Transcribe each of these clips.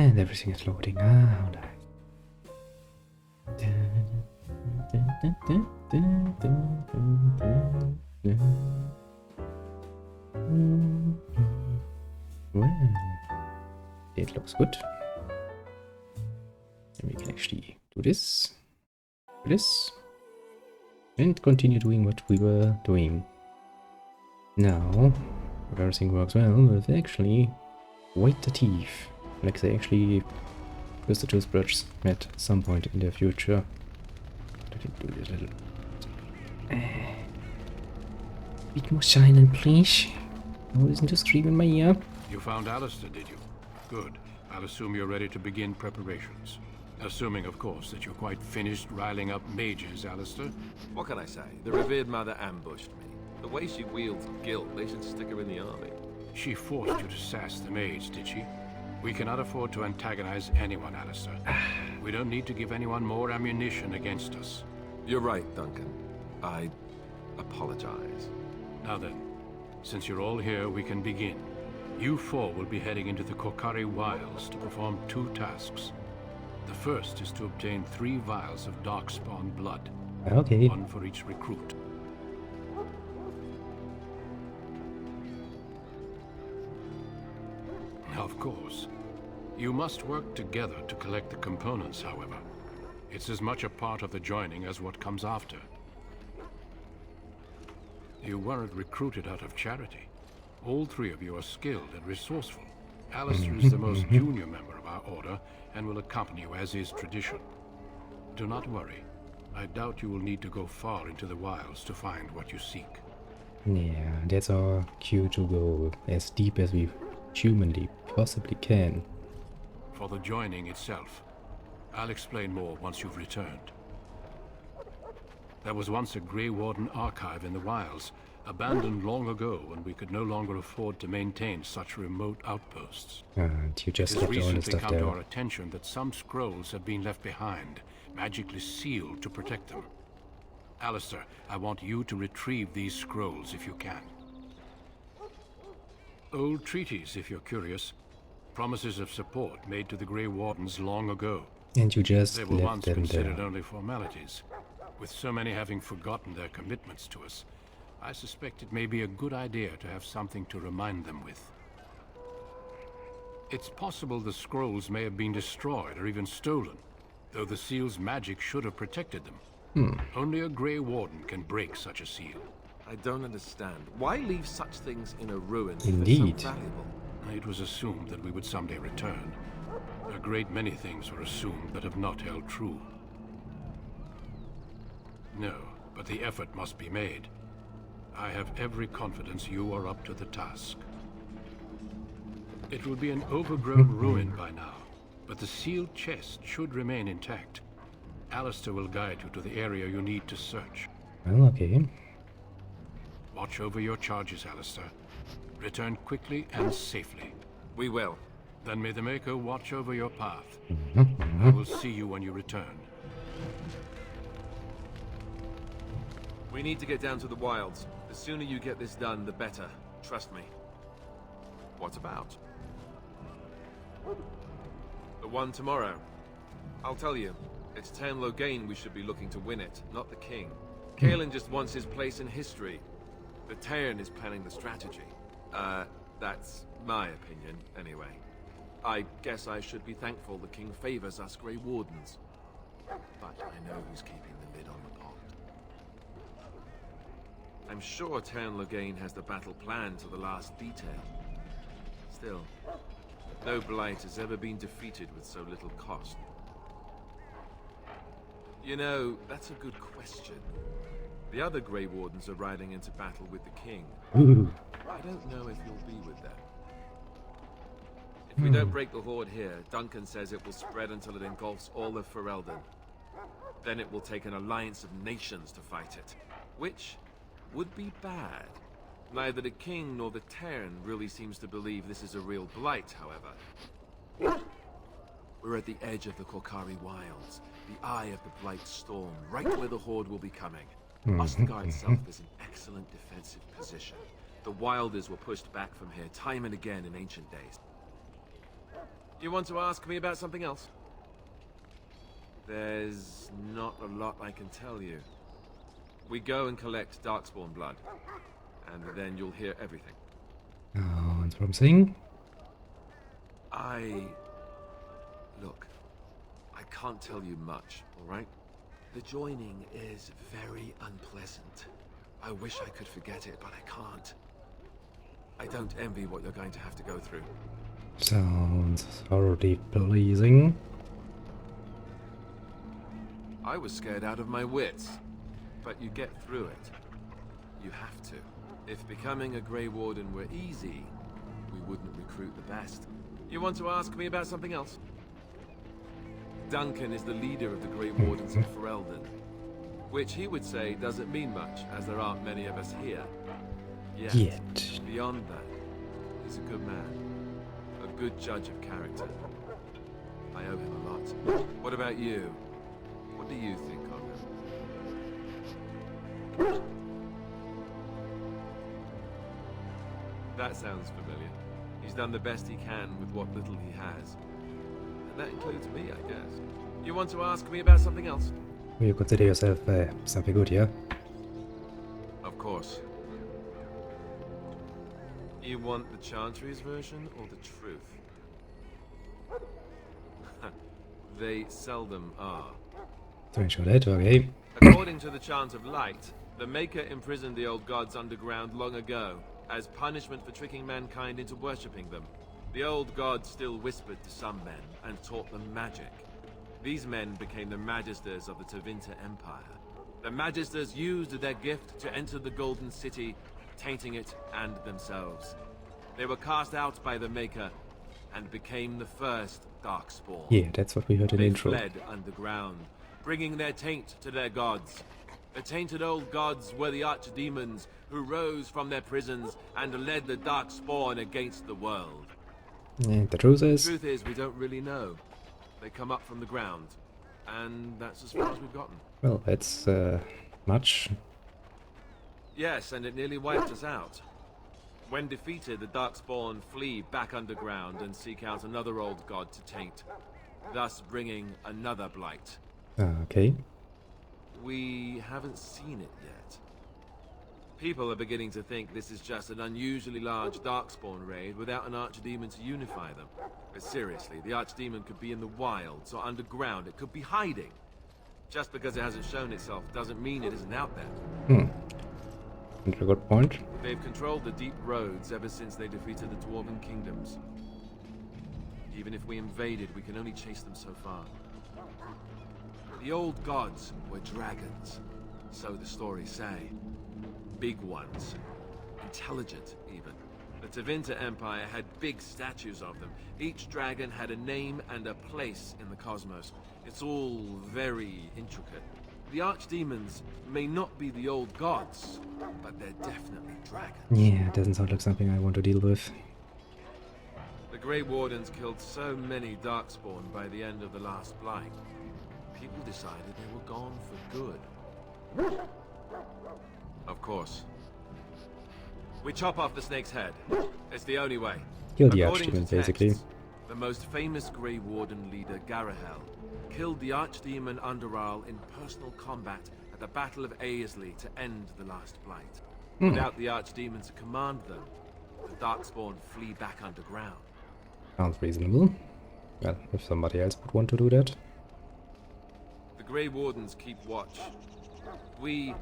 And everything is loading. How nice. Well, it looks good. And we can actually do this, and continue doing what we were doing. Now, if everything works well, let's actually white the teeth. Like they actually use the toothbrush at some point in the future. Let me do this little bit more silent, please. Oh, isn't just screaming in my ear. You found Alistair, did you? Good. I'll assume you're ready to begin preparations. Assuming, of course, that you're quite finished riling up mages, Alistair. What can I say? The revered mother ambushed me. The way she wields guilt, they should stick her in the army. She forced you to sass the mage, did she? We cannot afford to antagonize anyone, Alistair. We don't need to give anyone more ammunition against us. You're right, Duncan. I apologize. Now then, since you're all here, we can begin. You four will be heading into the Korcari Wilds to perform 2 tasks. The first is to obtain 3 vials of Darkspawn blood. Okay. 1 for each recruit. Of course. You must work together to collect the components, however. It's as much a part of the joining as what comes after. You weren't recruited out of charity. All 3 of you are skilled and resourceful. Alistair is the most junior member of our order and will accompany you as is tradition. Do not worry. I doubt you will need to go far into the wilds to find what you seek. Yeah, that's our cue to go as deep as we humanly possibly can. For the joining itself, I'll explain more once you've returned. There was once a Grey Warden archive in the wilds, abandoned long ago when we could no longer afford to maintain such remote outposts. And you just It has left all the recently stuff come to there. our attention that some scrolls have been left behind, magically sealed to protect them. Alistair, I want you to retrieve these scrolls if you can. Old treaties, if you're curious. Promises of support made to the Grey Wardens long ago. And you just They were left once them considered there. only formalities. With so many having forgotten their commitments to us, I suspect it may be a good idea to have something to remind them with. It's possible the scrolls may have been destroyed or even stolen, though the seal's magic should have protected them. Only a Grey Warden can break such a seal. I don't understand. Why leave such things in a ruin if Indeed. it's so valuable? It was assumed that we would someday return. A great many things were assumed that have not held true. No, but the effort must be made. I have every confidence you are up to the task. It will be an overgrown ruin by now, but the sealed chest should remain intact. Alistair will guide you to the area you need to search. Well, okay. Watch over your charges, Alistair. Return quickly and safely. We will. Then may the Maker watch over your path. I will see you when you return. We need to get down to the wilds. The sooner you get this done, the better. Trust me. What about? The one tomorrow. I'll tell you. It's Tairn Loghain we should be looking to win it, not the king. Cailan just wants his place in history. The Tairn is planning the strategy. That's my opinion, anyway. I guess I should be thankful the king favors us Grey Wardens. But I know who's keeping the lid on the pot. I'm sure Tairn Loghain has the battle planned to the last detail. Still, no blight has ever been defeated with so little cost. You know, that's a good question. The other Grey Wardens are riding into battle with the king. Ooh. I don't know if you'll be with them. If we don't break the horde here, Duncan says it will spread until it engulfs all of Ferelden. Then it will take an alliance of nations to fight it, which would be bad. Neither the king nor the Tairn really seems to believe this is a real blight, however. We're at the edge of the Korcari Wilds, the eye of the Blight's storm, right where the horde will be coming. Ostagar itself is an excellent defensive position. The Wilders were pushed back from here time and again in ancient days. You want to ask me about something else? There's not a lot I can tell you. We go and collect Darkspawn blood, and then you'll hear everything. Oh, that's what I'm saying. Look, I can't tell you much, alright? The joining is very unpleasant. I wish I could forget it, but I can't. I don't envy what you're going to have to go through. Sounds already pleasing. I was scared out of my wits, but you get through it. You have to. If becoming a Grey Warden were easy, we wouldn't recruit the best. You want to ask me about something else? Duncan is the leader of the Grey Wardens of Ferelden, which he would say doesn't mean much, as there aren't many of us here. Yet. Beyond that, he's a good man, a good judge of character. I owe him a lot. What about you? What do you think of him? That sounds familiar. He's done the best he can with what little he has. And that includes me, I guess. You want to ask me about something else? You consider yourself something good, yeah? Of course. You want the Chantry's version or the truth? They seldom are. Don't show that, okay. According to the Chant of Light, the Maker imprisoned the old gods underground long ago, as punishment for tricking mankind into worshipping them. The old gods still whispered to some men, and taught them magic. These men became the Magisters of the Tevinter Empire. The Magisters used their gift to enter the Golden City, tainting it and themselves. They were cast out by the Maker, and became the first Darkspawn. Yeah, that's what we heard in the They intro. fled underground, bringing their taint to their gods. The tainted old gods were the archdemons who rose from their prisons and led the Darkspawn against the world. And the truth The is, truth is, we don't really know. They come up from the ground, and that's as far as we've gotten. well, that's much. Yes, and it nearly wiped us out. When defeated, the Darkspawn flee back underground and seek out another old god to taint, thus bringing another blight. Okay. We haven't seen it yet. People are beginning to think this is just an unusually large Darkspawn raid without an Archdemon to unify them. But seriously, the Archdemon could be in the wilds or underground. It could be hiding. Just because it hasn't shown itself doesn't mean it isn't out there. That's a good point. They've controlled the deep roads ever since they defeated the Dwarven kingdoms. Even if we invaded, we can only chase them so far. The old gods were dragons, so the stories say. Big ones. Intelligent, even. The Tevinter Empire had big statues of them. Each dragon had a name and a place in the cosmos. It's all very intricate. The archdemons may not be the old gods, but they're definitely dragons. Yeah, it doesn't sound like something I want to deal with. The Grey Wardens killed so many Darkspawn by the end of the last Blight. People decided they were gone for good. Of course. We chop off the snake's head. It's the only way. Kill the According to Archdemon, basically. texts, the most famous Grey Warden leader, Garahel, killed the Archdemon Underarl in personal combat at the Battle of Aesley to end the last Blight. Without the Archdemon to command them, the Darkspawn flee back underground. Sounds reasonable. Well, if somebody else would want to do that. The Grey Wardens keep watch. We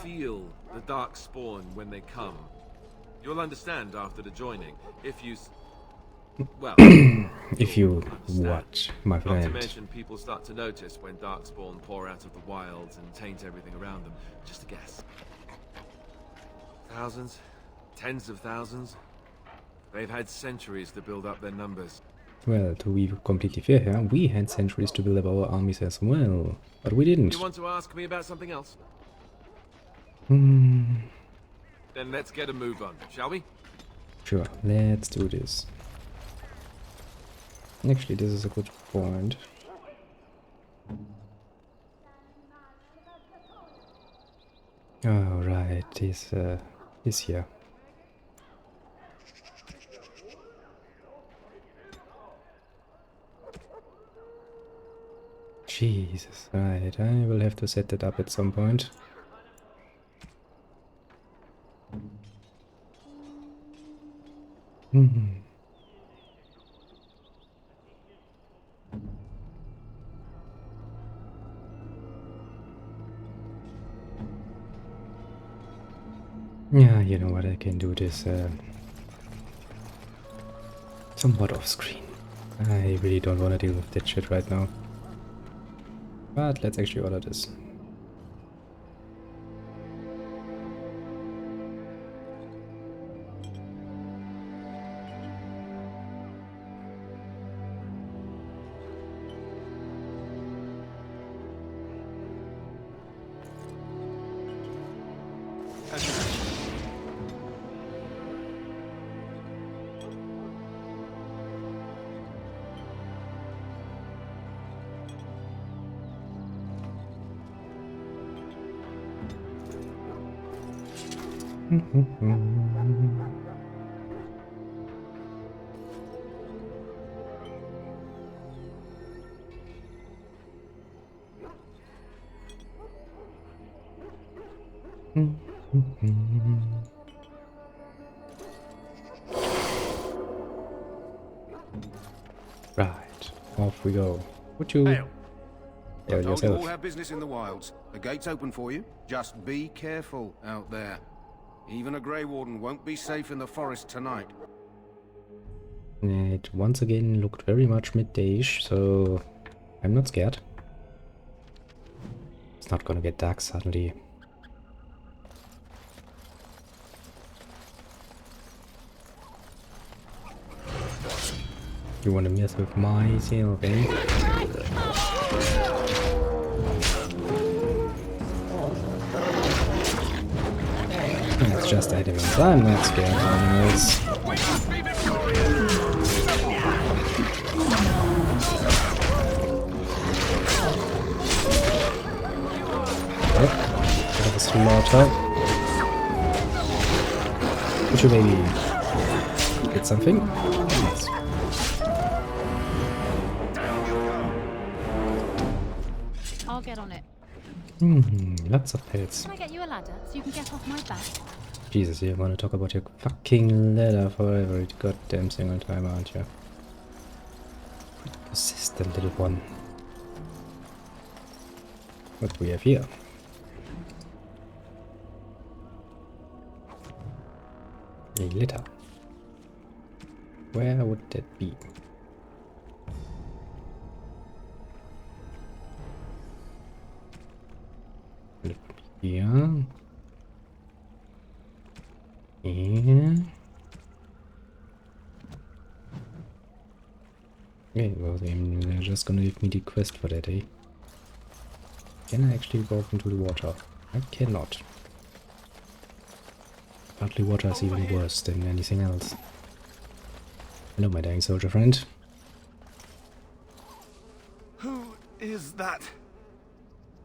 feel the Darkspawn when they come. You'll understand after the joining, if you... well... If you understand. watch, my Not to friend. mention, people start to notice when Darkspawn pour out of the wilds and taint everything around them. Just a guess. Thousands? Tens of thousands? They've had centuries to build up their numbers. Well, to be completely fair here, we had centuries to build up our armies as well. But we didn't. You want to ask me about something else? Hmm. Then let's get a move on, shall we? Sure, let's do this. Actually, this is a good point. Oh, right, this here. Jesus, right, I will have to set that up at some point. Hmm. Yeah, you know what, I can do this somewhat off screen. I really don't want to deal with that shit right now. But let's actually order this. Right, off we go. Would you Hail. hail I told you all yourself? have business in the wilds. The gate's open for you. Just be careful out there. Even a Grey Warden won't be safe in the forest tonight. It once again looked very much midday-ish, so I'm not scared. It's not gonna get dark suddenly. You wanna mess with myself, eh? It's just animals. I'm not scared of animals. Oh, bit of a slaughter. Would you maybe get something? Yes. I'll get on it. Lots of pelts. Can I get you a ladder so you can get off my back? Jesus, you wanna talk about your fucking ladder for every goddamn single time, aren't you? Persistent little one. What do we have here? A litter. Where would that be? Here. Here. Okay, well, they're just gonna give me the quest for that, eh? Can I actually walk into the water? I cannot. Partly water is even worse than anything else. Hello, my dying soldier friend. Who is that?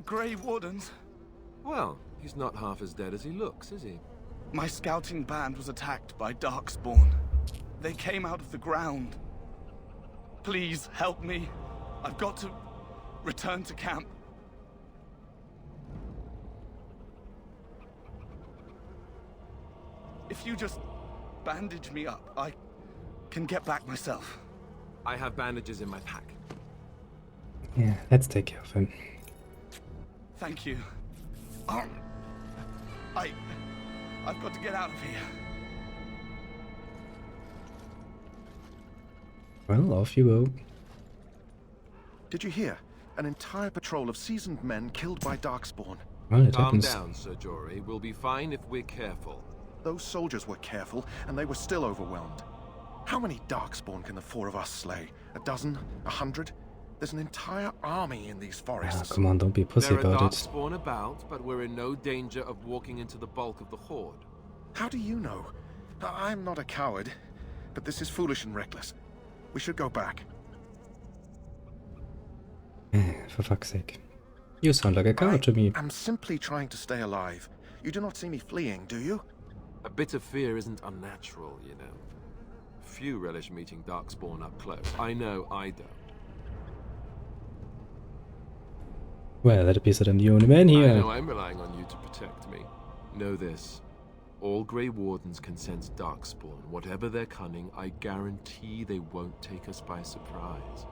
Grey Wardens? Well, he's not half as dead as he looks, is he? My scouting band was attacked by Darkspawn. They came out of the ground. Please help me. I've got to return to camp. If you just bandage me up, I can get back myself. I have bandages in my pack. Yeah, let's take care of him. Thank you. I've got to get out of here. Well, off you go. Did you hear? An entire patrol of seasoned men killed by Darkspawn. Well, it Calm happens. down, Sir Jory. We'll be fine if we're careful. Those soldiers were careful, and they were still overwhelmed. How many Darkspawn can the four of us slay? A dozen? 100? There's an entire army in these Ah, forests. come on, don't be a pussy There are about it. Darkspawn about, but we're in no danger of walking into the bulk of the horde. How do you know? I'm not a coward, but this is foolish and reckless. We should go back. For fuck's sake. You sound like a coward to me. I'm simply trying to stay alive. You do not see me fleeing, do you? A bit of fear isn't unnatural, you know. Few relish meeting Darkspawn up close. I know I don't. Well, that appears that I'm the only man I here. know I'm relying on you to protect me. Know this. All Grey Wardens can sense Darkspawn. Whatever their cunning, I guarantee they won't take us by surprise.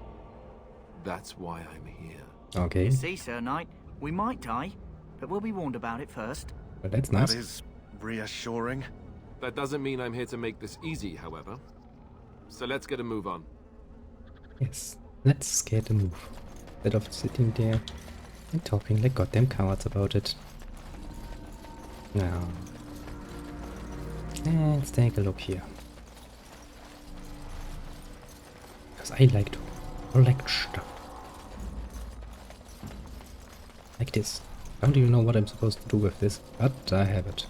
That's why I'm here. Okay, You see, Sir Knight, we might die, but we'll be warned about it first. well, that's That nice. is reassuring. That doesn't mean I'm here to make this easy, however. So let's get a move on. Yes, let's get a move. Instead of sitting there and talking like goddamn cowards about it. Now, let's take a look here. Because I like to collect stuff. Like this. I don't even know what I'm supposed to do with this, but I have it.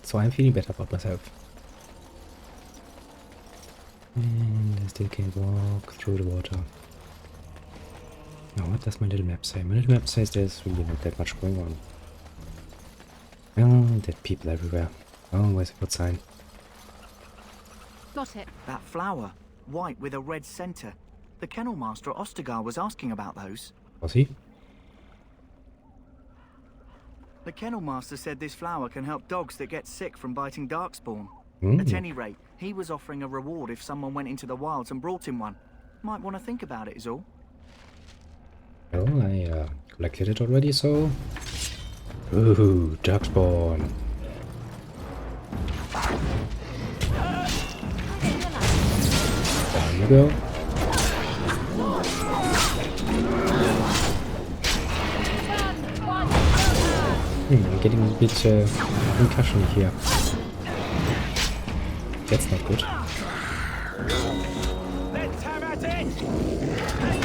So I'm feeling better about myself. And I still can't walk through the water. Now, what does my little map say? My little map says there's really not that much going on. Oh, dead people everywhere. Oh, where's the good sign? Got it. That flower, white with a red centre. The kennel master at Ostagar was asking about those. Was he? The kennel master said this flower can help dogs that get sick from biting Darkspawn. Mm. At any rate, he was offering a reward if someone went into the wilds and brought him one. Might want to think about it is all. Well, I collected it already, so... Ooh, Darkspawn. Down you go. I'm getting a bit concussion here. That's not good. Let's have at it!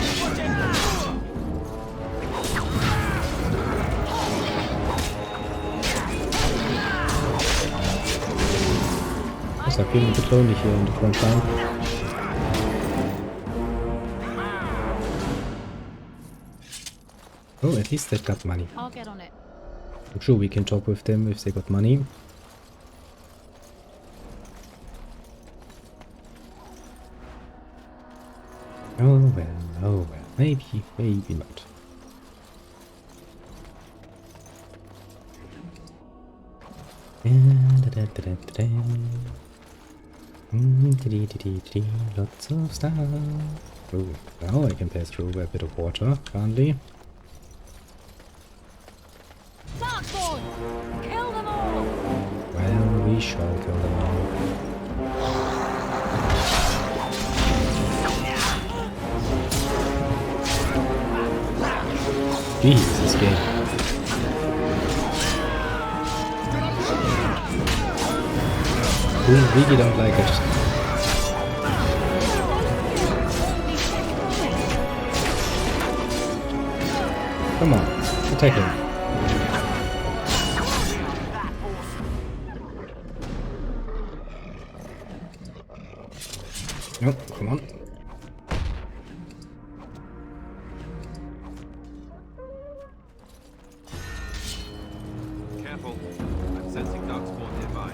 Yes, I'm feeling a bit lonely here in the front line. Oh, at least they got money. I'll get on it. I'm sure we can talk with them if they got money. Oh well, maybe not. Lots of stuff. Oh, now I can pass through a bit of water, apparently. Darkspawn! Kill them all! Well, we shall kill them all. Jeez, this game. We really don't like it. Come on, attack him. No, come on. Careful. I'm sensing Darkspawn nearby.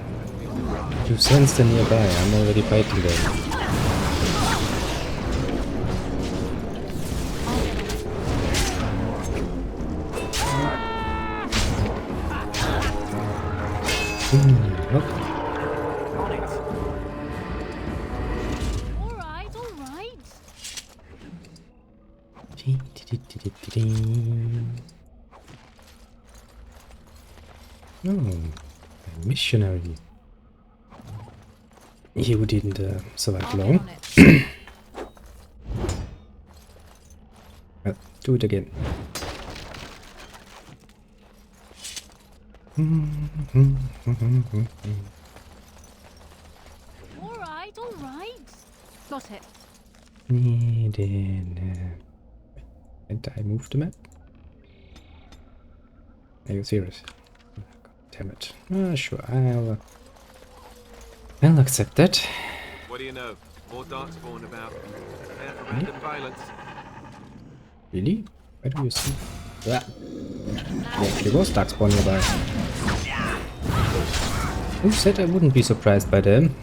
You sense them nearby, I'm already fighting them. Look. On it. Alright, alright. Oh, a missionary. You didn't survive I'll long. get on it. Well, do it again. Alright, alright. Got it. And I move the map? Are you serious? God damn it. Sure, I'll accept that. What do you know? More Darkspawn about. Prepare for random violence. Really? Where do you see? Ah. There actually was Darkspawn nearby. Who said I wouldn't be surprised by them?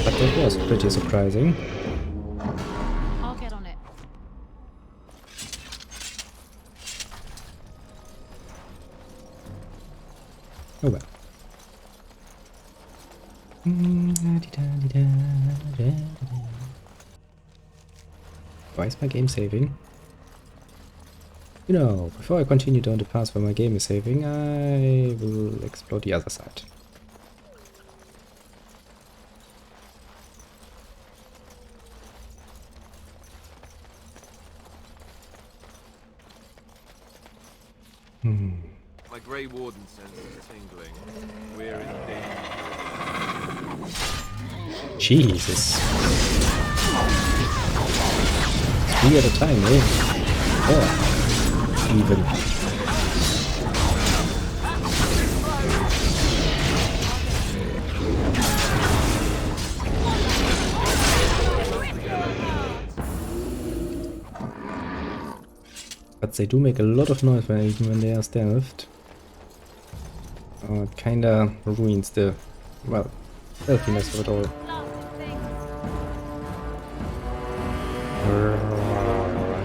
But that was pretty surprising. I'll get on it. Oh well. Why is my game saving? You know, before I continue down the path where my game is saving, I will explore the other side. My Grey Warden sense is tingling. We're in danger. Jesus. 3 at a time, eh? Or even. But they do make a lot of noise even when they are stealthed. It kinda ruins the, well, stealthiness of it all.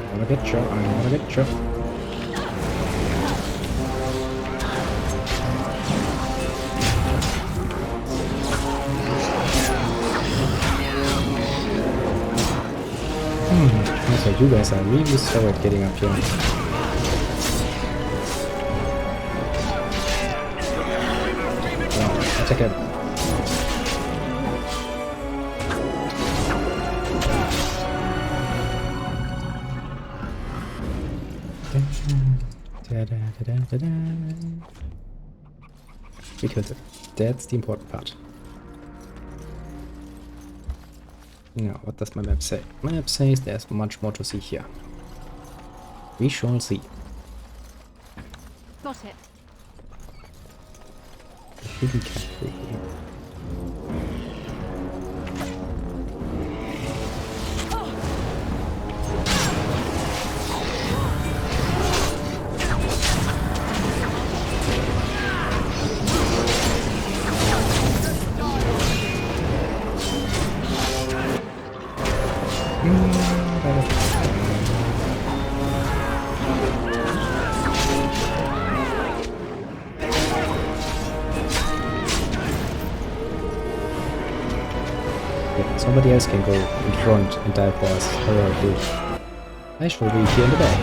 I'm gonna get you, I'm gonna get you. Looks like you guys are really slow at getting up here. Wow, attack it. We killed it. That's the important part. Now, what does my map say? My map says there's much more to see here. We shall see. Got it. The hidden capital here. Somebody else can go in front and die for us. However, I shall be here in the back.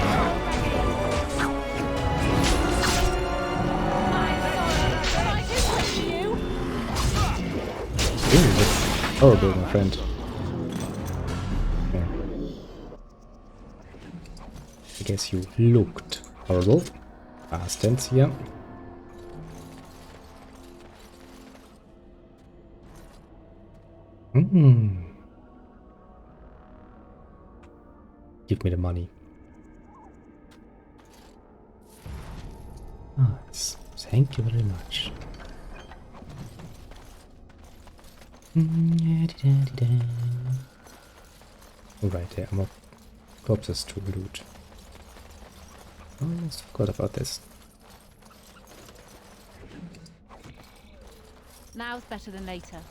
Ooh, that's horrible, my friend. Yeah. I guess you looked horrible. Past tense here. Give me the money. Nice. Thank you very much. Alright, there are more corpses to loot. I almost forgot about this. Now's better than later.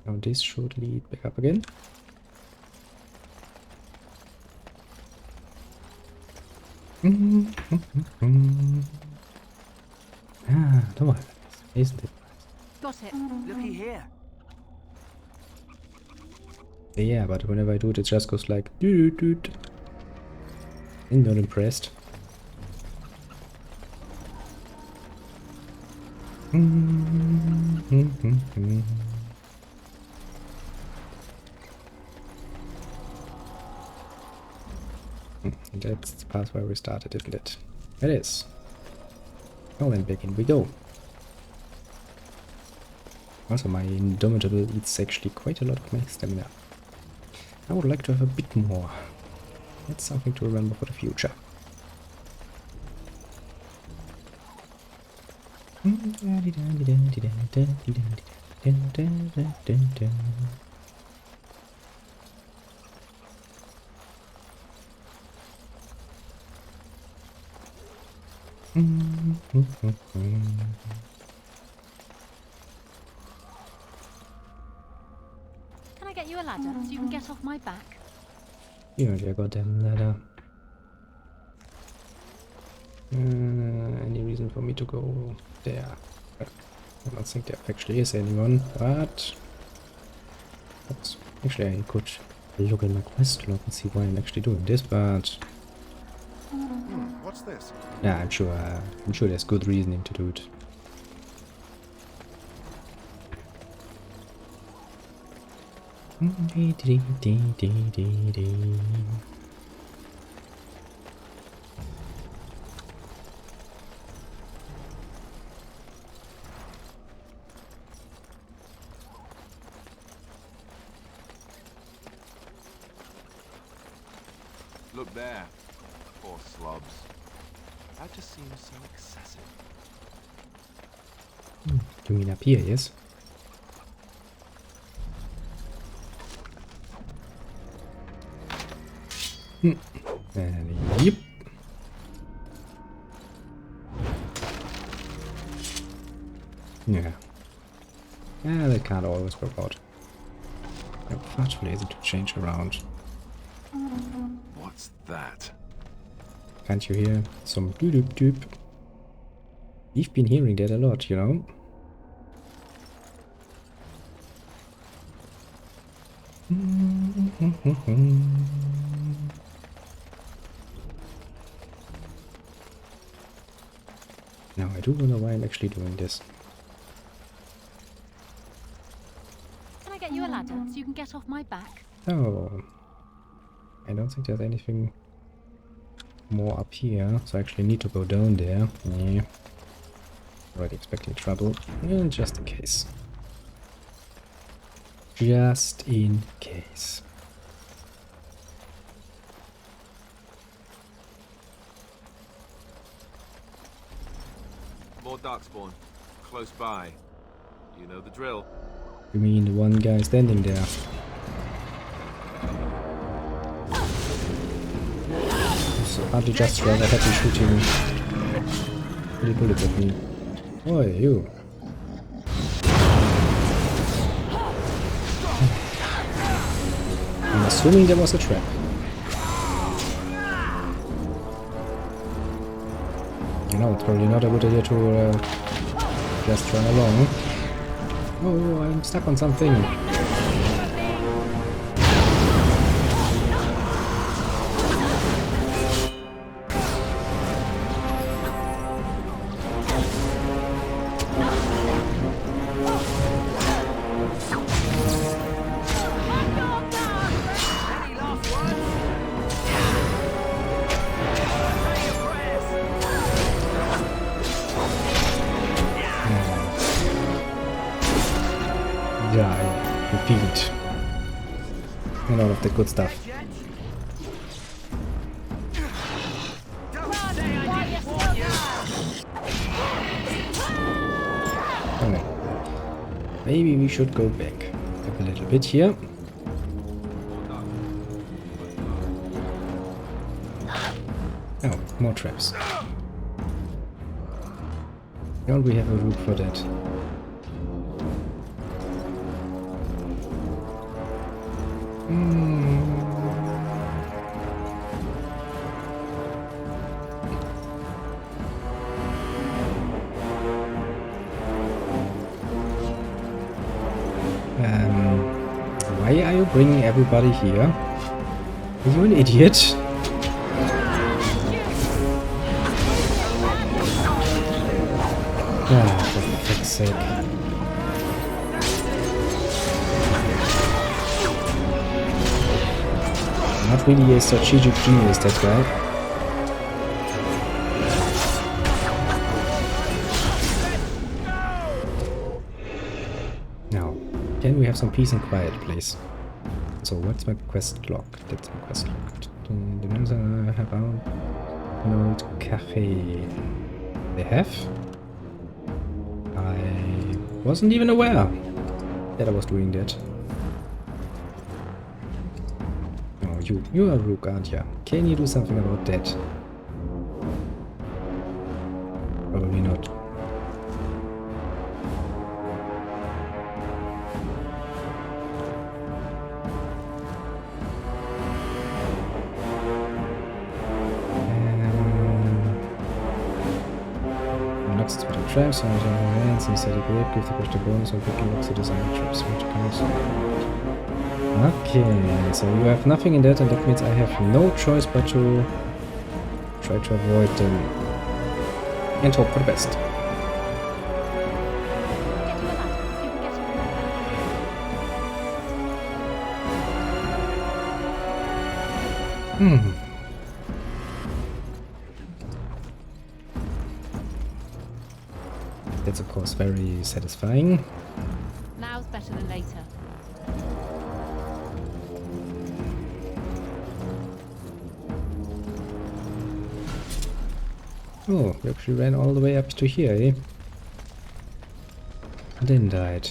Now this should lead back up again. Ah, come on, isn't it? Got it. Looky here. Yeah, but whenever I do it, it just goes like doot doot. I'm not impressed. That's the path where we started, isn't it? It is. Well then, begin we go. Also, my Indomitable eats actually quite a lot of my stamina. I would like to have a bit more. That's something to remember for the future. you a ladder so you can get off my back? You want your goddamn ladder. Any reason for me to go there? I don't think there actually is anyone, but actually I could look at my quest log and see why I'm actually doing this, but What's this? yeah, I'm sure there's good reasoning to do it. Look there. Poor slobs. That just seems so excessive. You mean up here, yes? Yep. Yeah. Yeah, that can't always work out. I'm far too lazy to change around. What's that? Can't you hear some doop doop? We've been hearing that a lot, you know? Now I do wonder why I'm actually doing this. Can I get you a ladder so you can get off my back? Oh, I don't think there's anything more up here, so I actually need to go down there. Yeah. Already expecting trouble. And just in case. Just in case. More Darkspawn. Close by. You know the drill. You mean the one guy standing there? So hardly just rather happy shooting little bullets at me. Oi, you. I'm assuming there was a trap. You know, it's probably not a good idea to just run along. Oh, I'm stuck on something. Die, repeat, and all of the good stuff. Okay. Maybe we should go back a little bit here. Oh, more traps. Don't we have a route for that? Why are you bringing everybody here? Are you an idiot? Ah, for fuck's sake. Not really a strategic genius, that guy. Now, can we have some peace and quiet, please? So, what's my quest log? That's my quest log. The names I have out. An old cafe. They have? I wasn't even aware that I was doing that. Oh, you are Rook, aren't you? Can you do something about that? Probably not. Special traps, and hands, and steady grip, give the question bonus on picking locks to design traps which comes. Okay, so you have nothing in that, and that means I have no choice but to try to avoid them and hope for the best. Get you a ladder so you can get up on the ground. That's of course very satisfying. Now's better than later. Oh, we actually ran all the way up to here, eh? And then died.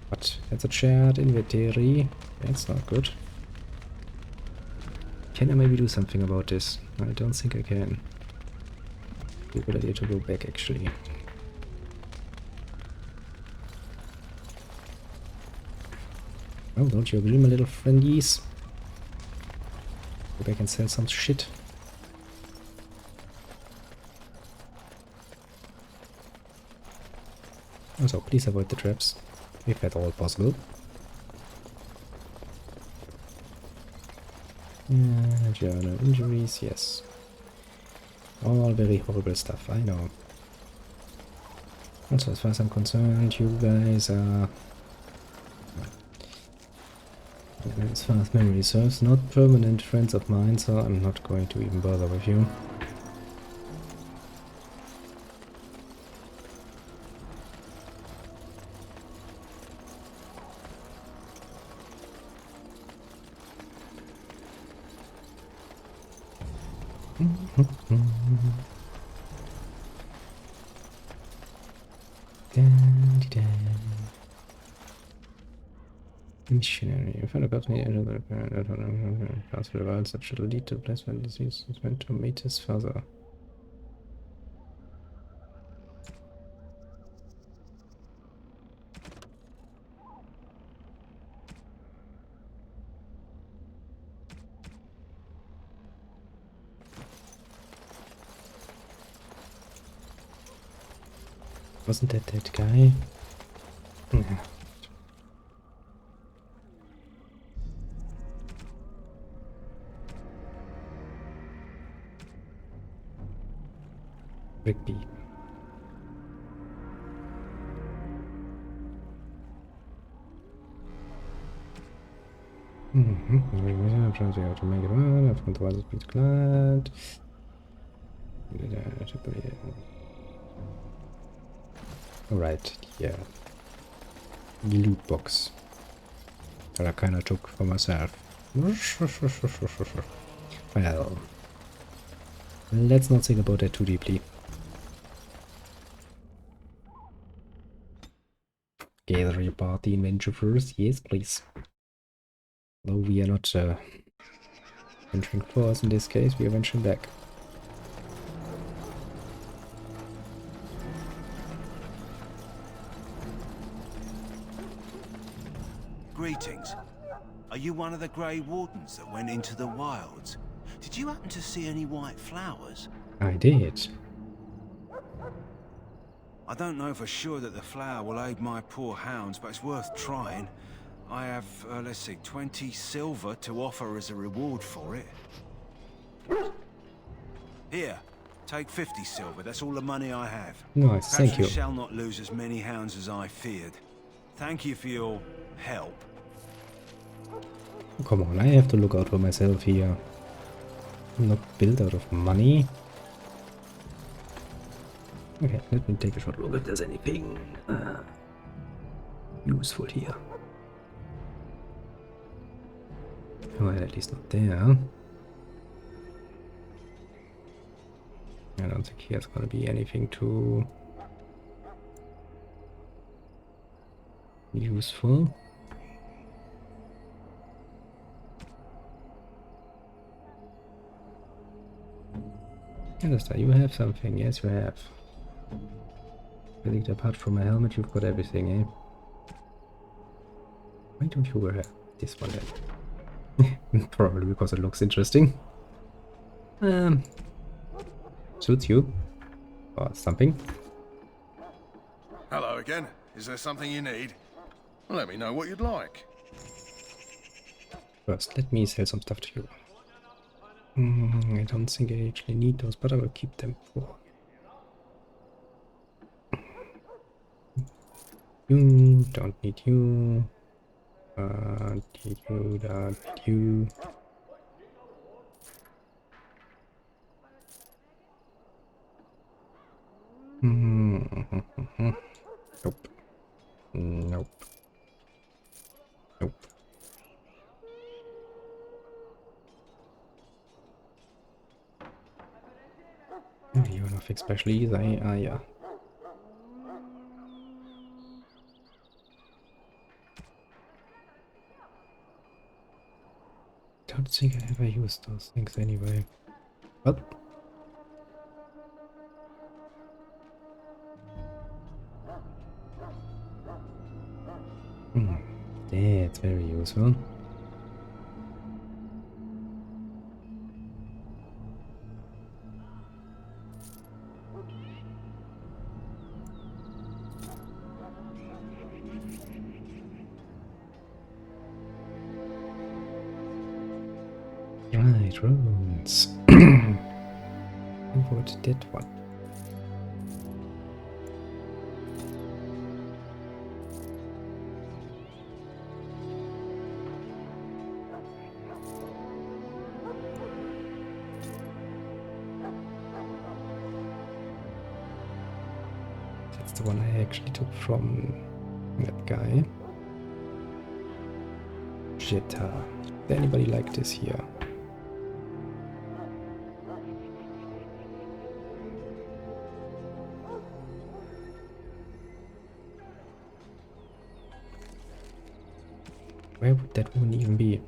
What? That's a shared inventory. That's not good. Can I maybe do something about this? I don't think I can. Be a good idea to go back actually. Oh, don't you agree, my little friendies? Go back and sell some shit. Also, please avoid the traps, if at all possible. Journal injuries, yes. All very horrible stuff, I know. Also, as far as I'm concerned, you guys are, as far as memory serves, not permanent friends of mine, so I'm not going to even bother with you. Missionary. You found a company pass for the wild that should lead to placement disease is meant to meet his father. Wasn't that guy? Yeah. Rigby. I'm trying to see how to make it run. I've got the wireless speed client. Alright, yeah. The loot box that I kinda took for myself. Well, let's not think about that too deeply. Gather your party and venture first. Yes, please. Though we are not venturing forth in this case, we are venturing back. Greetings. Are you one of the Grey Wardens that went into the wilds? Did you happen to see any white flowers? I did. I don't know for sure that the flower will aid my poor hounds, but it's worth trying. I have, let's see, 20 silver to offer as a reward for it. Here, take 50 silver. That's all the money I have. Nice, Perhaps thank you. we shall not lose as many hounds as I feared. Thank you for your help. Come on, I have to look out for myself here. I'm not built out of money. Okay, let me take a short look if there's anything useful here. Well, at least not there. I don't think here's gonna be anything too useful. Alistair, you have something. Yes, you have. I think apart from my helmet, you've got everything, eh? Why don't you wear this one then? Probably because it looks interesting. Suits you. Or something. Hello again. Is there something you need? Let me know what you'd like. First, let me sell some stuff to you. I don't think I actually need those, but I will keep them for you. Don't need you. Need you, don't need you. Nope. Nope. Nope. You're nothing special either. Yeah. Don't think I ever used those things anyway. But that's very useful. Right, runes. What did one? That's the one I actually took from that guy. Jetta. Did anybody like this here? Where would that one even be?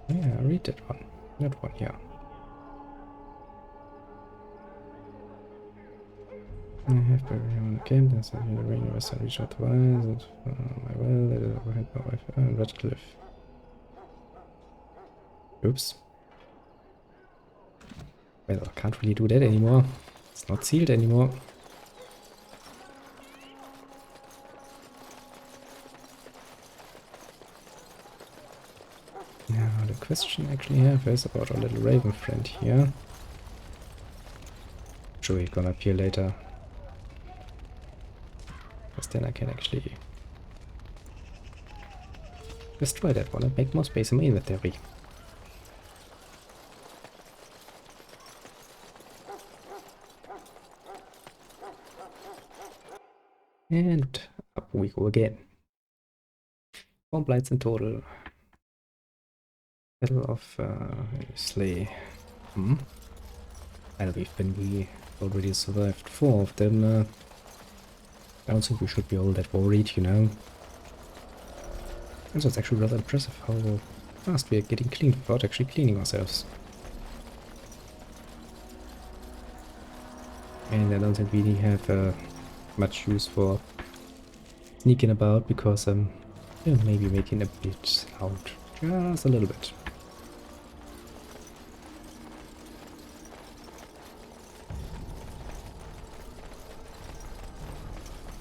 Yeah, read that one. That one, yeah. I have buried on the camp, that's in the rain, was I reached out twice, and my well, it is overhead my wife, Redcliffe. Oops. Well, I can't really do that anymore. It's not sealed anymore. Now, the question I actually have is about our little raven friend here. Sure, he's gonna appear later. Because then I can actually destroy that one and make more space in my inventory. And up we go again. 4 blights in total. Battle of Slay. And we already survived 4 of them. I don't think we should be all that worried, you know. And so it's actually rather impressive how fast we are getting clean without actually cleaning ourselves. And I don't think we have much use for sneaking about because yeah, maybe making a bit loud, just a little bit.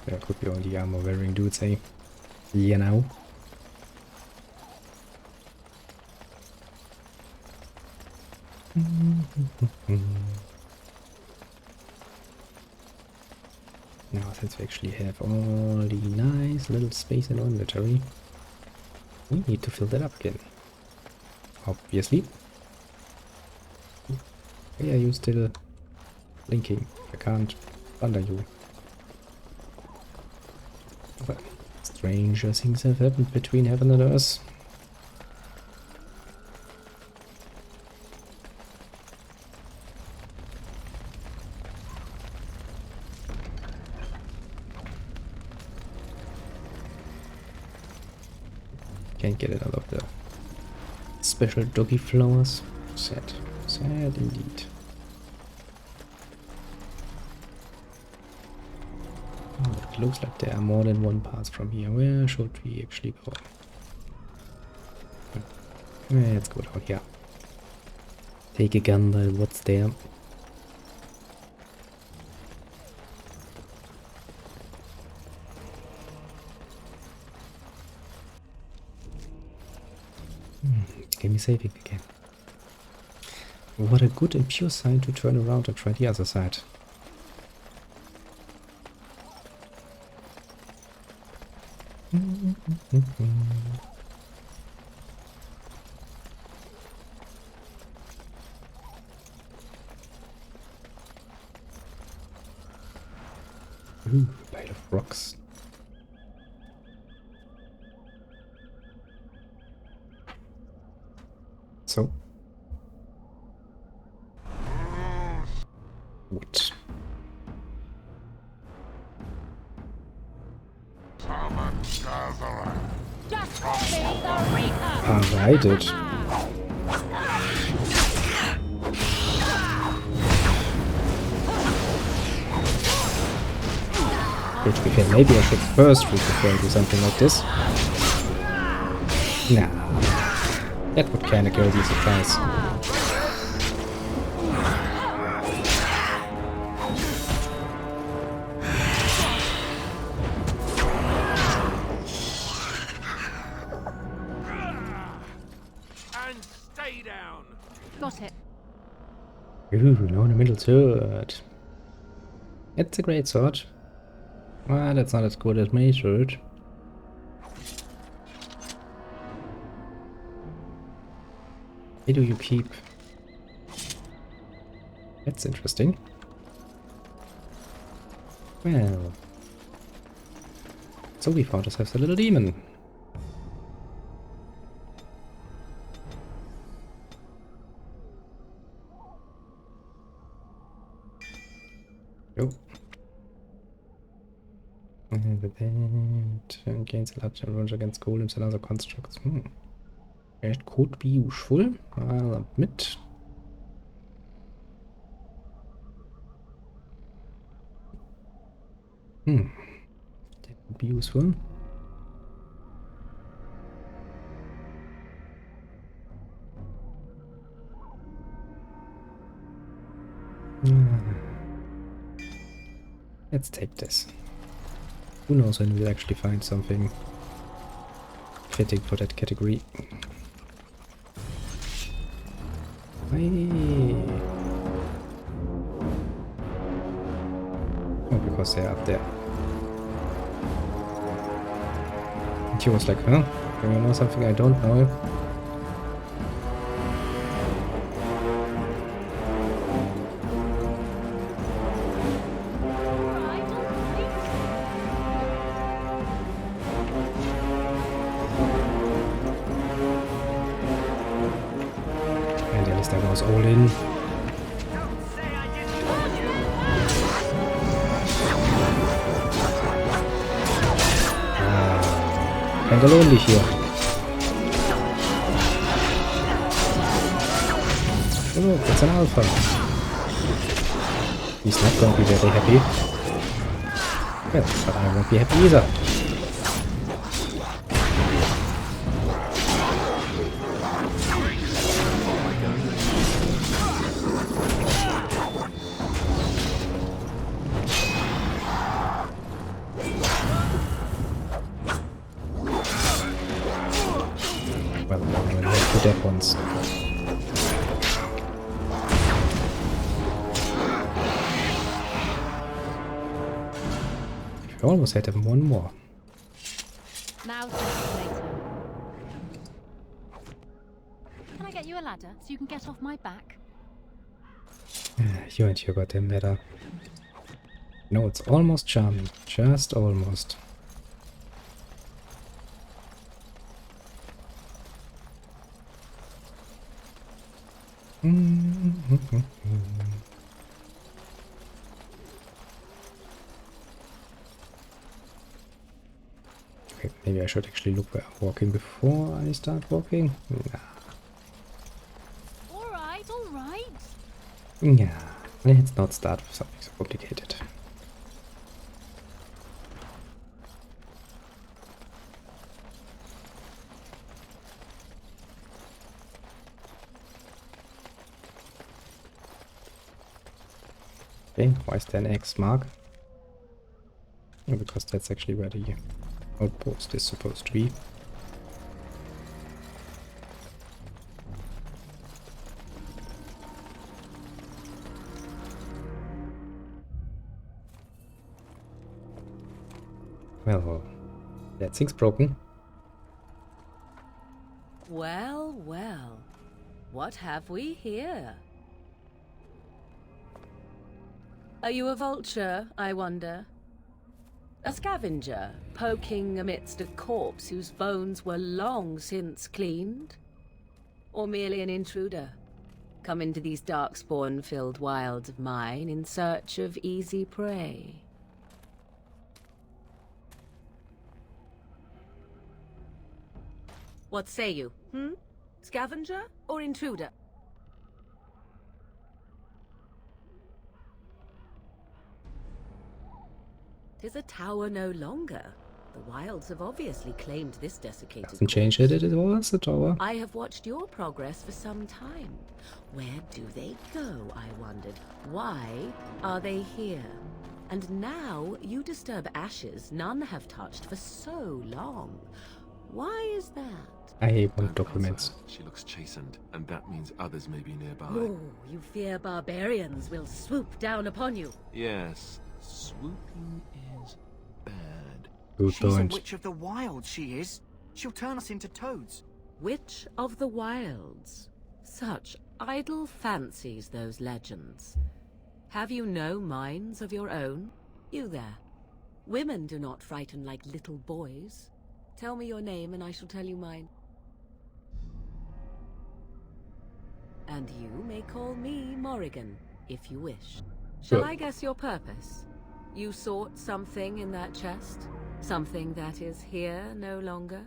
There could be all the armor wearing dudes, eh? You know. Now, since we actually have all the nice little space in our inventory, we need to fill that up again. Obviously. Why are you still blinking? I can't under you. But stranger things have happened between heaven and earth. Can't get it out of the special doggy flowers. Sad. Sad indeed. Oh, it looks like there are more than one path from here. Where should we actually go? Let's go down here. Take a gander at what's there. Get me saving again. What a good and pure sign to turn around and try the other side. Ooh, a pile of rocks. So. What? Just call me the Reaper! Alrighted. Which we can, maybe I should first read before I do something like this. Nah. That would kinda go as a surprise. And stay down. Got it. Ooh, no, in the middle sword. It's a great sword. Well, that's not as good as my sword. Where do you keep? That's interesting. Well. So we found ourselves a little demon. Yo. And that gains a large advantage against golems and other constructs. It could be useful. I'll admit. That would be useful. Let's take this. Who knows when we'll actually find something fitting for that category. Hey. Oh, because they're up there. And he was like, huh? Do you know something I don't know? And at least I was all in. Kinda lonely here. Oh look, it's an alpha. He's not going to be very happy. Well, but I won't be happy either. Well, I'm gonna have two dead ones. We almost had him one more. Now, later. Can I get you a ladder so you can get off my back? You and your goddamn ladder. No, it's almost charming. Just almost. Okay, maybe I should actually look where I'm walking before I start walking. Nah. All right, all right. Yeah, let's not start with something so complicated. Okay, why is there an X mark? Oh, because that's actually where the outpost is supposed to be. Well, that thing's broken. Well, well. What have we here? Are you a vulture, I wonder? A scavenger, poking amidst a corpse whose bones were long since cleaned? Or merely an intruder, come into these darkspawn-filled wilds of mine in search of easy prey? What say you, Scavenger or intruder? 'Tis a tower no longer. The wilds have obviously claimed this desiccated Doesn't change it, it was a tower. I have watched your progress for some time. Where do they go, I wondered? Why are they here? And now you disturb ashes none have touched for so long. Why is that? I want documents. She looks chastened, and that means others may be nearby. Oh, you fear barbarians will swoop down upon you. Yes, swooping is bad. Good She's point. a witch of the wild, she is. She'll turn us into toads. Witch of the Wilds. Such idle fancies, those legends. Have you no minds of your own? You there. Women do not frighten like little boys. Tell me your name and I shall tell you mine. And you may call me Morrigan, if you wish. Shall I guess your purpose? You sought something in that chest? Something that is here no longer?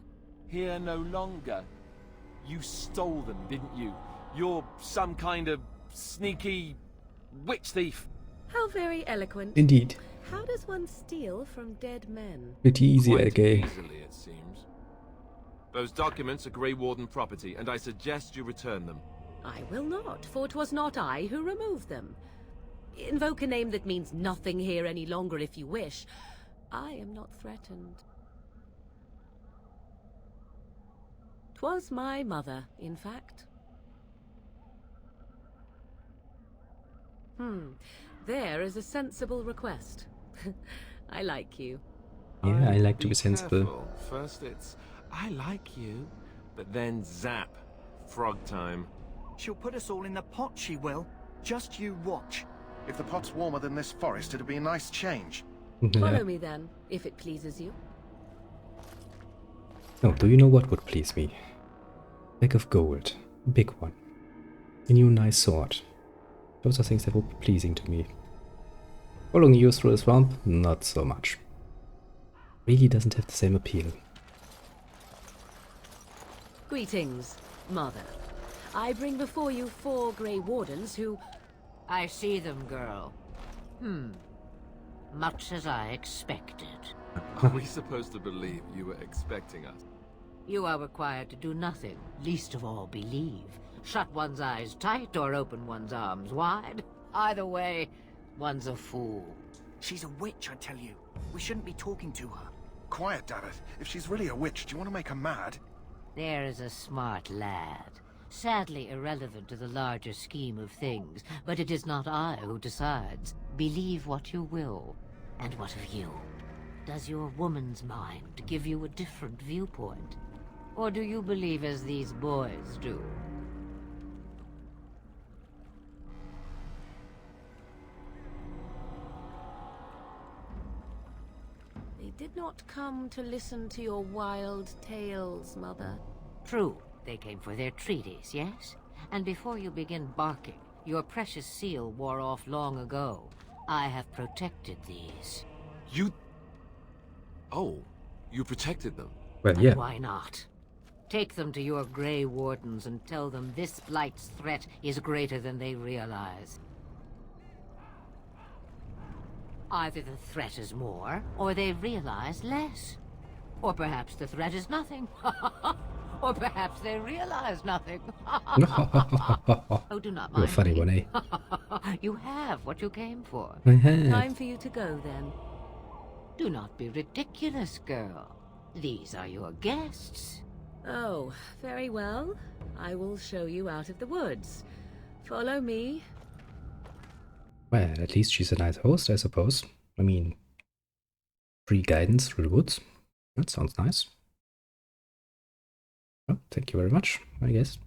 Here no longer. You stole them, didn't you? You're some kind of sneaky witch thief. How very eloquent. Indeed. How does one steal from dead men? Pretty easy, Quite okay. easily, it seems. Those documents are Grey Warden property, and I suggest you return them. I will not, for it was not I who removed them. Invoke a name that means nothing here any longer if you wish. I am not threatened. 'Twas my mother, in fact. There is a sensible request. I like you. Yeah, I like to Be be sensible. careful. First it's, I like you, but then zap. Frog time. She'll put us all in the pot, she will. Just you watch. If the pot's warmer than this forest, it'd be a nice change. Follow me then, if it pleases you. Oh, do you know what would please me? Bag of gold. A big one. A new nice sword. Those are things that would be pleasing to me. Following you through the swamp? Not so much. Really doesn't have the same appeal. Greetings, Mother. I bring before you 4 Grey Wardens who... I see them, girl. Much as I expected. Are we supposed to believe you were expecting us? You are required to do nothing, least of all believe. Shut one's eyes tight or open one's arms wide. Either way, one's a fool. She's a witch, I tell you. We shouldn't be talking to her. Quiet, dammit. If she's really a witch, do you want to make her mad? There is a smart lad. Sadly irrelevant to the larger scheme of things, but it is not I who decides. Believe what you will. And what of you? Does your woman's mind give you a different viewpoint? Or do you believe as these boys do? They did not come to listen to your wild tales, Mother. True. They came for their treaties, yes? And before you begin barking, your precious seal wore off long ago. I have protected these. You... Oh, you protected them. Well, And yeah. why not? Take them to your Grey Wardens and tell them this Blight's threat is greater than they realize. Either the threat is more, or they realize less. Or perhaps the threat is nothing. Or perhaps they realize nothing. Oh, do not mind. You're a funny me. one, eh? You have what you came for. I have. Time for you to go, then. Do not be ridiculous, girl. These are your guests. Oh, very well. I will show you out of the woods. Follow me. Well, at least she's a nice host, I suppose. I mean, free guidance through the woods. That sounds nice. Oh, thank you very much, I guess.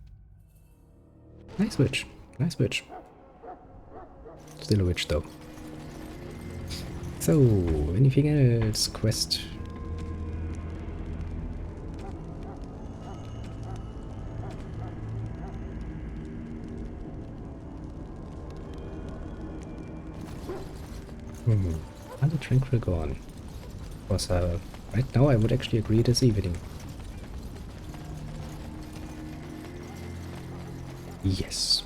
Nice witch. Nice witch. Still a witch, though. So, anything else? Quest. Other tranquil gone. Because right now I would actually agree this evening. Yes.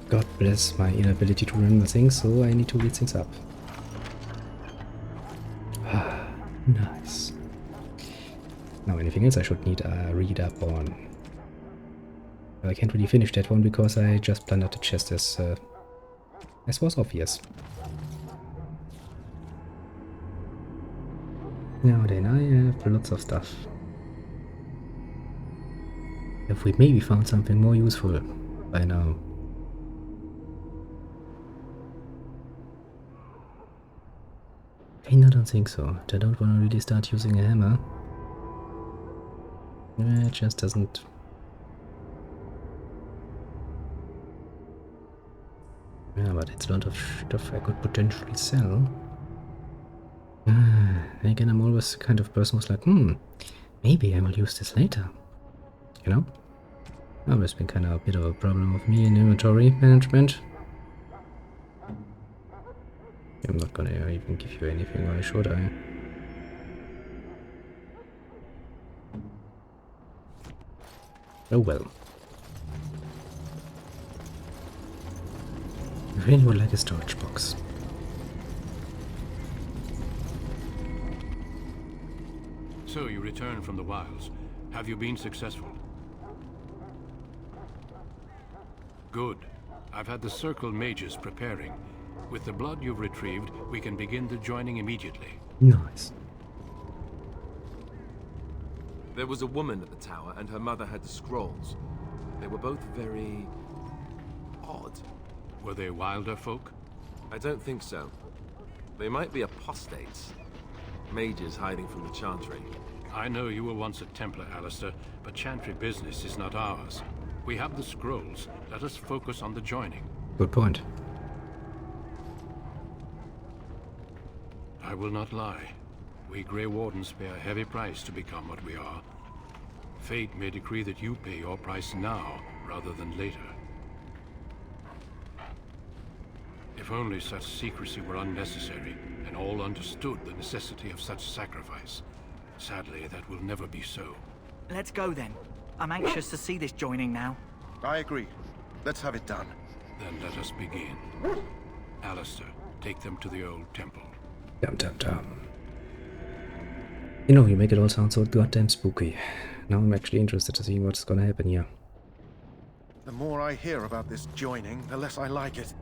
God bless my inability to remember things, so I need to read things up. Ah, nice. Now anything else I should need read up on? I can't really finish that one because I just plundered the chest as was obvious. Now then, I have lots of stuff. Have we maybe found something more useful by now? I don't think so. I don't want to really start using a hammer. It just doesn't... Yeah, but it's a lot of stuff I could potentially sell. Again, I'm always the kind of person who's like, maybe I will use this later. You know? Always been kind of a bit of a problem with me in inventory management. I'm not gonna even give you anything, why should I? Oh well. I really would like a storage box. So you return from the wilds. Have you been successful? Good. I've had the Circle mages preparing. With the blood you've retrieved, we can begin the joining immediately. Nice. There was a woman at the tower, and her mother had the scrolls. They were both very... odd. Were they wilder folk? I don't think so. They might be apostates. Mages hiding from the Chantry. I know you were once a Templar, Alistair, but Chantry business is not ours. We have the scrolls. Let us focus on the joining. Good point. I will not lie. We Grey Wardens pay a heavy price to become what we are. Fate may decree that you pay your price now, rather than later. If only such secrecy were unnecessary, and all understood the necessity of such sacrifice. Sadly, that will never be so. Let's go then. I'm anxious to see this joining now. I agree. Let's have it done. Then let us begin. Alistair, take them to the old temple. Dum dum dum. You know, you make it all sound so goddamn spooky. Now I'm actually interested to see what's gonna happen here. The more I hear about this joining, the less I like it.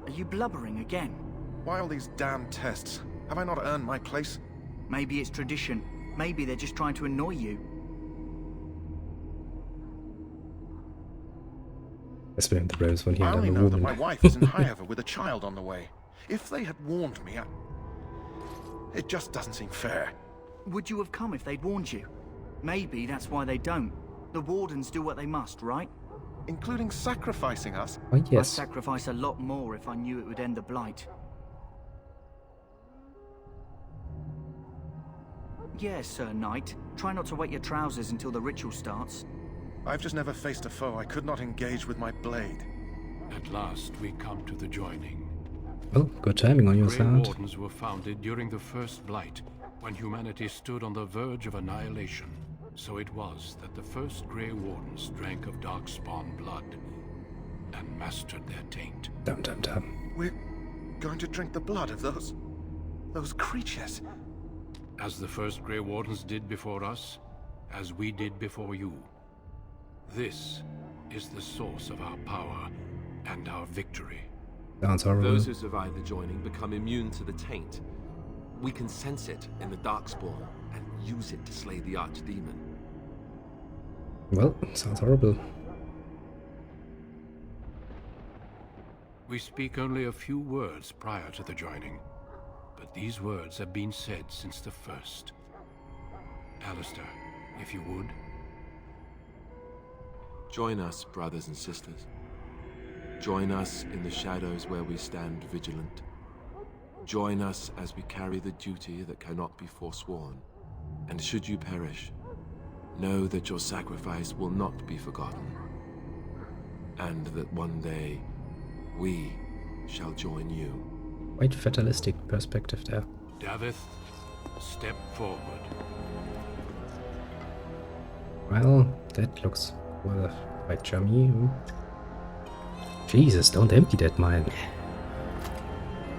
Are you blubbering again? Why all these damn tests? Have I not earned my place? Maybe it's tradition. Maybe they're just trying to annoy you. Let's blame the bros when he I had only a know that woman. my wife is in Highover with a child on the way. If they had warned me, it just doesn't seem fair. Would you have come if they'd warned you? Maybe that's why they don't. The Wardens do what they must, right? Including sacrificing us? Oh I'd yes. sacrifice a lot more if I knew it would end the Blight. Yes, Sir Knight. Try not to wet your trousers until the ritual starts. I've just never faced a foe I could not engage with my blade. At last, we come to the joining. Well, good timing on your Grey side. Wardens were founded during the First Blight, when humanity stood on the verge of annihilation. So it was that the first Grey Wardens drank of Darkspawn blood and mastered their taint. Dum dum dum. We're going to drink the blood of those Those creatures. As the first Grey Wardens did before us, as we did before you. This is the source of our power and our victory. Sounds horrible. Those who survive the joining become immune to the taint. We can sense it in the Darkspawn and use it to slay the Archdemon. Well, sounds horrible. We speak only a few words prior to the joining, but these words have been said since the first. Alistair, if you would. Join us, brothers and sisters. Join us in the shadows where we stand vigilant. Join us as we carry the duty that cannot be forsworn. And should you perish, know that your sacrifice will not be forgotten. And that one day, we shall join you. Quite fatalistic perspective there. Davith, step forward. Well, that looks well quite chummy. Jesus, don't empty that mine.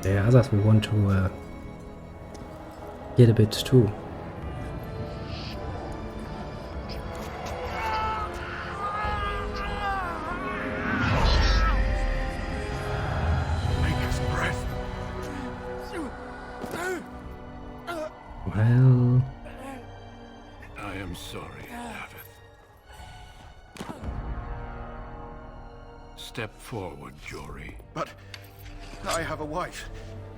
There are others who want to get a bit too. Well, I am sorry, Davith. Step forward, Jory. But I have a wife,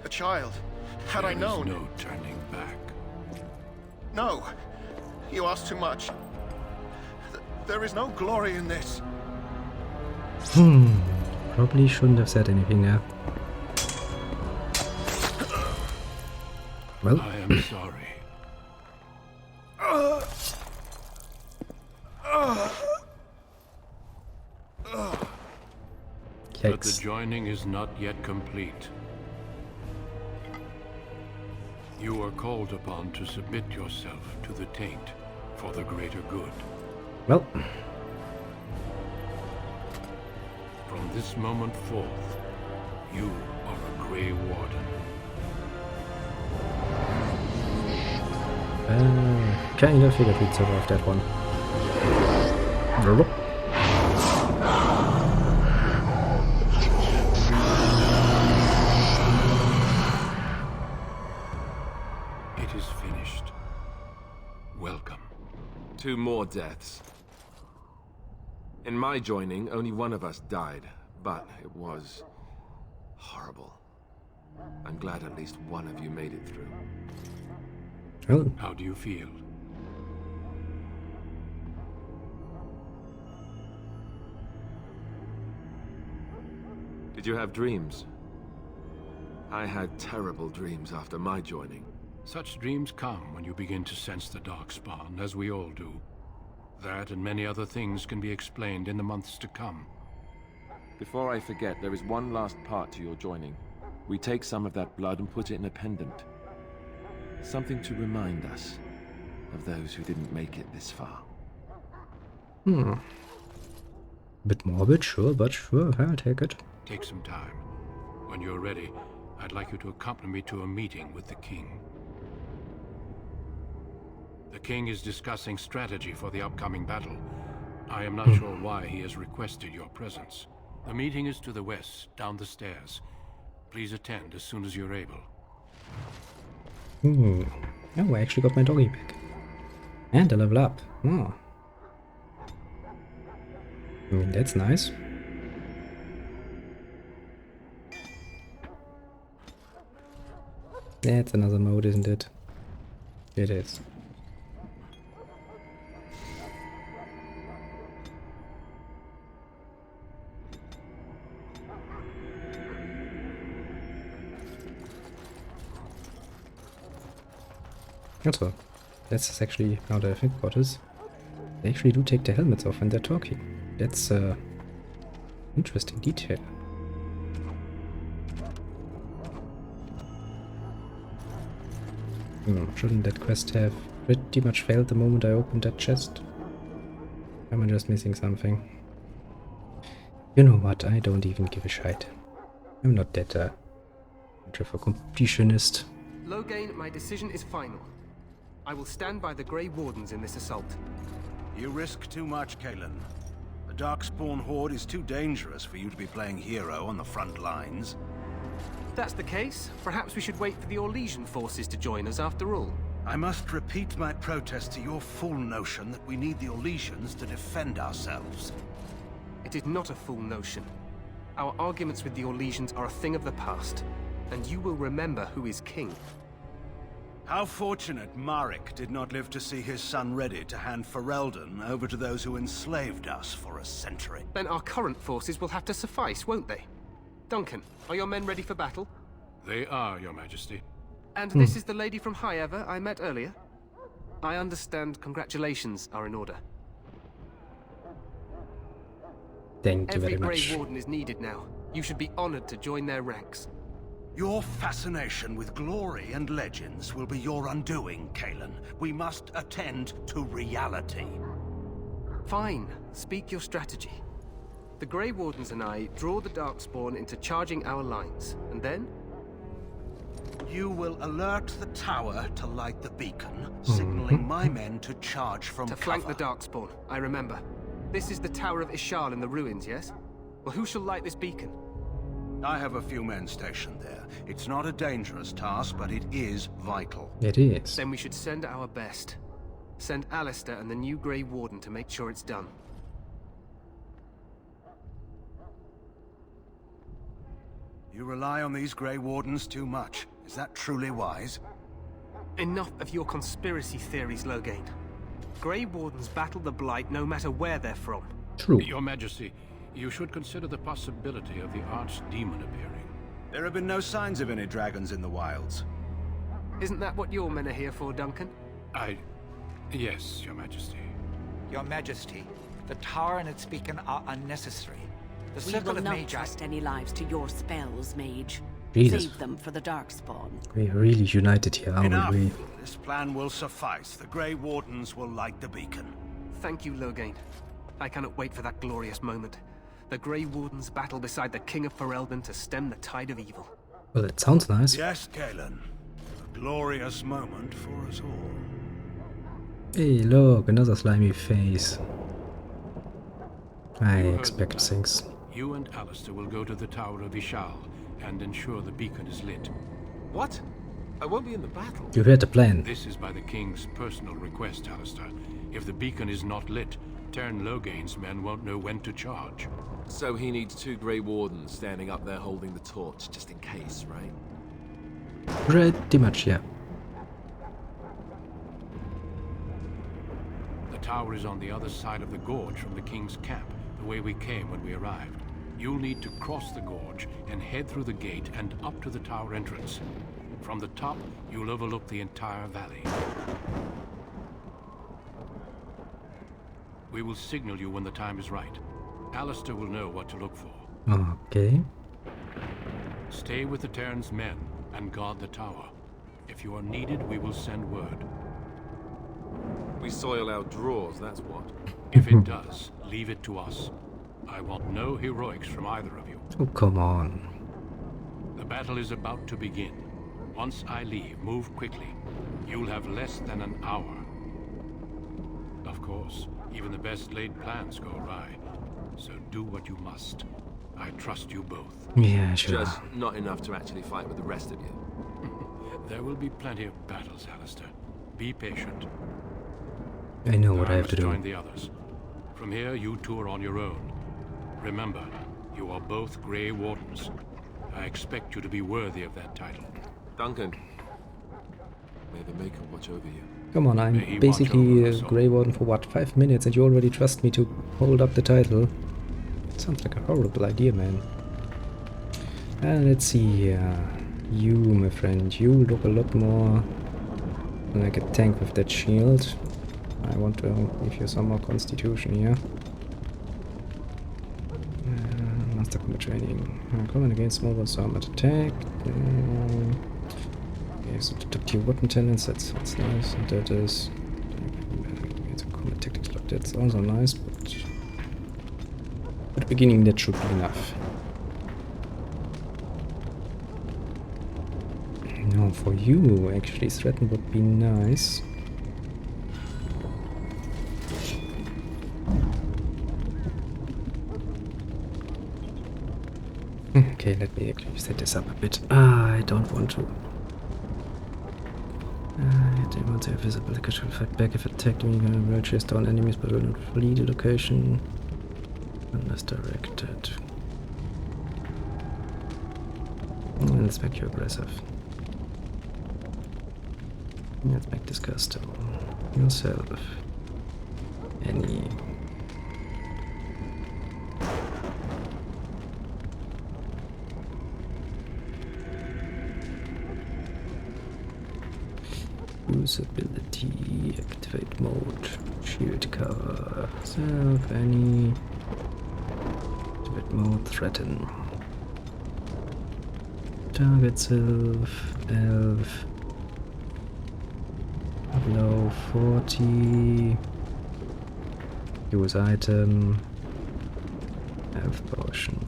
a child. Had I known... There is no turning back. No, you ask too much. There is no glory in this. Probably shouldn't have said anything there. Well, I am sorry. But the joining is not yet complete. You are called upon to submit yourself to the taint for the greater good. Well. From this moment forth, you are a Grey Warden. Kind of figured we'd survive that one. It is finished. Welcome. 2 more deaths. In my joining, only one of us died, but it was horrible. I'm glad at least one of you made it through. Oh. How do you feel? Did you have dreams? I had terrible dreams after my joining. Such dreams come when you begin to sense the Darkspawn, as we all do. That and many other things can be explained in the months to come. Before I forget, there is one last part to your joining. We take some of that blood and put it in a pendant. Something to remind us of those who didn't make it this far. Bit morbid, sure, but sure, I'll take it. Take some time. When you're ready, I'd like you to accompany me to a meeting with the King. The King is discussing strategy for the upcoming battle. I am not sure why he has requested your presence. The meeting is to the west, down the stairs. Please attend as soon as you're able. Oh, I actually got my doggy back. And a level up. Oh. I mean, that's nice. That's another mode, isn't it? It is. Also, that's actually, now that I think about this, they actually do take their helmets off when they're talking. That's interesting detail. Shouldn't that quest have pretty much failed the moment I opened that chest? Am I just missing something? You know what, I don't even give a shite. I'm not that much of a completionist. Loghain, my decision is final. I will stand by the Grey Wardens in this assault. You risk too much, Cailan. The Darkspawn Horde is too dangerous for you to be playing hero on the front lines. If that's the case, perhaps we should wait for the Orlesian forces to join us after all. I must repeat my protest to your fool notion that we need the Orlesians to defend ourselves. It is not a fool notion. Our arguments with the Orlesians are a thing of the past, and you will remember who is king. How fortunate Marek did not live to see his son ready to hand Ferelden over to those who enslaved us for a century. Then our current forces will have to suffice, won't they? Duncan, are your men ready for battle? They are, Your Majesty. And this is the lady from High Ever I met earlier? I understand congratulations are in order. Thank you very Every much. Grey Warden is needed now. You should be honored to join their ranks. Your fascination with glory and legends will be your undoing, Cailan. We must attend to reality. Fine. Speak your strategy. The Grey Wardens and I draw the Darkspawn into charging our lines, and then? You will alert the tower to light the beacon, signaling my men to charge from cover. To flank the Darkspawn, I remember. This is the Tower of Ishal in the ruins, yes? Well, who shall light this beacon? I have a few men stationed there. It's not a dangerous task, but it is vital. It is. Then we should send our best. Send Alistair and the new Grey Warden to make sure it's done. You rely on these Grey Wardens too much. Is that truly wise? Enough of your conspiracy theories, Loghain. Grey Wardens battle the Blight no matter where they're from. True. Your Majesty, you should consider the possibility of the Archdemon appearing. There have been no signs of any dragons in the wilds. Isn't that what your men are here for, Duncan? Yes, Your Majesty. Your Majesty, the tower and its beacon are unnecessary. The We Circle will of not Magi... trust any lives to your spells, Mage. Jesus. Save them for the Darkspawn. We're really united here, aren't Enough! we? This plan will suffice. The Grey Wardens will light the beacon. Thank you, Loghain. I cannot wait for that glorious moment. The Grey Wardens battle beside the King of Ferelden to stem the tide of evil. Well, that sounds nice. Yes, Cailan. A glorious moment for us all. Hey, look, another slimy face. I You heard expect the plan. things. You and Alistair will go to the Tower of Ishal and ensure the beacon is lit. What? I won't be in the battle. You heard the plan. This is by the King's personal request, Alistair. If the beacon is not lit, Tern Loghain's men won't know when to charge. So he needs 2 Grey Wardens standing up there holding the torch, just in case, right? Pretty much, yeah. The tower is on the other side of the gorge from the King's camp, the way we came when we arrived. You'll need to cross the gorge and head through the gate and up to the tower entrance. From the top, you'll overlook the entire valley. We will signal you when the time is right. Alistair will know what to look for. Okay. Stay with the Terran's men and guard the tower. If you are needed, we will send word. We soil our drawers, that's what. If it does, leave it to us. I want no heroics from either of you. Oh, come on. The battle is about to begin. Once I leave, move quickly. You'll have less than an hour. Of course, even the best laid plans go awry. So do what you must. I trust you both. Yeah, sure. Just not enough to actually fight with the rest of you. There will be plenty of battles, Alistair. Be patient. I know what I have must to do. join the others. From here, you two are on your own. Remember, you are both Grey Wardens. I expect you to be worthy of that title. Duncan, may the Maker watch over you. Come on, May he I'm watch basically over a us all. Grey Warden for what, 5 minutes, and you already trust me to hold up the title? Sounds like a horrible idea, man. And let's see here. You, my friend, you look a lot more like a tank with that shield. I want to give you some more constitution here. Master combat training. Command against mobile armored attack. Okay, so top tier weapon tenants, that's nice. And that is it's a combat tactics lock, that's also nice, but at the beginning that should be enough. Oh, for you, actually, threaten would be nice. Okay, let me actually set this up a bit. I don't want to. They want to have visible control fight back if attacked. When you will chase down enemies but will not flee the location unless directed. Let's make you aggressive. Let's make this custom. Yourself. Any. Usability, activate mode, shield cover, self, any, activate mode, threaten, target self, elf, below 40, use item, elf potion,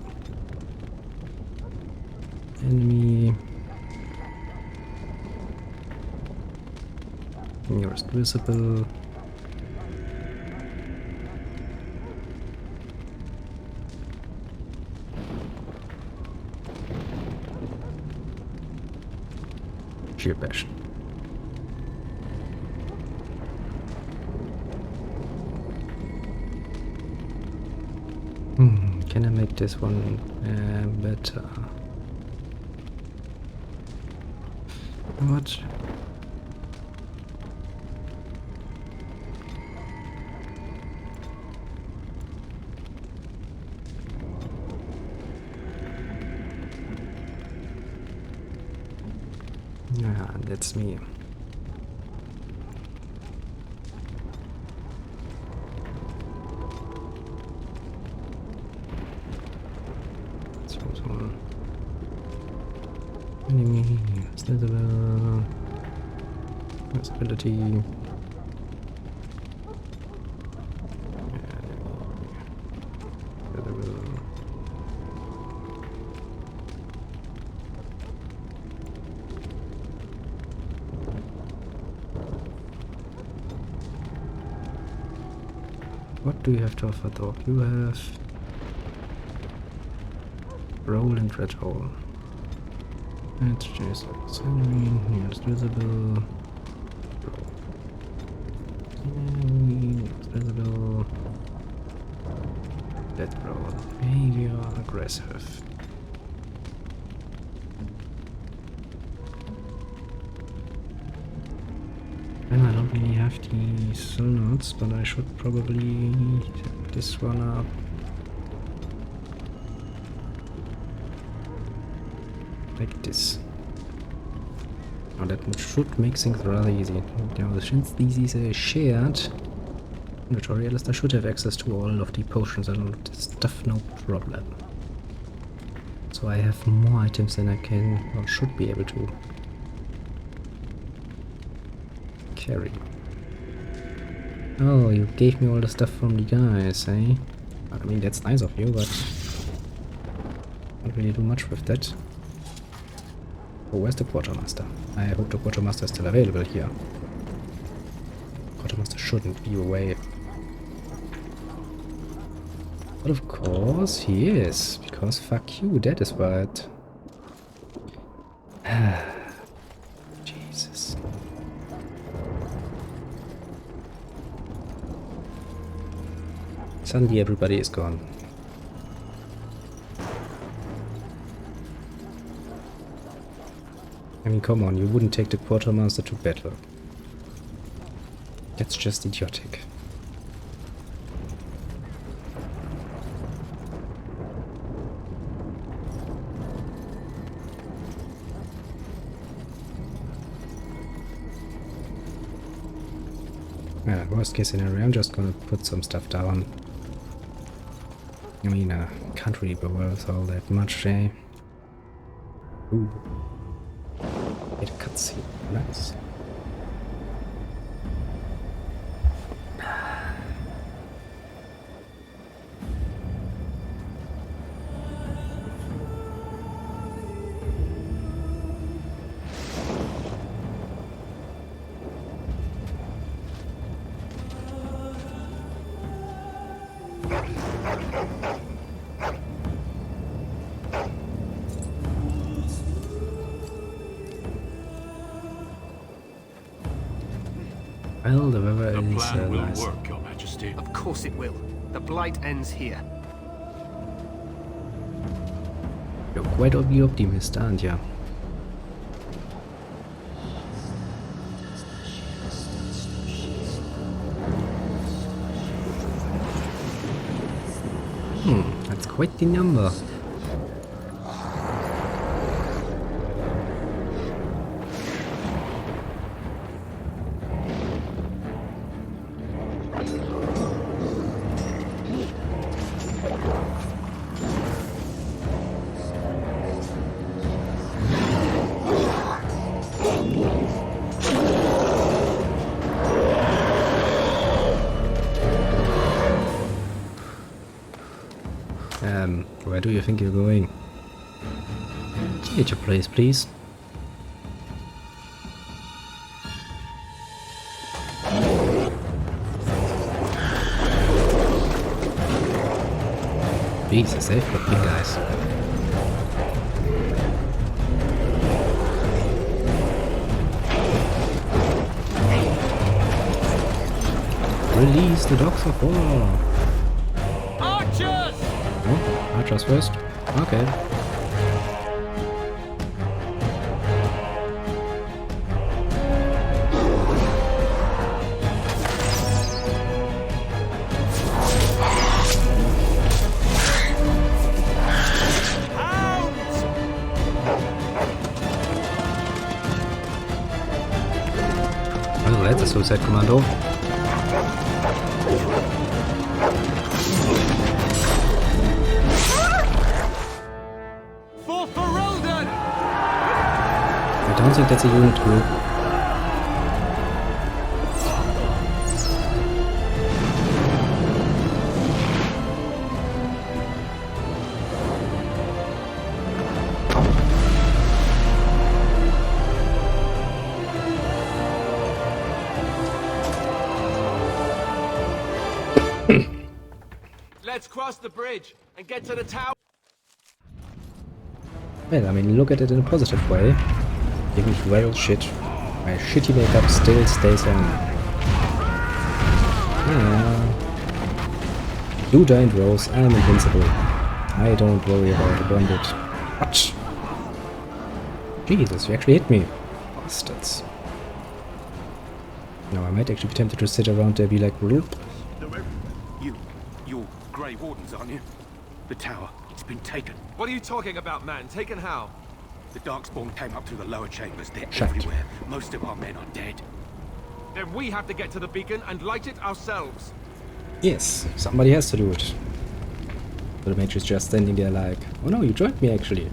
enemy, nearest visible. Sheer passion. Can I make this one better? What? Yeah, that's me. Enemy, slithable, possibility. What do you have to offer, though? You have roll and red hole. Let's just submarine, here's visible. Submarine, visible. Let's roll. Behavior, aggressive. Well, I don't really have the slots, but I should probably set this one up. Like this. Now that should make things rather easy. Now, since this is a shared inventory, Alistair should have access to all of the potions and all of this stuff, no problem. So I have more items than I can, or should be able to carry. Oh, you gave me all the stuff from the guys, eh? I mean, that's nice of you, but can't really do much with that. Oh, where's the quartermaster? I hope the quartermaster is still available here. Quartermaster shouldn't be away. But of course he is, because fuck you, that is right. Jesus. Suddenly everybody is gone. I mean, come on, you wouldn't take the quartermaster to battle. That's just idiotic. Yeah, worst case scenario, I'm just gonna put some stuff down. I mean, can't really be worth all that much, eh? Ooh. Made a cutscene. Nice. Well, the weather The is plan will nice. work, Your Majesty. Of course it will. The Blight ends here. You're quite the optimist, aren't you? That's quite the number. Where do you think you're going? Stay at your place, please. Jesus, they've got big guys. Release the dogs of war! Archers! Oh, archers first? Okay. Well, that's a suicide commando. For Ferelden! I don't think that's a unit group. Let's cross the bridge and get to the tower. Well, I mean, look at it in a positive way. Even well shit. My shitty makeup still stays on. Yeah. You giant Rose, I'm invincible. I don't worry about a bandit. What? Jesus, you actually hit me. Bastards. Now I might actually be tempted to sit around there and be like, "Roop." You're Grey Wardens, aren't you? The tower, it's been taken. What are you talking about, man? Taken how? The Darkspawn came up through the lower chambers. They're Shit. everywhere. Most of our men are dead. Then we have to get to the beacon and light it ourselves. Yes, somebody has to do it. But the mage is just standing there like, oh no, you joined me actually.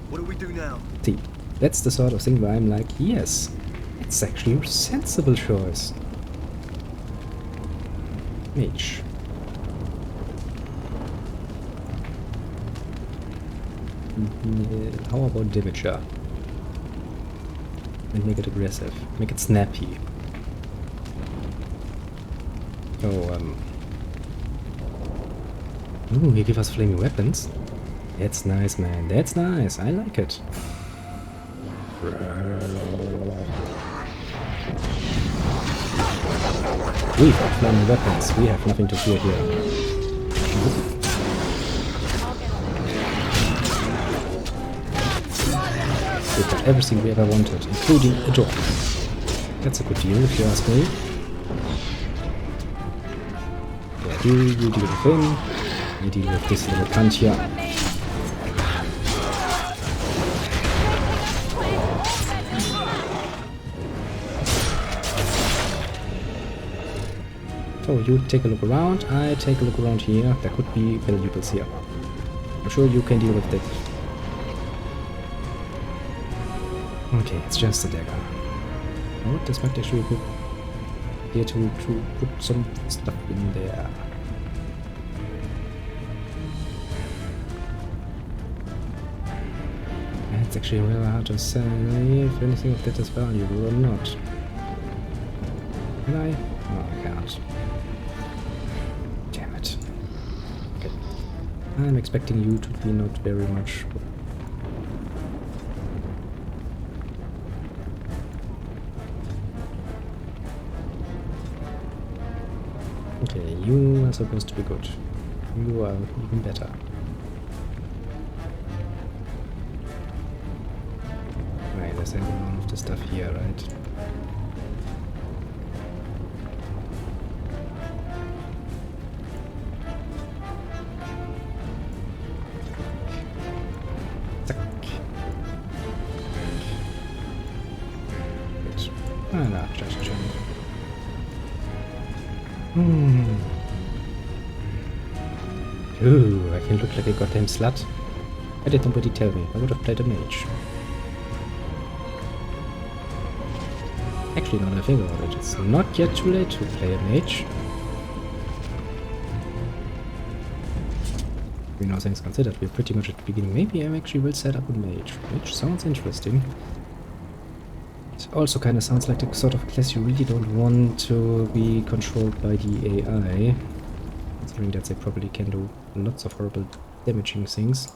What do we do now? See, that's the sort of thing where I'm like, yes, it's actually a sensible choice. Mage. How about Damager? And make it aggressive. Make it snappy. Oh, ooh, you give us flaming weapons? That's nice, man. That's nice. I like it. We've got flaming weapons. We have nothing to fear here. We've got everything we ever wanted, including a door. That's a good deal, if you ask me. Yeah, you deal with him. You deal with this little cunt here. So you take a look around, I take a look around here. There could be valuables here. I'm sure you can deal with that. Okay, it's just a dagger. Oh, this might actually be good here to put some stuff in there. It's actually really hard to say if anything of that is valuable or not. Can I? Oh, I can't. Damn it. Okay. I'm expecting you to be not very much. Okay, you are supposed to be good. You are even better. Right, let's have all of the stuff here, right? Zack. Gut. Eine Abschlussstelle. Ooh, I can look like a goddamn slut. Why did nobody tell me? I would have played a mage. Actually, now that I think about it, it's not yet too late to play a mage. You know, things considered, we're pretty much at the beginning. Maybe I actually will set up a mage, which sounds interesting. It also kind of sounds like the sort of class you really don't want to be controlled by the AI. Considering that they probably can do lots of horrible damaging things.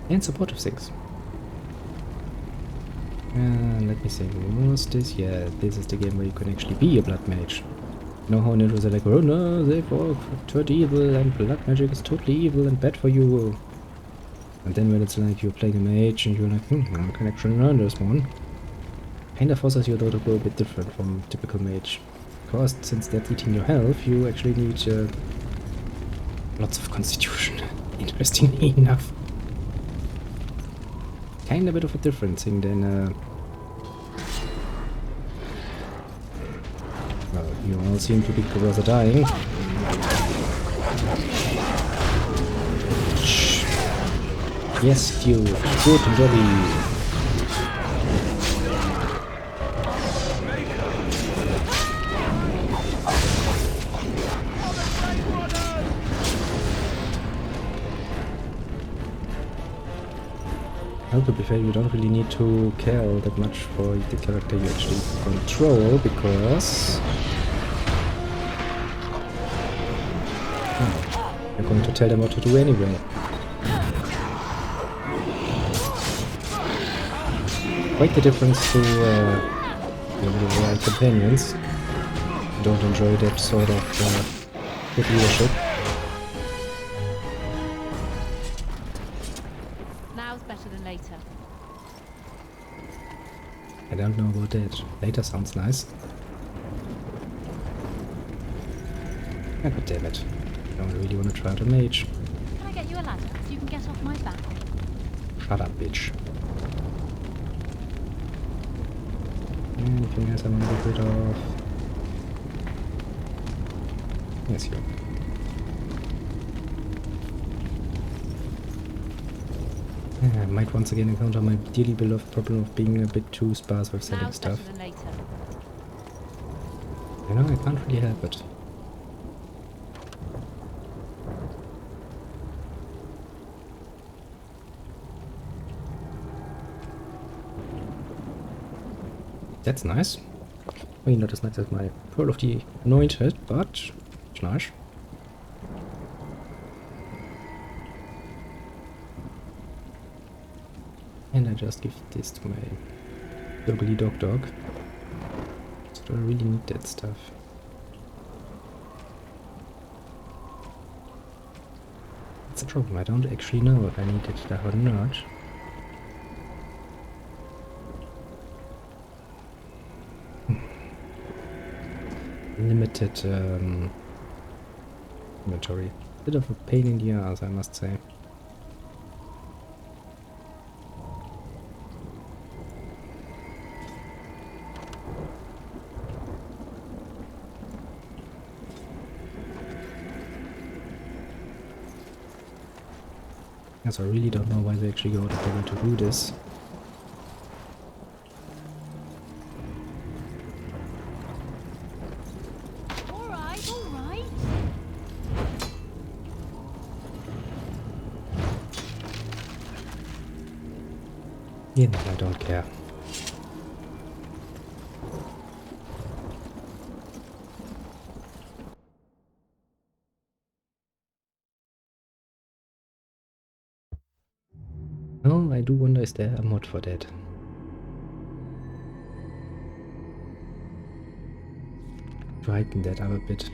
And supportive things. Let me see, what's this? Yeah, this is the game where you can actually be a blood mage. You know how ninjas are like, oh no, they've all turned evil and blood magic is totally evil and bad for you. And then when it's like you're playing a mage and you're like, I can actually learn this one. Kinda forces you though to go a bit different from typical mage. Because since that's eating your health, you actually need lots of constitution. Interestingly enough. Kinda a bit of a different thing than well, you all seem to be rather dying. Yes, you good and jolly. Well, to be fair, you don't really need to care all that much for the character you actually control, because you're going to tell them what to do anyway. Quite the difference to your AI companions. You don't enjoy that sort of good leadership. Now's better than later. I don't know about that. Later sounds nice. Ah, god damn it. I don't really want to try out a mage. Can I get you a ladder so you can get off my back? Shut up, bitch. Anything else I want to get rid of? Yes, you. I might once again encounter my dearly beloved problem of being a bit too sparse with selling stuff. You know, I can't really help it. That's nice. I mean, not as nice as my Pearl of the Anointed, but it's nice. And I just give this to my ugly dog. So I really need that stuff. That's the problem, I don't actually know if I need it stuff or not. Limited inventory. Bit of a pain in the ass, I must say. Yes, I really don't know why they actually go out of their way to do this. Alright. You know, I don't care. Oh, I do wonder, is there a mod for that? to heighten that up a bit.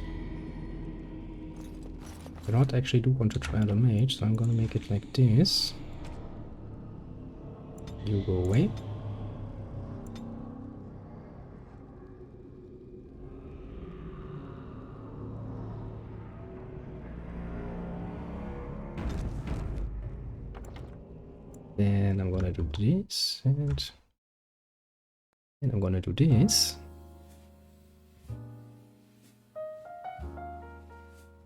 I not actually do want to try out a mage, so I'm gonna make it like this. You go away. Then I'm gonna do this, and I'm gonna do this.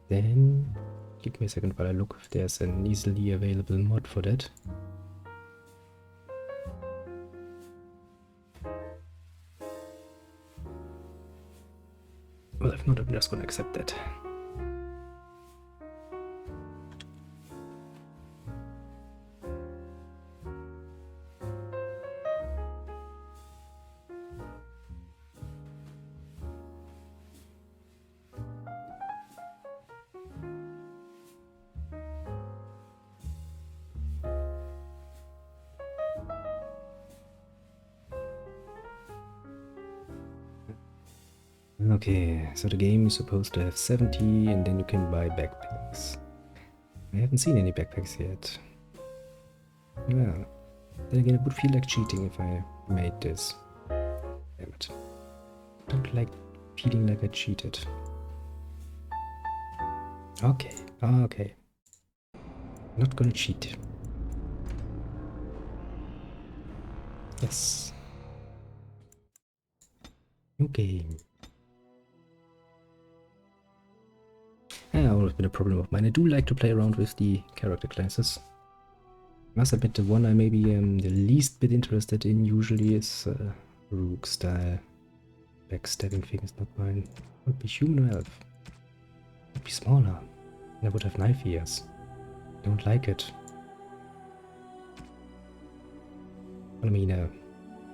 Then, give me a second while I look if there's an easily available mod for that. Well, if not, I'm just gonna accept that. Okay, so the game is supposed to have 70 and then you can buy backpacks. I haven't seen any backpacks yet. Well, then again it would feel like cheating if I made this. Damn it. I don't like feeling like I cheated. Okay, okay. Not gonna cheat. Yes. New game. Always been a problem of mine. I do like to play around with the character classes. Must admit the one I maybe am the least bit interested in usually is Rook style. Backstabbing thing is not mine. Would be human or elf. Would be smaller. And I would have knife ears. Don't like it. I mean, you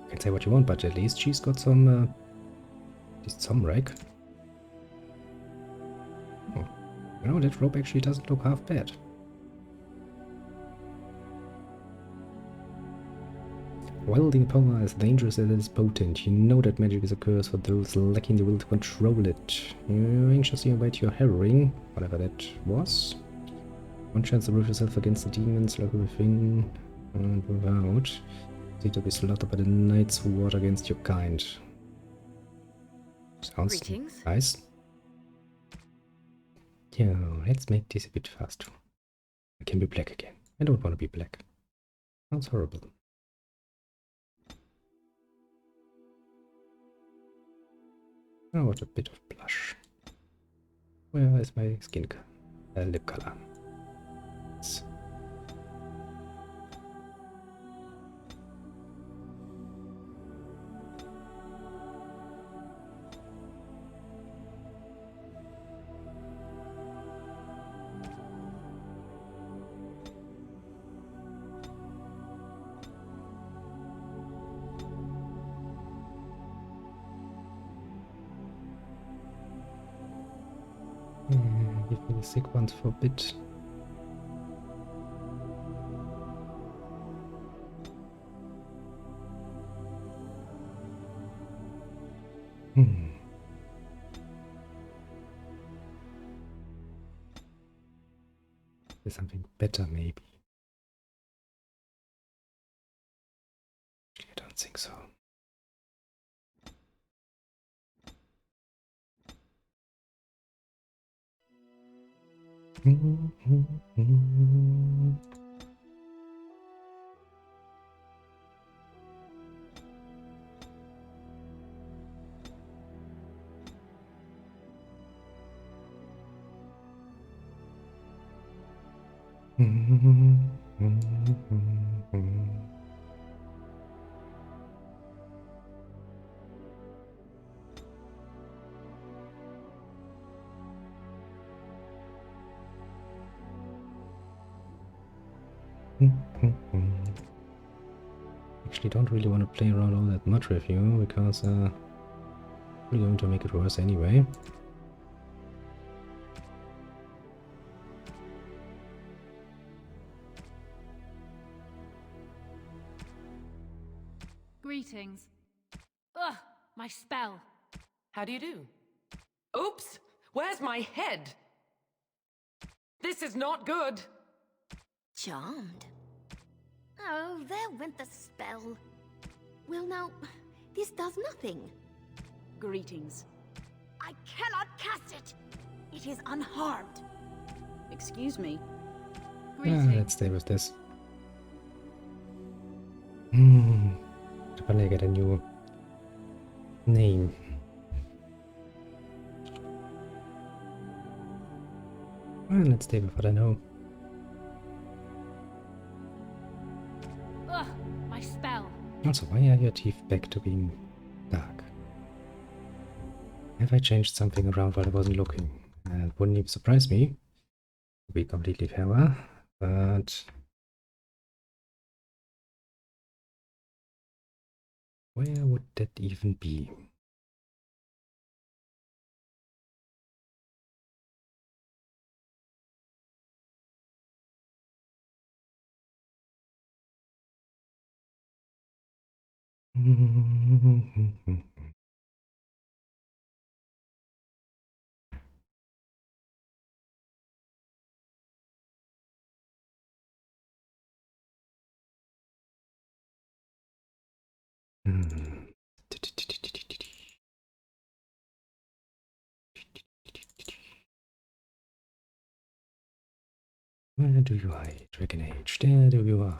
can say what you want, but at least she's got some, at least some rank. You know, that rope actually doesn't look half bad. Wielding power as dangerous as it is potent. You know that magic is a curse for those lacking the will to control it. You anxiously await your harrowing, whatever that was. One chance to prove yourself against the demons, like within and without. See to be slaughtered by the knights who war against your kind. Sounds nice. Yeah, let's make this a bit faster. I can be black again. I don't want to be black. Sounds horrible. Oh, what a bit of blush. Where is my skin lip color? Yes. Give me the sick ones for a bit. There's something better, maybe. I don't think so. Actually, don't really want to play around all that much with you because we're going to make it worse anyway. Greetings. Ugh, my spell. How do you do? Oops! Where's my head? This is not good. Charmed. Oh, there went the spell. Well now, this does nothing. Greetings. I cannot cast it! It is unharmed. Excuse me. Let's stay with this. Should probably get a new name. Well, let's stay with what I know. Ugh, my spell. Also, why are your teeth back to being dark? Have I changed something around while I wasn't looking? It wouldn't even surprise me, to be completely fair, but where would that even be? Where do you hide, Dragon Age? There you are.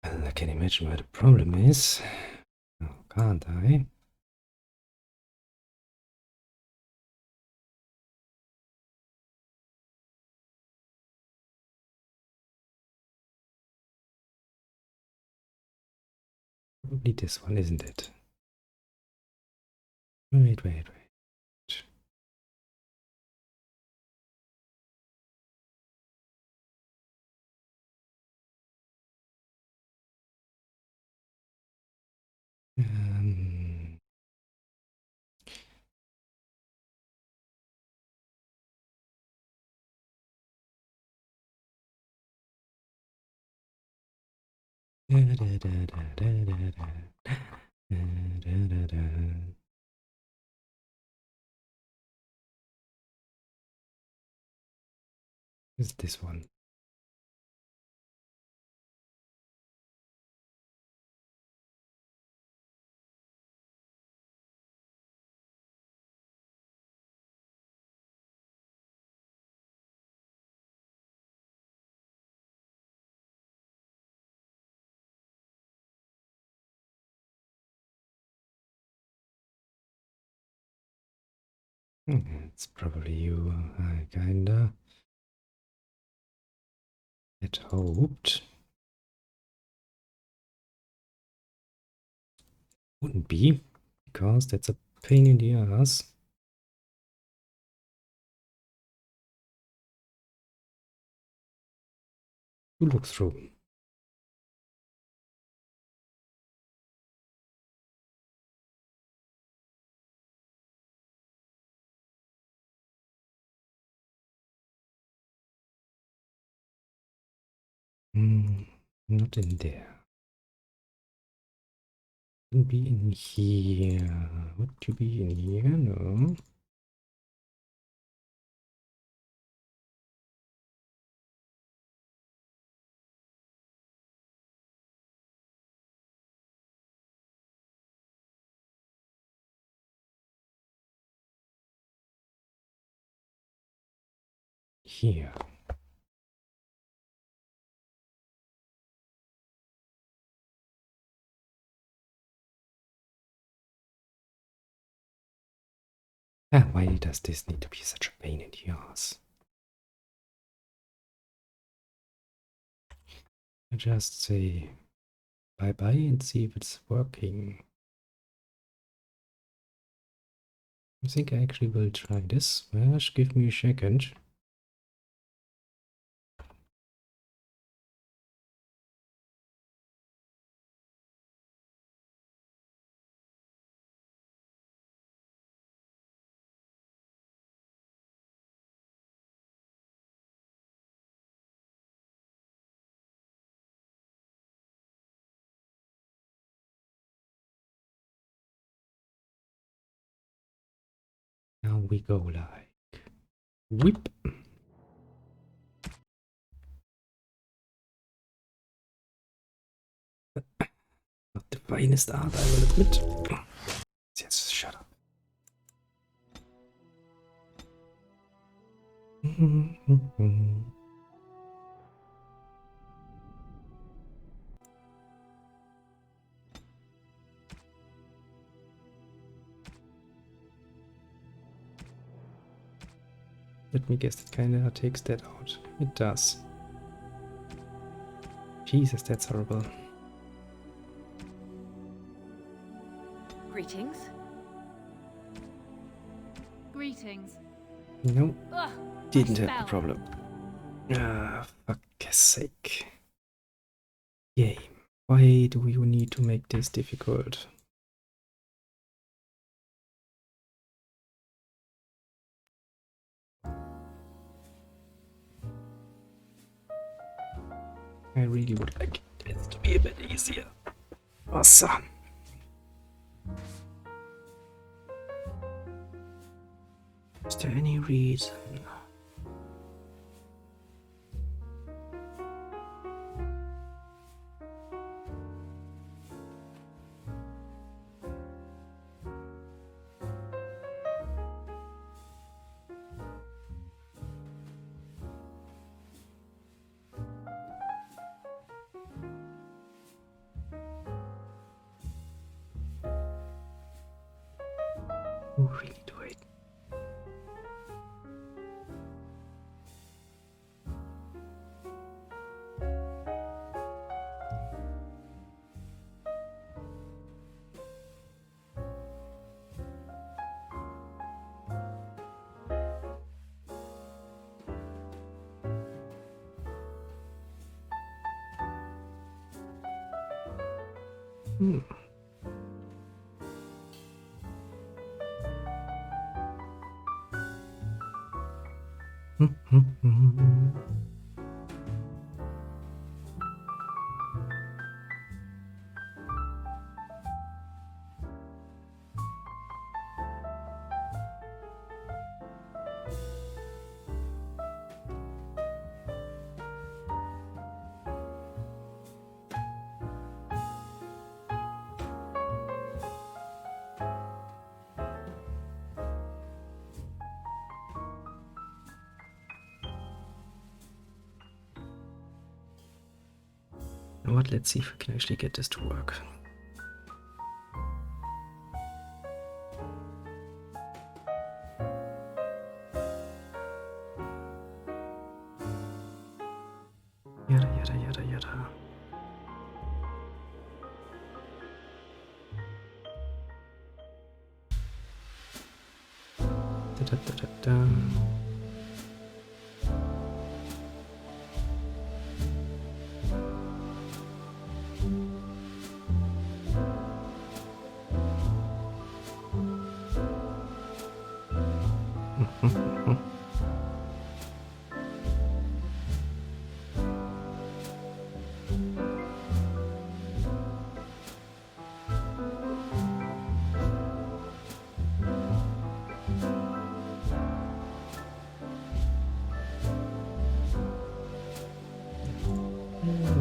I can imagine what the problem is. Oh, can't I? Probably this one, isn't it? Wait. Is this one? It's probably you. I kinda had hoped. Wouldn't be, because that's a pain in the ass. To look through. Not in there. Wouldn't be in here. Would you be in here? No. Here. Ah, why does this need to be such a pain in the ass? I just say bye-bye and see if it's working. I think I actually will try this. Just give me a second. Now we go like whip. Not the finest art, I will admit. Yes, shut up. Let me guess, that kinda takes that out. It does. Jesus, that's horrible. Greetings. Greetings. No, Ugh, didn't my have the spell. problem. Ah, fuck's sake. Game, why do you need to make this difficult? I really would like this to be a bit easier. Awesome. Is there any reason? Who really do it? Hmm. You know what? Let's see if we can actually get this to work. Yada yada yada yada. Da da da da da.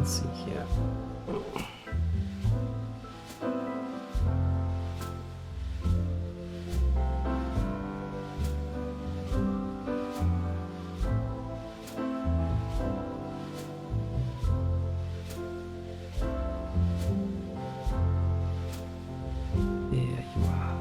Let's see here. There you are.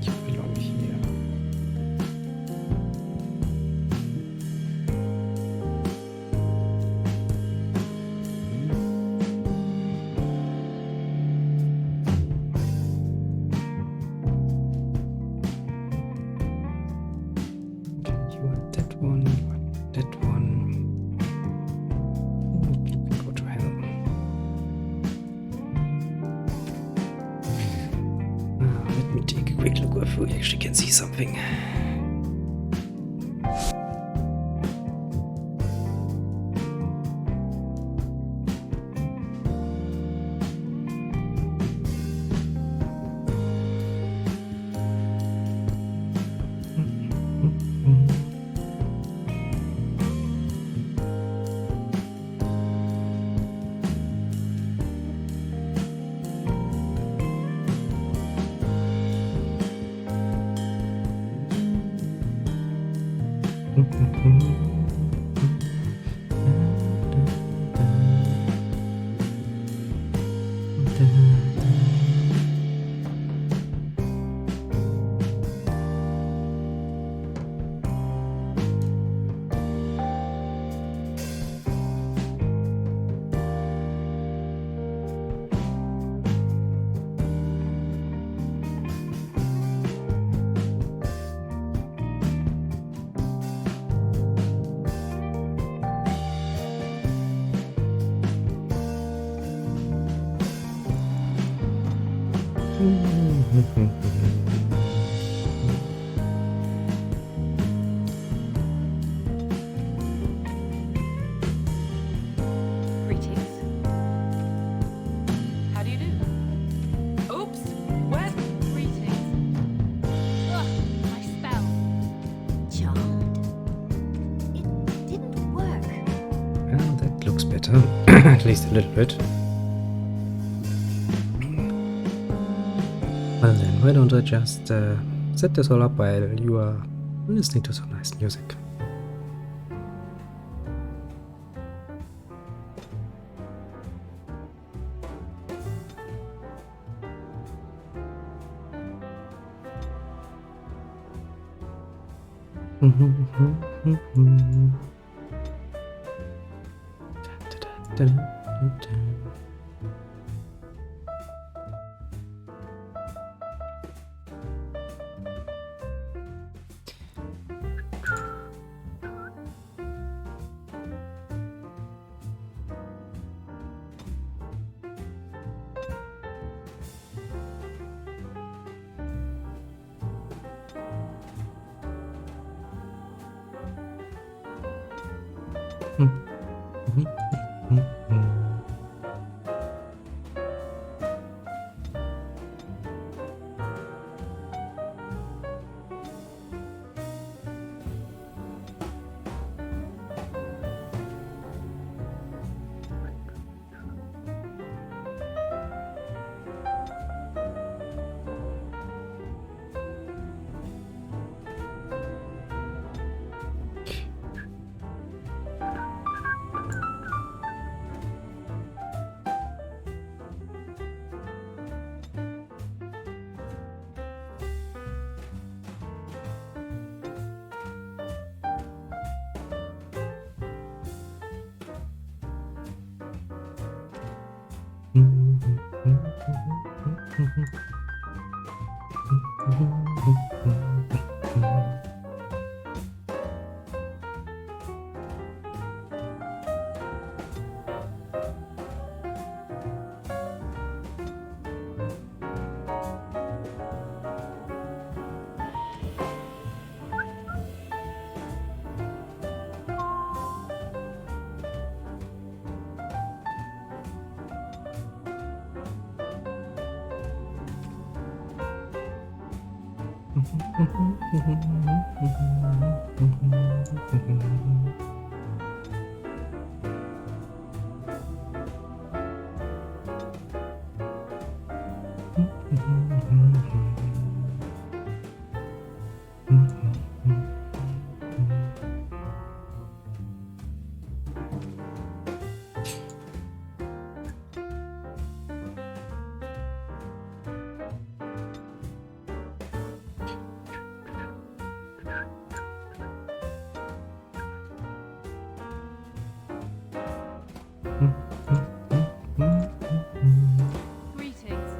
You belong here. Okay, you want that one, you want that one. You can go to hell. Let me take a quick look if we actually can see something. Greetings. How do you do? Oops! Where's Greetings. Ugh, my spell. Charmed. It didn't work. Well, that looks better. At least a little bit. Well then, why don't I just set this all up while you are listening to some nice music. Greetings.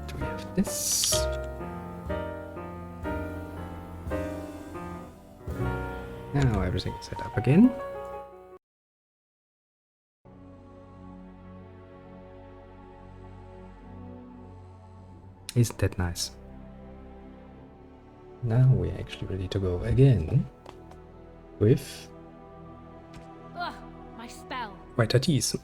Do we have this? Now everything is set up again. Isn't that nice? Now we're actually ready to go again with Ugh, my spell. Whiter Tees.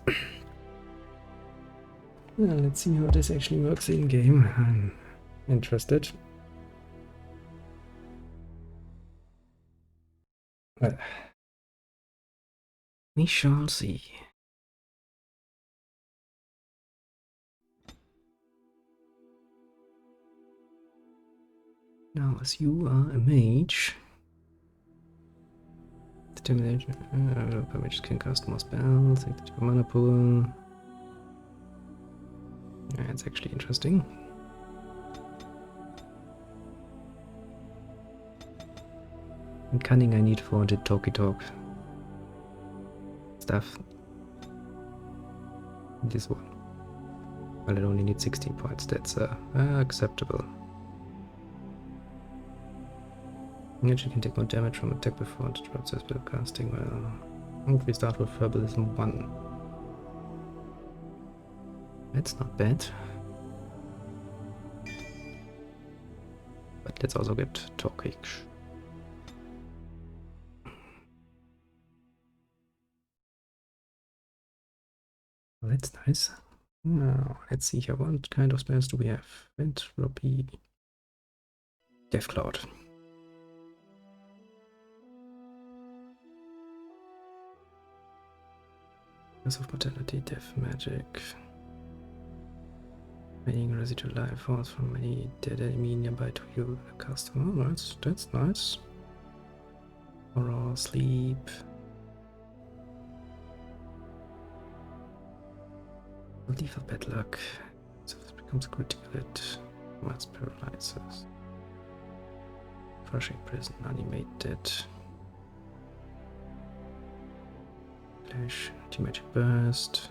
Well, let's see how this actually works in game. I'm interested. Well, we shall see. Now, as you are a mage, determination, mages can cast more spells, take the mana pool. Yeah, it's actually interesting. And cunning I need for the talky talk stuff. This one. Well, it only needs 16 points. That's acceptable. Actually can take more damage from attack before it drops their spell casting. Well, if we start with Herbalism 1. That's not bad. But let's also get Talkish. Well, that's nice. Now, let's see here. What kind of spells do we have? Entropy. Death Cloud. Curse of Mortality, Death Magic. Making residual life force from any dead enemy nearby to heal the customer. Oh, that's nice. Horror, Sleep. Lethal Bad Luck. So if it becomes critical, it must paralyzes. Crushing Prison, Animated. Flash, Anti-Magic Burst.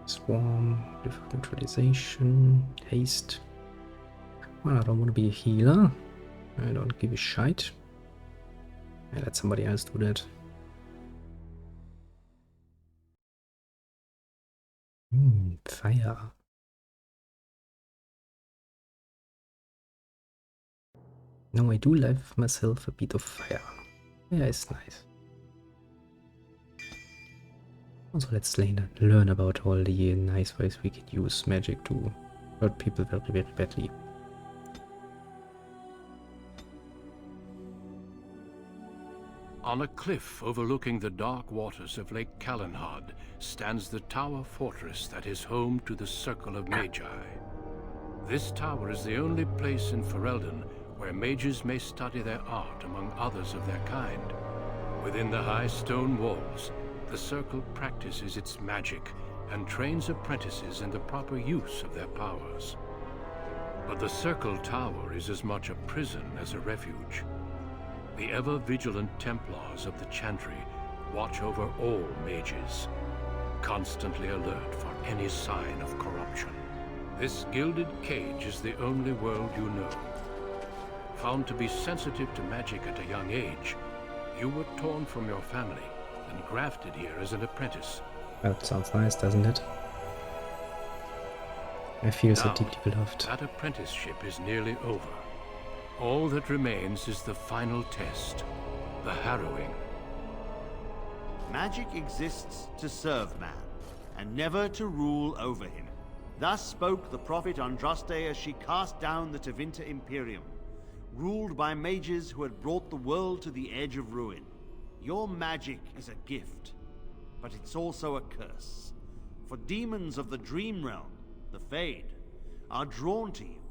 Swarm, Difficult Neutralization, Haste. Well, I don't want to be a healer. I don't give a shite. I let somebody else do that. Fire. Now I do love myself a bit of fire. Yeah, it's nice. Also, let's learn about all the nice ways we can use magic to hurt people very, very badly. On a cliff overlooking the dark waters of Lake Calenhad stands the tower fortress that is home to the Circle of Magi. This tower is the only place in Ferelden where mages may study their art among others of their kind. Within the high stone walls, the Circle practices its magic and trains apprentices in the proper use of their powers. But the Circle Tower is as much a prison as a refuge. The ever-vigilant Templars of the Chantry watch over all mages, constantly alert for any sign of corruption. This gilded cage is the only world you know. Found to be sensitive to magic at a young age, you were torn from your family and grafted here as an apprentice. That sounds nice, doesn't it? I feel so Now, deeply beloved. that apprenticeship is nearly over. All that remains is the final test, the harrowing. Magic exists to serve man, and never to rule over him. Thus spoke the prophet Andraste as she cast down the Tevinter Imperium, ruled by mages who had brought the world to the edge of ruin. Your magic is a gift, but it's also a curse. For demons of the Dream Realm, the Fade, are drawn to you,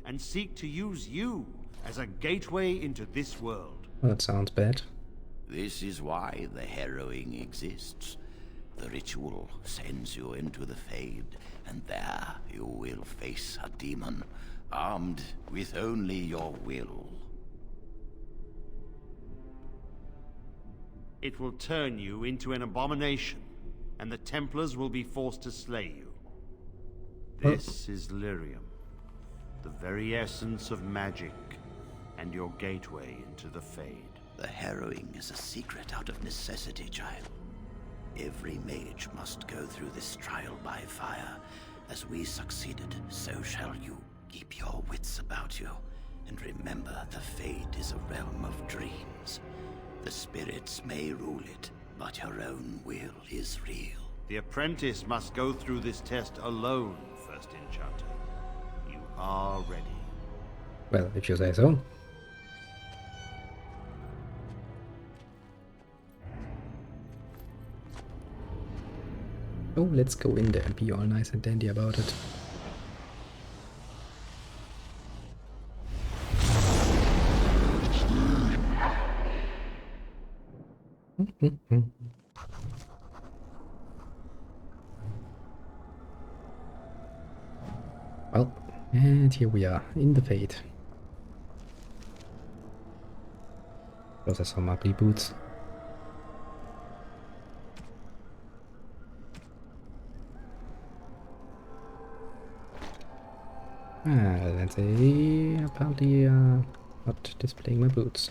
and seek to use you as a gateway into this world. Well, that sounds bad. This is why the harrowing exists. The ritual sends you into the Fade, and there you will face a demon, armed with only your will. It will turn you into an abomination, and the Templars will be forced to slay you. This is Lyrium, the very essence of magic, and your gateway into the Fade. The harrowing is a secret out of necessity, child. Every mage must go through this trial by fire. As we succeeded, so shall you. Keep your wits about you, and remember the Fade is a realm of dreams. The spirits may rule it, but your own will is real. The apprentice must go through this test alone, First Enchanter. You are ready. Well, if you say so. Oh, let's go in there and be all nice and dandy about it. Well, and here we are, in the Fade. Those are some ugly boots. Let's say apparently not displaying my boots.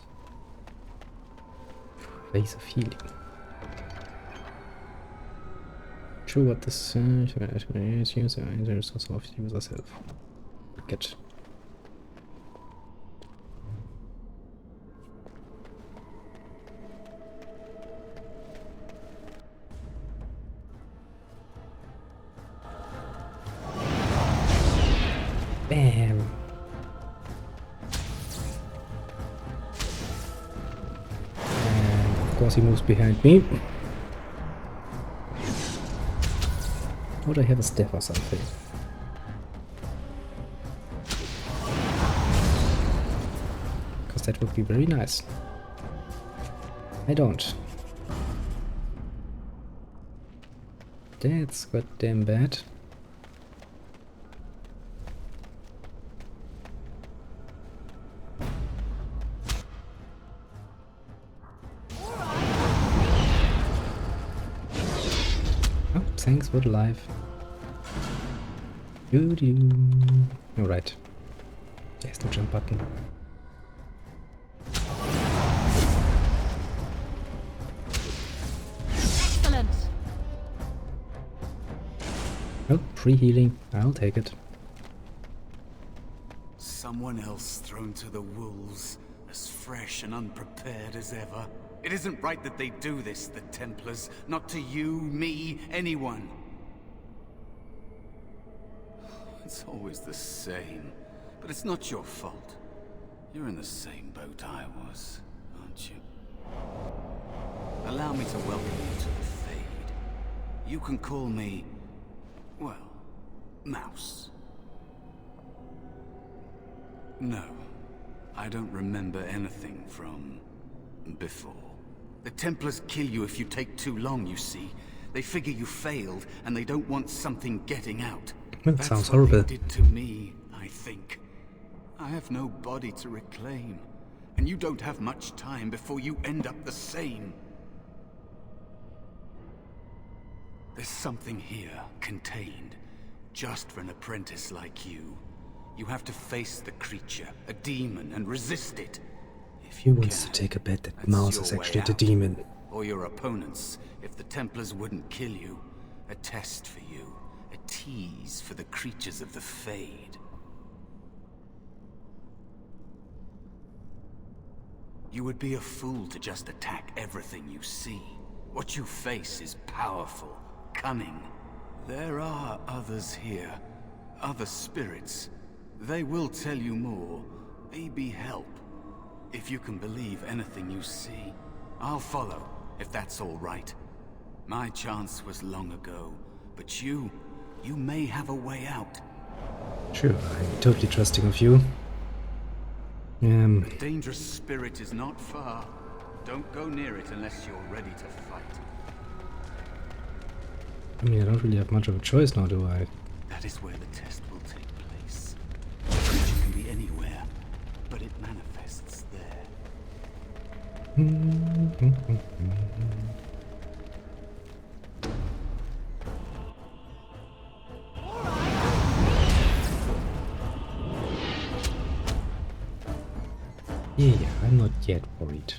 Face of healing. True what this is user also of the user self. Get. Bam. And of course he moves behind me. Would I have a staff or something? Because that would be very nice. I don't. That's goddamn bad. Thanks for the life. Alright. There's no jump button. Excellent. Oh, free healing. I'll take it. So Someone else thrown to the wolves, as fresh and unprepared as ever. It isn't right that they do this, the Templars. Not to you, me, anyone. It's always the same. But it's not your fault. You're in the same boat I was, aren't you? Allow me to welcome you to the Fade. You can call me, well, Mouse. No, I don't remember anything from before. The Templars kill you if you take too long, you see. They figure you failed, and they don't want something getting out. That sounds That's horrible. what they did to me, I think. I have no body to reclaim, and you don't have much time before you end up the same. There's something here, contained, just for an apprentice like you. You have to face the creature, a demon, and resist it. Who wants to take a bet that Mouse is actually the demon? Or your opponents, if the Templars wouldn't kill you. A test for you. A tease for the creatures of the Fade. You would be a fool to just attack everything you see. What you face is powerful, cunning. There are others here. Other spirits. They will tell you more. Maybe help. If you can believe anything you see. I'll follow, if that's all right. My chance was long ago, but you may have a way out. Sure, I'm totally trusting of you. The dangerous spirit is not far. Don't go near it unless you're ready to fight. I mean, I don't really have much of a choice now, do I? That is where the test will take place. The creature can be anywhere, but it manifests there. Yeah, I'm not yet worried.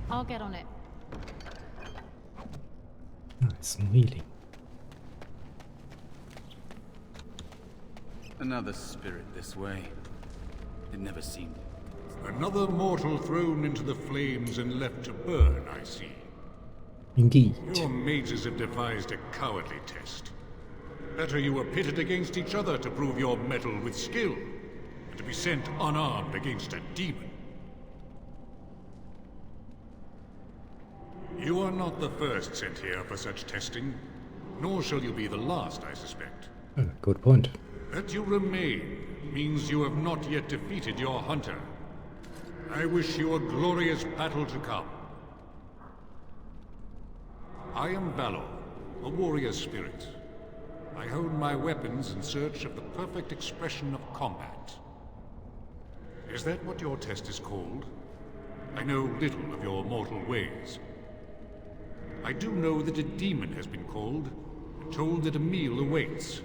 I'll get on it. Nice and healing. Another spirit this way. It never seemed. Another mortal thrown into the flames and left to burn, I see. Indeed. Your mages have devised a cowardly test. Better you were pitted against each other to prove your mettle with skill, and to be sent unarmed against a demon. You are not the first sent here for such testing, nor shall you be the last, I suspect. Good point. That you remain means you have not yet defeated your hunter. I wish you a glorious battle to come. I am Valor, a warrior spirit. I hone my weapons in search of the perfect expression of combat. Is that what your test is called? I know little of your mortal ways. I do know that a demon has been called, and told that a meal awaits.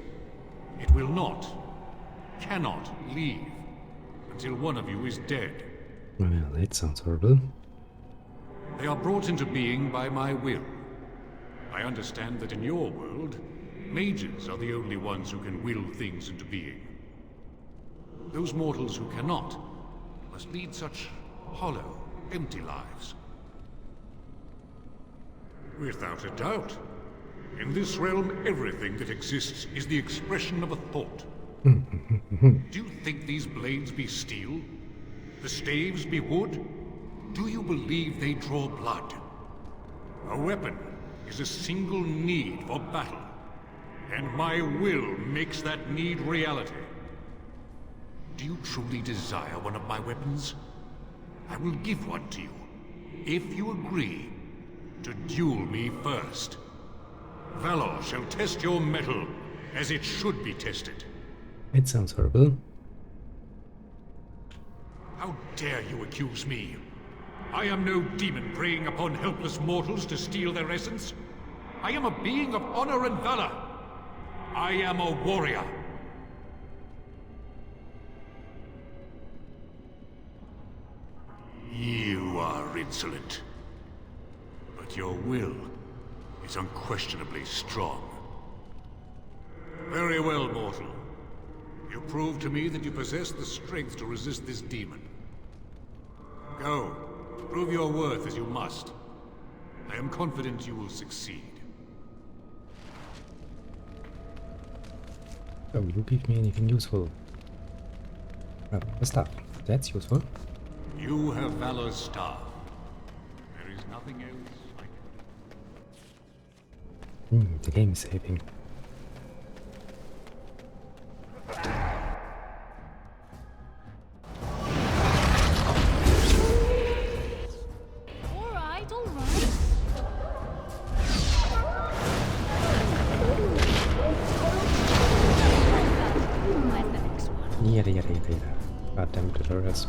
It will not, cannot leave, until one of you is dead. Well, that sounds horrible. They are brought into being by my will. I understand that in your world, mages are the only ones who can will things into being. Those mortals who cannot must lead such hollow, empty lives. Without a doubt. In this realm, everything that exists is the expression of a thought. Do you think these blades be steel? The staves be wood? Do you believe they draw blood? A weapon is a single need for battle, and my will makes that need reality. Do you truly desire one of my weapons? I will give one to you, if you agree to duel me first. Valor shall test your mettle as it should be tested. It sounds horrible. How dare you accuse me? I am no demon preying upon helpless mortals to steal their essence. I am a being of honor and valor. I am a warrior. You insolent. But your will is unquestionably strong. Very well, mortal. You proved to me that you possess the strength to resist this demon. Go, prove your worth as you must. I am confident you will succeed. Oh, you give me anything useful. Oh, the stuff. That's useful. You have Valor's staff. There is nothing else I can... The game is saving. Alright. Yada. Goddamn tutorials.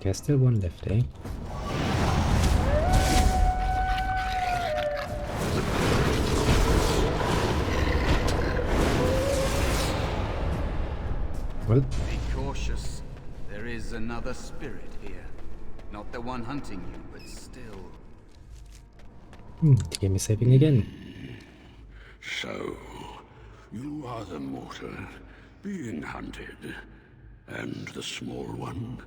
There's still one left, eh? Well, be cautious. There is another spirit here. Not the one hunting you, but still. The game is saving again. So, you are the mortal being hunted. And the small one,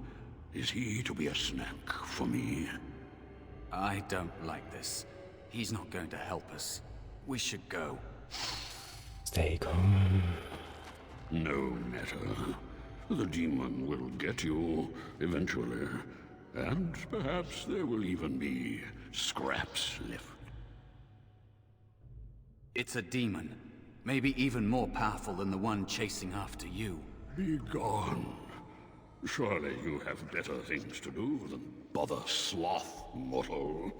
is he to be a snack for me? I don't like this. He's not going to help us. We should go. Stay calm. No matter. The demon will get you eventually. And perhaps there will even be scraps left. It's a demon. Maybe even more powerful than the one chasing after you. Be gone. Surely you have better things to do than bother sloth, mortal.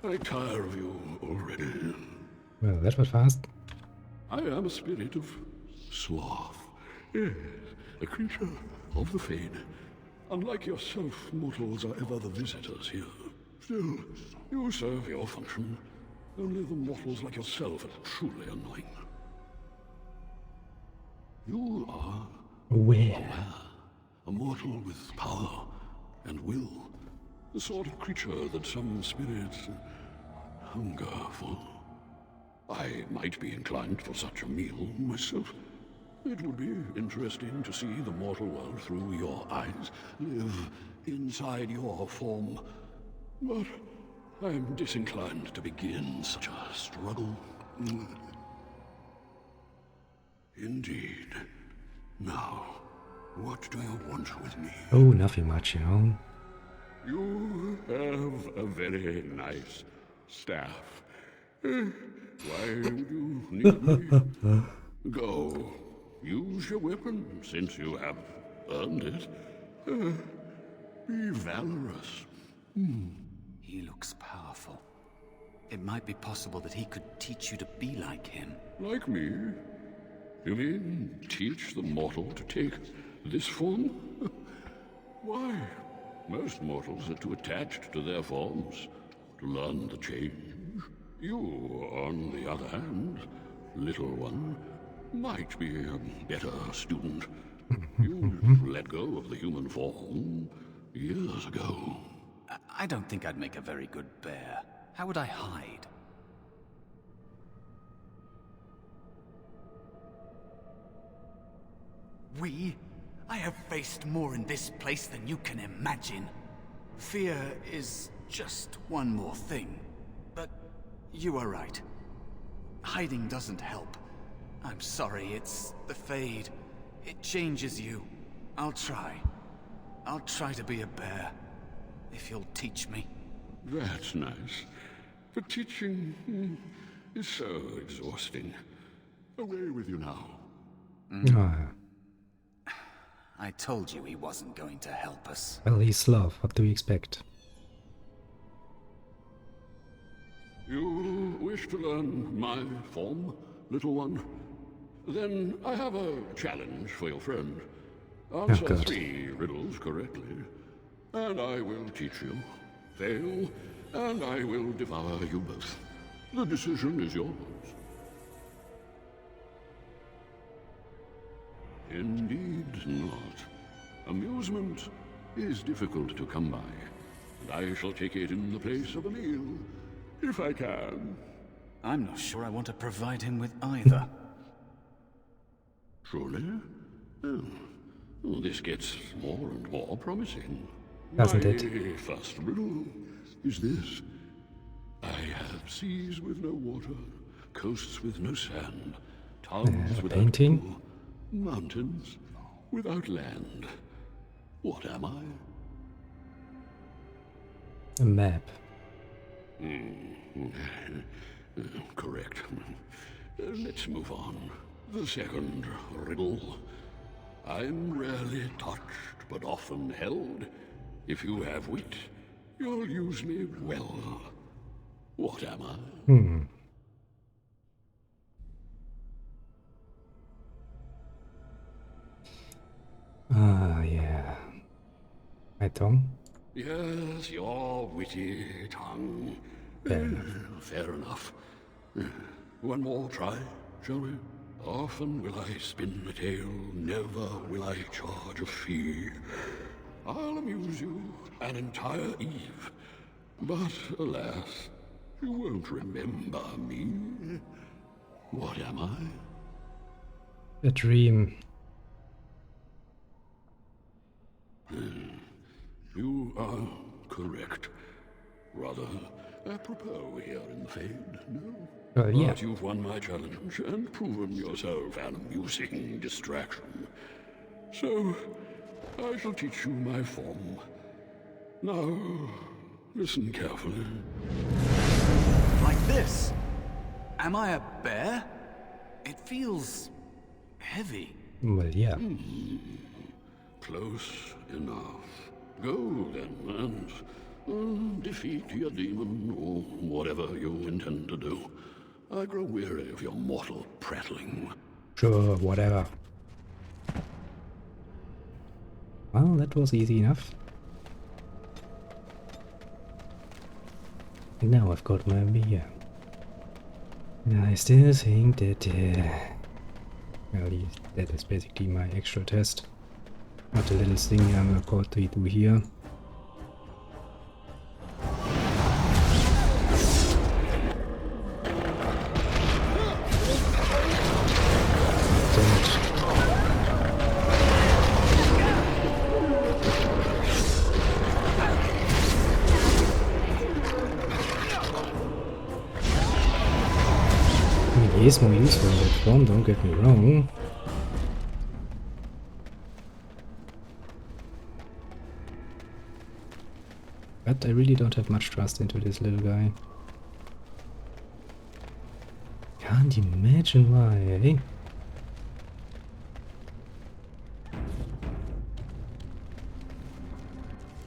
I tire of you already. Well, that was fast. I am a spirit of sloth. Yes, a creature of the Fade. Unlike yourself, mortals are ever the visitors here. Still, you serve your function. Only the mortals like yourself are truly annoying. You are aware. A mortal with power and will. The sort of creature that some spirits hunger for. I might be inclined for such a meal myself. It would be interesting to see the mortal world through your eyes, live inside your form. But I am disinclined to begin such a struggle. Indeed. Now, what do you want with me? Oh, nothing much, you know. You have a very nice staff. Why would you need me? Go. Use your weapon, since you have earned it. Be valorous. He looks powerful. It might be possible that he could teach you to be like him. Like me? You mean teach the mortal to take this form? Why? Most mortals are too attached to their forms to learn the change. You, on the other hand, little one, might be a better student. You let go of the human form years ago. I don't think I'd make a very good bear. How would I hide? I have faced more in this place than you can imagine. Fear is just one more thing. But you are right. Hiding doesn't help. I'm sorry, it's the Fade. It changes you. I'll try. I'll try to be a bear. If you'll teach me. That's nice. But teaching is so exhausting. Away with you now. I told you he wasn't going to help us. Well, he's sloth. What do you expect? You wish to learn my form, little one? Then I have a challenge for your friend. Answer 3 riddles correctly, and I will teach you. Fail, and I will devour you both. The decision is yours. Indeed not. Amusement is difficult to come by, and I shall take it in the place of a meal, if I can. I'm not sure I want to provide him with either. Surely? Oh, this gets more and more promising. Doesn't it? My first riddle is this. I have seas with no water, coasts with no sand, towns without painting? pool, mountains without land. What am I? A map. Correct. Let's move on. The second riddle. I'm rarely touched, but often held. If you have wit, you'll use me well. What am I? Ah, yeah. My tongue? Yes, your witty tongue. Fair enough. One more try, shall we? Often will I spin the tale, never will I charge a fee. I'll amuse you an entire eve, but alas, you won't remember me. What am I? A dream. You are correct. Rather apropos here in the Fade, no? Yeah. But you've won my challenge and proven yourself an amusing distraction. So, I shall teach you my form. Now, listen carefully. Like this? Am I a bear? It feels heavy. Well, yeah. Close enough. Go then and defeat your demon or whatever you intend to do. I grow weary of your mortal prattling. Sure, whatever. Well, that was easy enough. And now I've got my beer. And I still think that, well, that is basically my extra test. Not the little thing I'm about to do here. He is more useful in that form, don't get me wrong. But I really don't have much trust into this little guy. Can't imagine why, eh?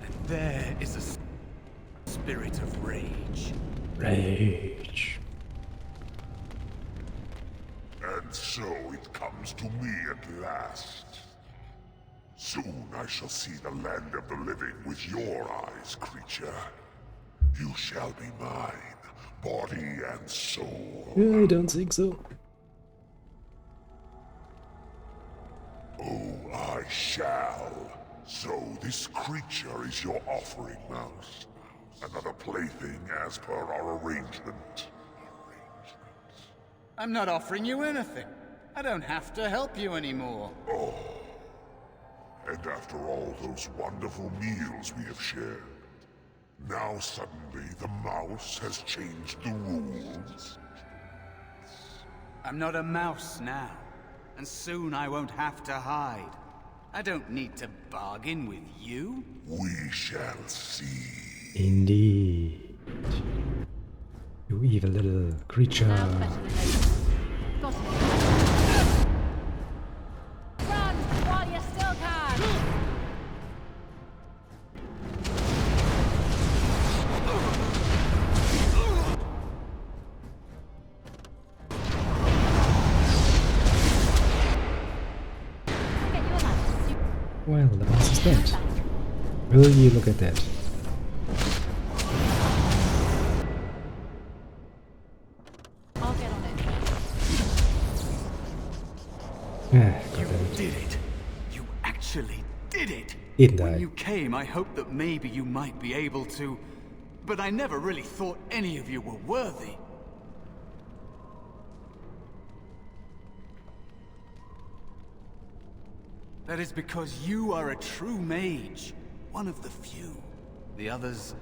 And there is a spirit of rage. Rage. And so it comes to me at last. Soon I shall see the land of the living with your eyes, creature. You shall be mine, body and soul. I don't think so. Oh, I shall. So this creature is your offering, Mouse. Another plaything as per our arrangement. I'm not offering you anything. I don't have to help you anymore. Oh. And after all those wonderful meals we have shared, now suddenly the mouse has changed the rules? I'm not a mouse now, and soon I won't have to hide. I don't need to bargain with you. We shall see. Indeed. You evil little creature. Run while you still can. Well, the mouse is dead. Will you look at that? I'll get on it. You did it. You actually did it! Didn't When I? you came, I hoped that maybe you might be able to... But I never really thought any of you were worthy. That is because you are a true mage. One of the few. The others,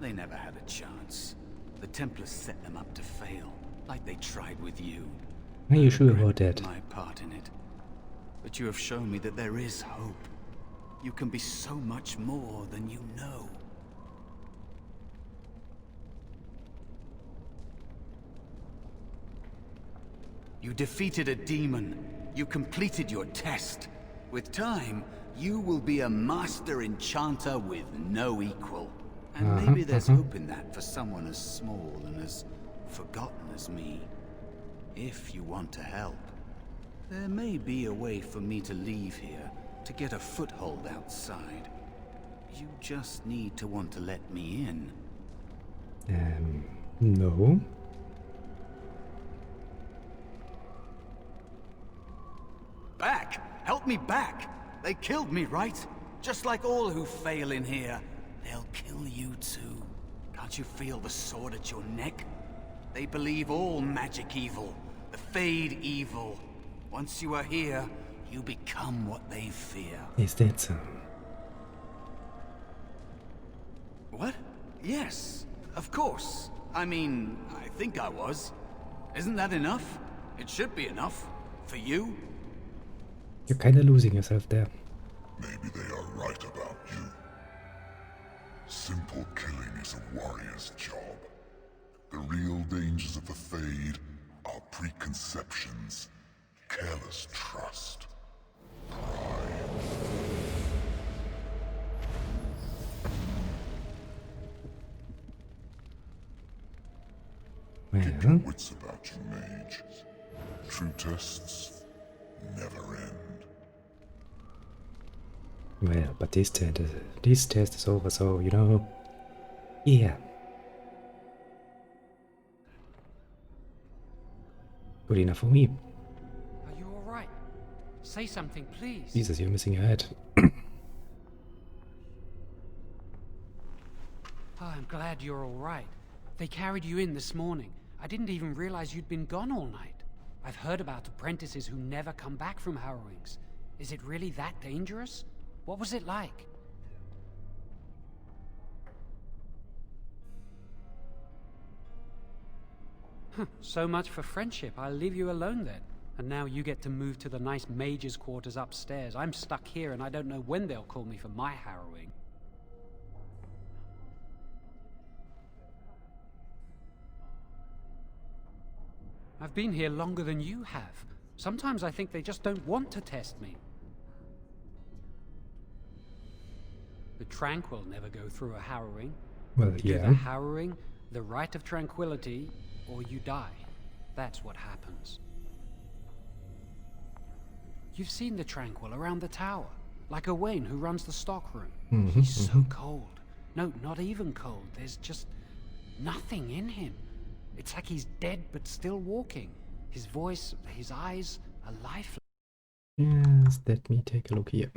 they never had a chance. The Templars set them up to fail, like they tried with you. Are you sure about that? My part in it. But you have shown me that there is hope. You can be so much more than you know. You defeated a demon. You completed your test. With time, you will be a master enchanter with no equal. And maybe there's hope in that for someone as small and as forgotten as me. If you want to help, there may be a way for me to leave here, to get a foothold outside. You just need to want to let me in. No. Back! Help me back! They killed me, right? Just like all who fail in here. They'll kill you too. Can't you feel the sword at your neck? They believe all magic evil, the Fade evil. Once you are here, you become what they fear. Is that so? What? Yes, of course. I mean, I think I was. Isn't that enough? It should be enough. For you? You're kinda losing yourself there. Maybe they are right about you. Simple killing is a warrior's job. The real dangers of the Fade are preconceptions, careless trust, pride. Keep your wits about you, mage. True tests never end. Well, but this test is over, so, you know, yeah. Good enough for me. Are you alright? Say something, please. Jesus, you're missing your head. Oh, I'm glad you're alright. They carried you in this morning. I didn't even realize you'd been gone all night. I've heard about apprentices who never come back from harrowings. Is it really that dangerous? What was it like? So much for friendship. I'll leave you alone then. And now you get to move to the nice mage's quarters upstairs. I'm stuck here and I don't know when they'll call me for my harrowing. I've been here longer than you have. Sometimes I think they just don't want to test me. The Tranquil never go through a harrowing. Well, you do yeah. the harrowing, the rite of tranquility, or you die. That's what happens. You've seen the Tranquil around the tower, like Owain who runs the stockroom. He's so cold. No, not even cold. There's just nothing in him. It's like he's dead but still walking. His voice, his eyes are lifeless. Yes, let me take a look here.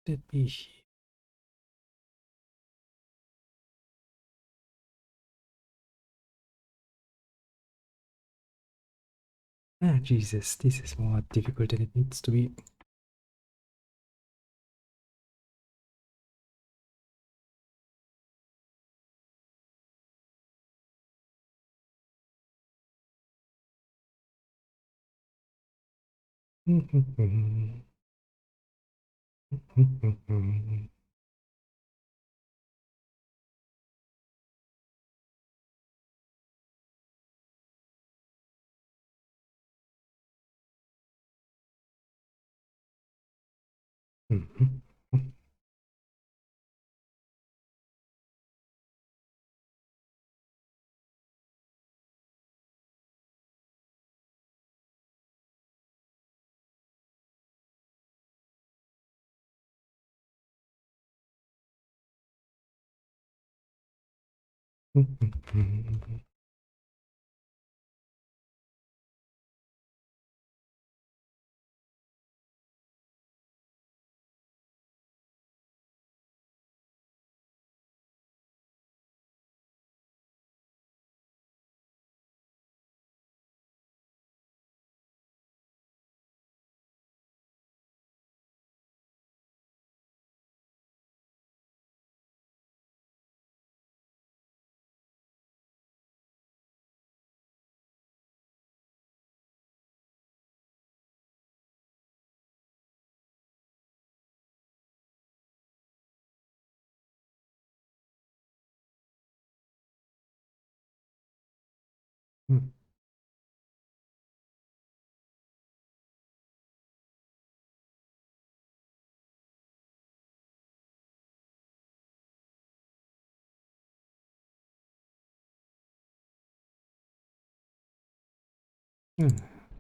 Did be. Ah, Jesus, this is more difficult than it needs to be.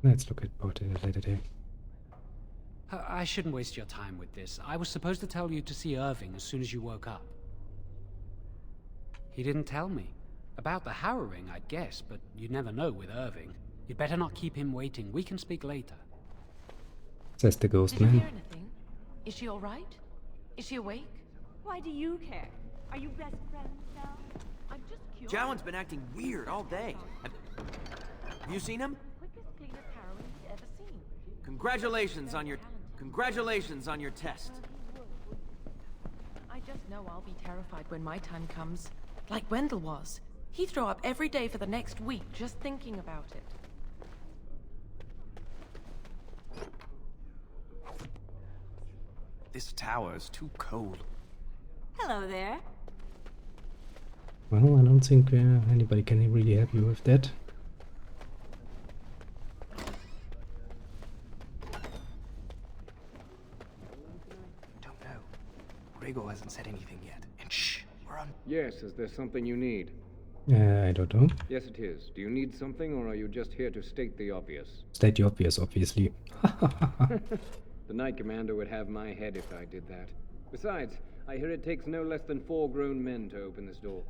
Let's look at it later day. I shouldn't waste your time with this. I was supposed to tell you to see Irving as soon as you woke up. He didn't tell me. About the harrowing, I'd guess, but you'd never know with Irving. You'd better not keep him waiting. We can speak later. Says the ghost Did you man. hear anything? Is she all right? Is she awake? Why do you care? Are you best friends now? I'm just curious. Jowen's been acting weird all day. Have you seen him? Quickest, cleanest harrowing he's ever seen. Congratulations on your test. I just know I'll be terrified when my time comes. Like Wendell was. He'd throw up every day for the next week just thinking about it. This tower is too cold. Hello there. Well, I don't think anybody can really help you with that. Don't know. Gregor hasn't said anything yet. And shh, we're on. Yes, is there something you need? I don't know. Yes, it is. Do you need something, or are you just here to state the obvious? State the obvious, obviously. The Knight Commander would have my head if I did that. Besides, I hear it takes no less than 4 grown men to open this door.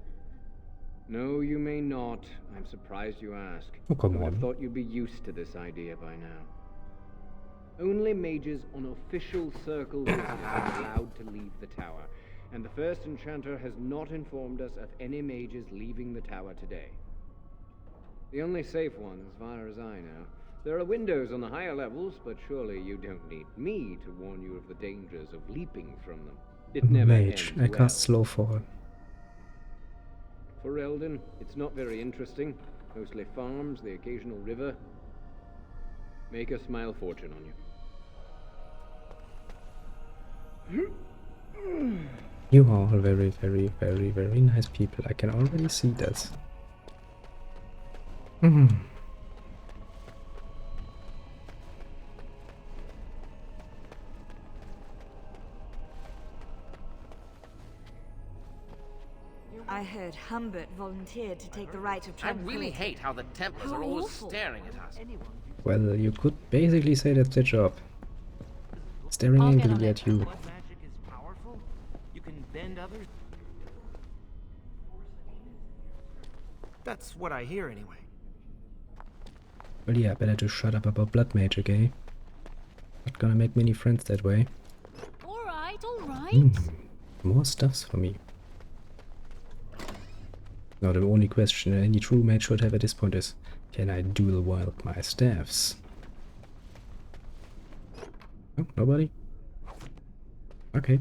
No, you may not. I'm surprised you ask. Oh, come I on. thought you'd be used to this idea by now. Only mages on official circle visits are allowed to leave the tower, and the first enchanter has not informed us of any mages leaving the tower today. The only safe ones, as far as I know, There are windows on the higher levels, but surely you don't need me to warn you of the dangers of leaping from them. It never Mage, ends I well. cast Slowfall. For Eldon, it's not very interesting. Mostly farms, the occasional river. Make a smile fortune on you. You are all very, very, very, very nice people. I can already see that. I heard Humbert volunteered to take the right of I tranquility. really hate how the Templars How are always awful. staring at us. Well, you could basically say that's their job. Staring angrily at you. Magic is powerful. You can bend others. That's what I hear anyway. Well, yeah, better to shut up about blood magic, eh? Not gonna make many friends that way. Alright, alright. More stuffs for me. Now the only question any true mage should have at this point is, can I dual wield my staffs? Oh, nobody? Okay.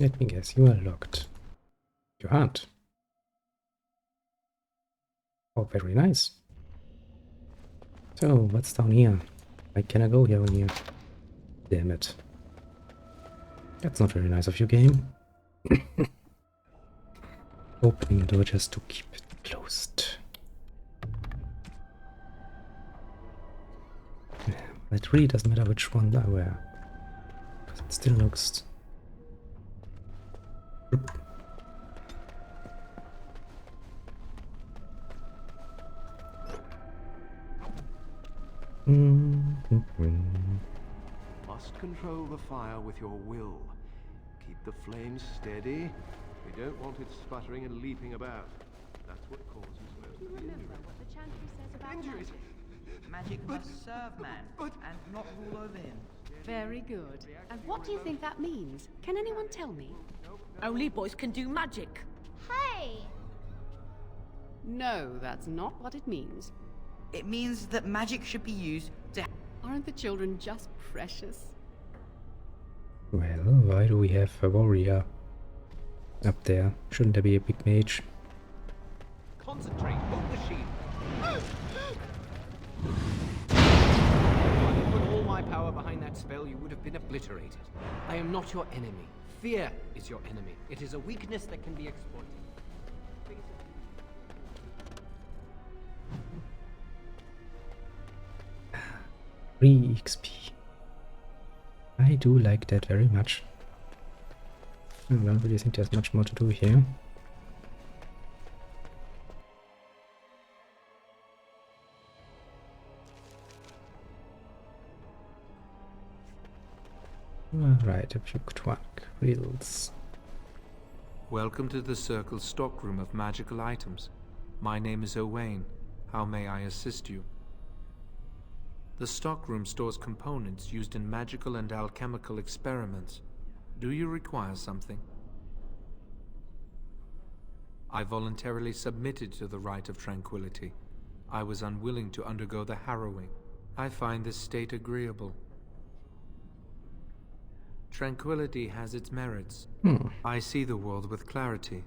Let me guess, you are locked. You aren't. Oh, very nice. So, what's down here? Why can I go here? Damn it. That's not very nice of you, game. Opening the door just to keep it closed. It really doesn't matter which one I wear, because it still looks... Must control the fire with your will. Keep the flames steady. We don't want it sputtering and leaping about. That's what causes most of the Remember what the chantry says about injuries. Magic must serve man, and not rule over him. Very good. And what do you think that means? Can anyone tell me? Only boys can do magic. Hey! No, that's not what it means. It means that magic should be used to... Aren't the children just precious? Well, why do we have a warrior up there? Shouldn't there be a big mage? Concentrate, hold the shield. If I had put all my power behind that spell, you would have been obliterated. I am not your enemy. Fear is your enemy. It is a weakness that can be exploited. 3 XP. I do like that very much. I don't really think there's much more to do here. Alright, a few twunk riddles. Welcome to the Circle's stockroom of magical items. My name is Owain. How may I assist you? The stockroom stores components used in magical and alchemical experiments. Do you require something? I voluntarily submitted to the Rite of Tranquility. I was unwilling to undergo the harrowing. I find this state agreeable. Tranquility has its merits. I see the world with clarity.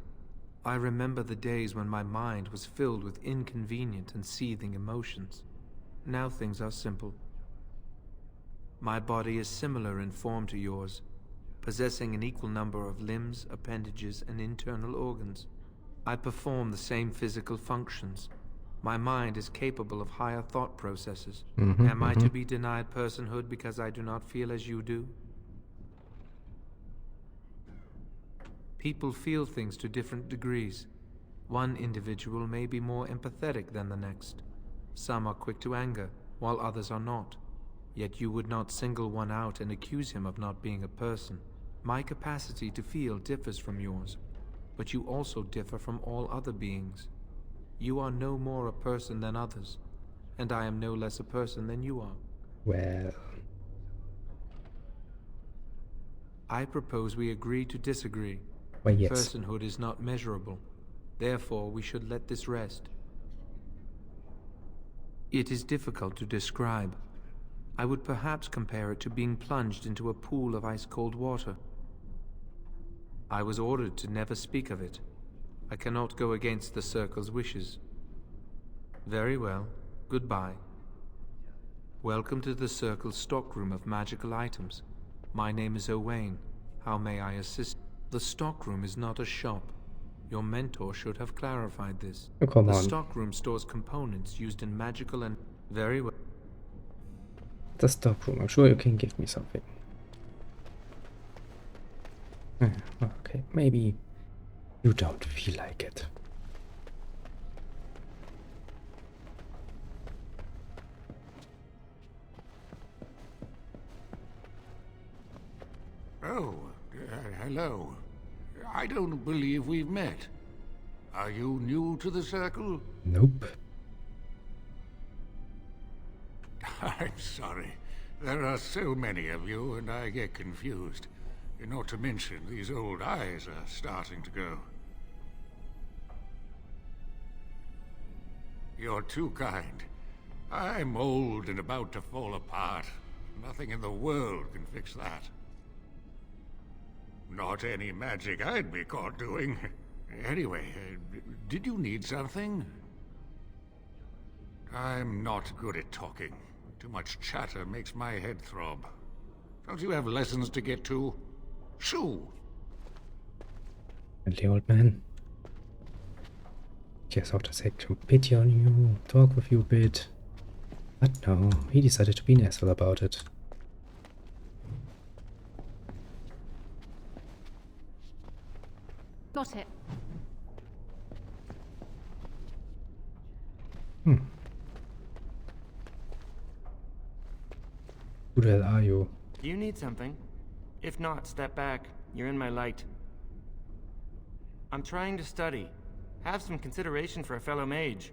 I remember the days when my mind was filled with inconvenient and seething emotions. Now things are simple. My body is similar in form to yours, possessing an equal number of limbs, appendages, and internal organs. I perform the same physical functions. My mind is capable of higher thought processes. Am I to be denied personhood because I do not feel as you do? People feel things to different degrees. One individual may be more empathetic than the next. Some are quick to anger, while others are not. Yet you would not single one out and accuse him of not being a person. My capacity to feel differs from yours, but you also differ from all other beings. You are no more a person than others, and I am no less a person than you are. Well... I propose we agree to disagree. Why, yes. Personhood is not measurable. Therefore, we should let this rest. It is difficult to describe. I would perhaps compare it to being plunged into a pool of ice-cold water. I was ordered to never speak of it. I cannot go against the Circle's wishes. Very well. Goodbye. Welcome to the Circle's stockroom of magical items. My name is Owain. How may I assist? The stockroom is not a shop. Your mentor should have clarified this. Oh, come the on. stockroom stores components used in magical and... Very well. The stockroom. I'm sure you can give me something. Okay, maybe you don't feel like it. Oh, hello. I don't believe we've met. Are you new to the Circle? Nope. I'm sorry. There are so many of you, and I get confused. Not to mention, these old eyes are starting to go. You're too kind. I'm old and about to fall apart. Nothing in the world can fix that. Not any magic I'd be caught doing. Anyway, did you need something? I'm not good at talking. Too much chatter makes my head throb. Don't you have lessons to get to? Shoo! Friendly old man. Guess I'll just take some pity on you, talk with you a bit. But no, he decided to be an asshole about it. Got it. Who the hell are you? You need something? If not, step back. You're in my light. I'm trying to study. Have some consideration for a fellow mage.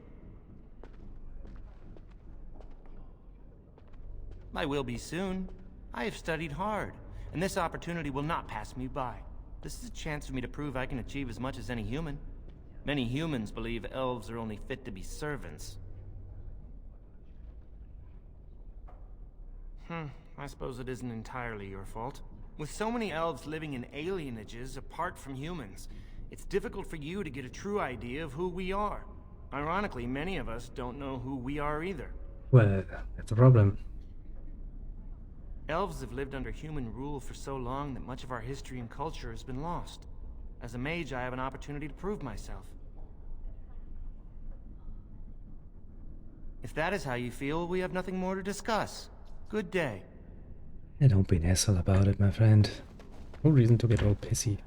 I will be soon. I have studied hard, and this opportunity will not pass me by. This is a chance for me to prove I can achieve as much as any human. Many humans believe elves are only fit to be servants. I suppose it isn't entirely your fault. With so many elves living in alienages apart from humans, it's difficult for you to get a true idea of who we are. Ironically, many of us don't know who we are either. Well, that's a problem. Elves have lived under human rule for so long that much of our history and culture has been lost. As a mage, I have an opportunity to prove myself. If that is how you feel, we have nothing more to discuss. Good day. Yeah, don't be an asshole about it, my friend. No reason to get all pissy.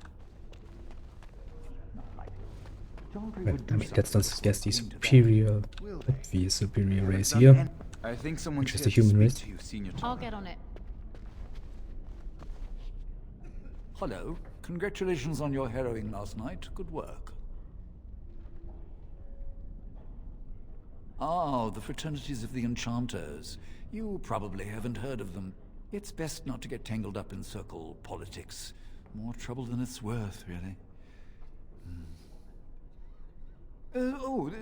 But, I mean, let's not suggest the superior, obvious superior race here. I think someone's which is the human race. I'll get on it. Hello. Congratulations on your harrowing last night. Good work. Ah, the Fraternities of the Enchanters. You probably haven't heard of them. It's best not to get tangled up in circle politics. More trouble than it's worth, really.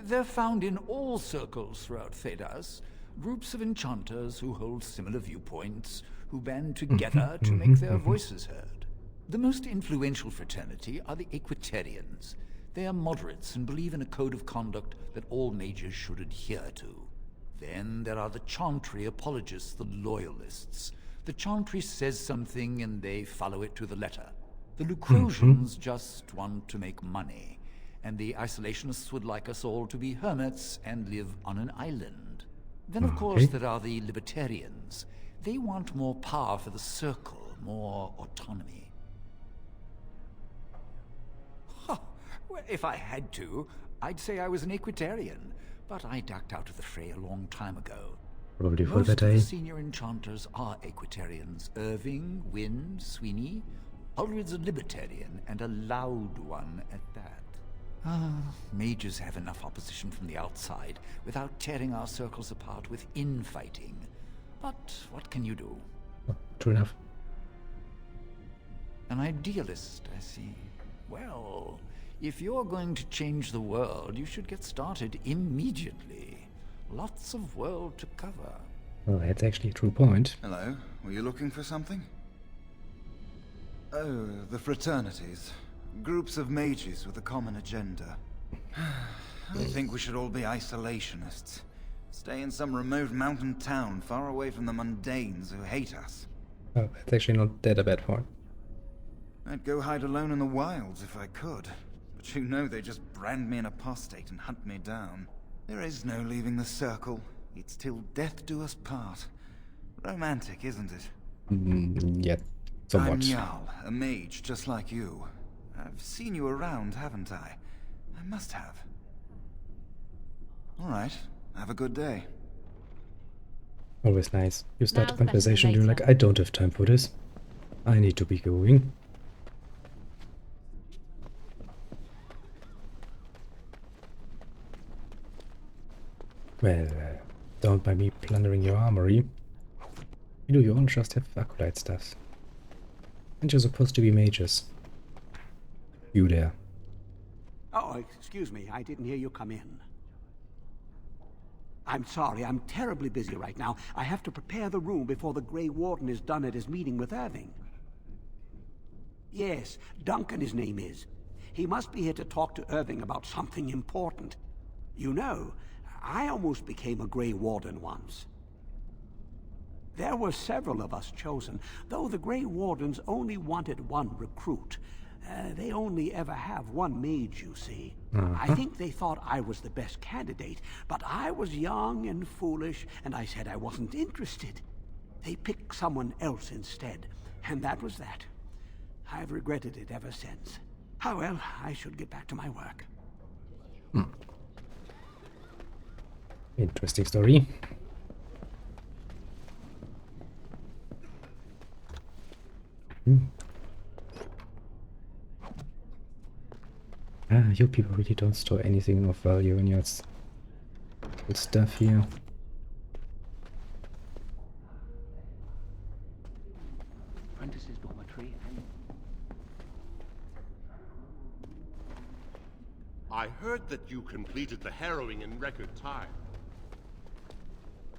They're found in all circles throughout Thedas. Groups of enchanters who hold similar viewpoints, who band together to make their voices heard. The most influential fraternity are the Equitarians. They are moderates and believe in a code of conduct that all mages should adhere to. Then there are the Chantry apologists, the Loyalists. The Chantry says something and they follow it to the letter. The Lucrosians just want to make money. And the Isolationists would like us all to be hermits and live on an island. Then of course there are the Libertarians. They want more power for the Circle, more autonomy. Well, if I had to, I'd say I was an Equitarian, but I ducked out of the fray a long time ago. Probably for Most that, of the senior enchanters are Equitarians. Irving, Wynne, Sweeney. Ulrid's a Libertarian, and a loud one at that. Mages have enough opposition from the outside without tearing our circles apart with infighting. But what can you do? True enough. An idealist, I see. Well, if you're going to change the world, you should get started immediately. Lots of world to cover. Well, that's actually a true point. Hello, were you looking for something? Oh, the fraternities. Groups of mages with a common agenda. I think we should all be isolationists. Stay in some remote mountain town far away from the mundanes who hate us. Oh, that's actually not that a bad point. I'd go hide alone in the wilds if I could. But you know they just brand me an apostate and hunt me down. There is no leaving the circle. It's till death do us part. Romantic, isn't it? Yeah, somewhat. I'm Jarl, a mage just like you. I've seen you around, haven't I? I must have. Alright, have a good day. Always nice. You start a Now's better than conversation, you're like, later. I don't have time for this. I need to be going. Well, don't mind me plundering your armory. You all just have acolyte stuff. And you're supposed to be mages. You there. Oh, excuse me, I didn't hear you come in. I'm sorry, I'm terribly busy right now. I have to prepare the room before the Grey Warden is done at his meeting with Irving. Yes, Duncan his name is. He must be here to talk to Irving about something important. You know, I almost became a Grey Warden once. There were several of us chosen, though the Grey Wardens only wanted one recruit. They only ever have one mage, you see. I think they thought I was the best candidate, but I was young and foolish, and I said I wasn't interested. They picked someone else instead, and that was that. I've regretted it ever since. Ah well, I should get back to my work. Interesting story. You people really don't store anything of value in your stuff here. Apprentices' dormitory and... I heard that you completed the harrowing in record time.